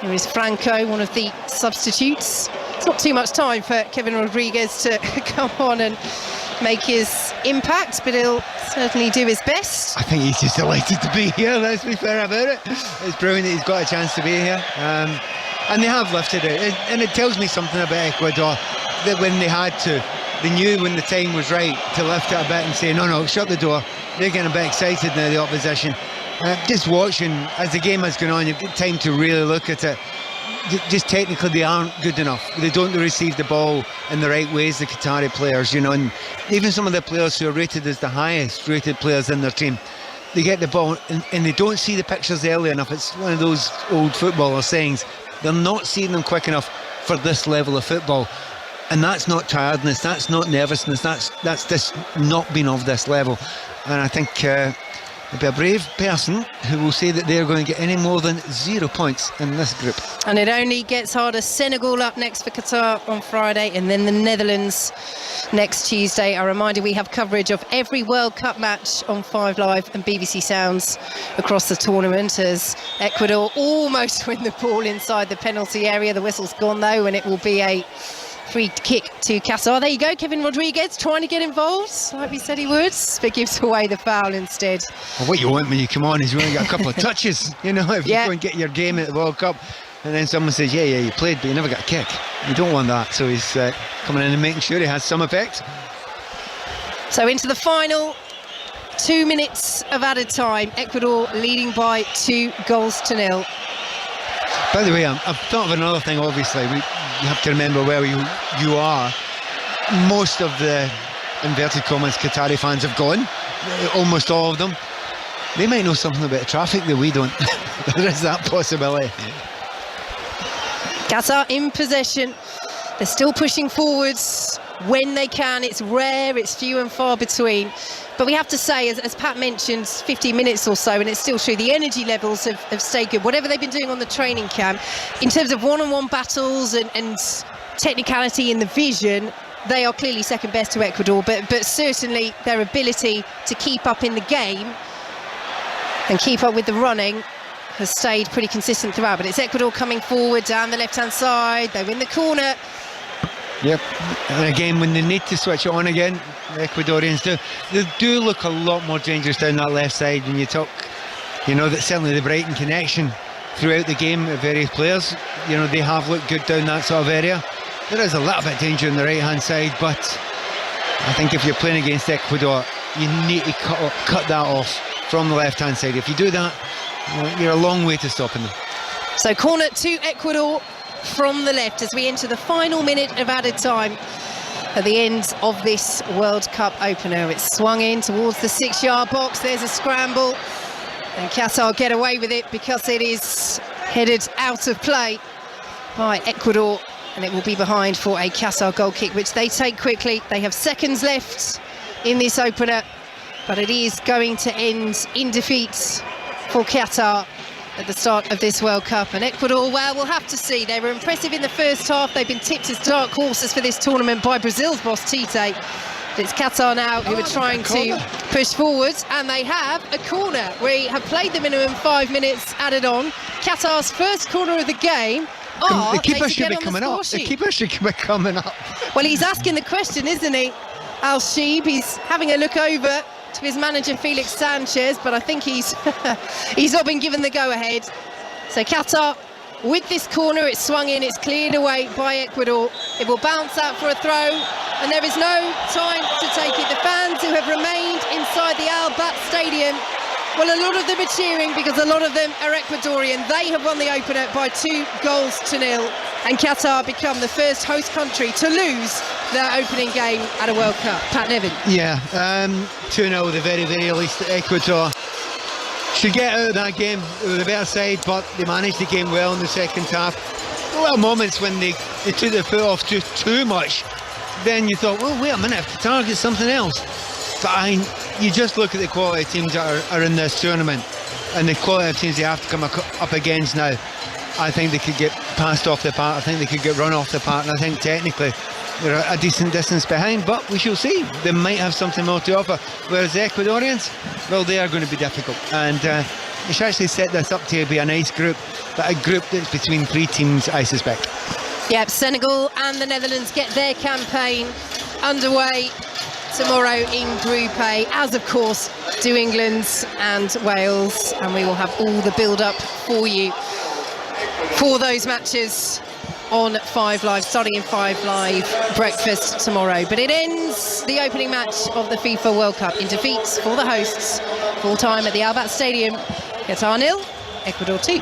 Here is Franco, one of the substitutes. It's not too much time for Kevin Rodriguez to come on and make his impact, but he'll certainly do his best. I think he's just delighted to be here, let's be fair about it. It's brilliant that he's got a chance to be here. And they have lifted it. And it tells me something about Ecuador, that when they had to, they knew when the time was right to lift it a bit and say, no, shut the door. They're getting a bit excited now, the opposition. Just watching, as the game has gone on, you've got time to really look at it. Just technically, they aren't good enough. They don't receive the ball in the right ways, the Qatari players, and even some of the players who are rated as the highest rated players in their team, they get the ball and they don't see the pictures early enough. It's one of those old footballer sayings. They're not seeing them quick enough for this level of football. And that's not tiredness, that's not nervousness, that's just not being of this level. And I think there'll be a brave person who will say that they're going to get any more than 0 points in this group. And it only gets harder. Senegal up next for Qatar on Friday, and then the Netherlands next Tuesday. A reminder, we have coverage of every World Cup match on 5 Live and BBC Sounds across the tournament, as Ecuador almost win the ball inside the penalty area. The whistle's gone though, and it will be a free kick to Qatar. There you go, Kevin Rodriguez trying to get involved like we said he would, but gives away the foul instead. Well, what you want when you come on is you want to get a couple of touches, if you go and get your game at the World Cup and then someone says yeah you played but you never got a kick. You don't want that, so he's coming in and making sure he has some effect. So into the final 2 minutes of added time, Ecuador leading by 2-0. By the way, I've thought of another thing. Obviously, you have to remember where you are. Most of the inverted commas Qatari fans have gone, almost all of them. They might know something about traffic that we don't. There is that possibility. Qatar in possession. They're still pushing forwards when they can. It's rare, it's few and far between. But we have to say, as Pat mentioned, 15 minutes or so, and it's still true, the energy levels have stayed good. Whatever they've been doing on the training camp, in terms of one-on-one battles and technicality in the vision, they are clearly second best to Ecuador, but certainly their ability to keep up in the game and keep up with the running has stayed pretty consistent throughout. But it's Ecuador coming forward down the left-hand side. They win the corner. Yep, and again, when they need to switch it on again, the Ecuadorians do look a lot more dangerous down that left side. When you talk, that certainly the Brighton connection throughout the game of various players, they have looked good down that sort of area. There is a little bit of danger on the right-hand side, but I think if you're playing against Ecuador, you need to cut that off from the left-hand side. If you do that, you're a long way to stopping them. So corner to Ecuador. from the left as we enter the final minute of added time at the end of this World Cup opener. It's swung in towards the 6-yard box. There's a scramble, and Qatar get away with it because it is headed out of play by Ecuador, and it will be behind for a Qatar goal kick, which they take quickly. They have seconds left in this opener, but it is going to end in defeat for Qatar at the start of this World Cup. And Ecuador, well, we'll have to see. They were impressive in the first half. They've been tipped as dark horses for this tournament by Brazil's boss Tite. But it's Qatar now who are trying to push forward, and they have a corner. We have played the minimum 5 minutes added on. Qatar's first corner of the game. The keeper should be coming up. The keeper should be coming up. Well, he's asking the question, isn't he? Al-Sheeb, he's having a look over to his manager Felix Sanchez, but I think he's not been given the go-ahead. So Qatar with this corner, it's swung in, it's cleared away by Ecuador. It will bounce out for a throw, and there is no time to take it. The fans who have remained inside the Al Bayt Stadium, well, a lot of them are cheering because a lot of them are Ecuadorian. They have won the opener by 2-0, and Qatar become the first host country to lose their opening game at a World Cup. Pat Nevin. Yeah, 2-0 the very, very least. Ecuador should get out of that game with a better side, but they managed the game well in the second half. There were moments when they took their foot off too much. Then you thought, well, wait a minute, if the target's something else. But you just look at the quality of teams that are in this tournament, and the quality of teams they have to come up against now. I think they could get passed off the park. I think they could get run off the park, and I think technically they're a decent distance behind, but we shall see. They might have something more to offer. Whereas the Ecuadorians, well, they are going to be difficult, and they should actually set this up to be a nice group, but a group that's between 3 teams, I suspect. Yep, Senegal and the Netherlands get their campaign underway tomorrow in Group A, as of course do England and Wales, and we will have all the build-up for you for those matches on 5 Live, starting in 5 Live breakfast tomorrow. But it ends the opening match of the FIFA World Cup in defeat for the hosts, full time at the Al Bayt Stadium. Qatar 0, Ecuador 2.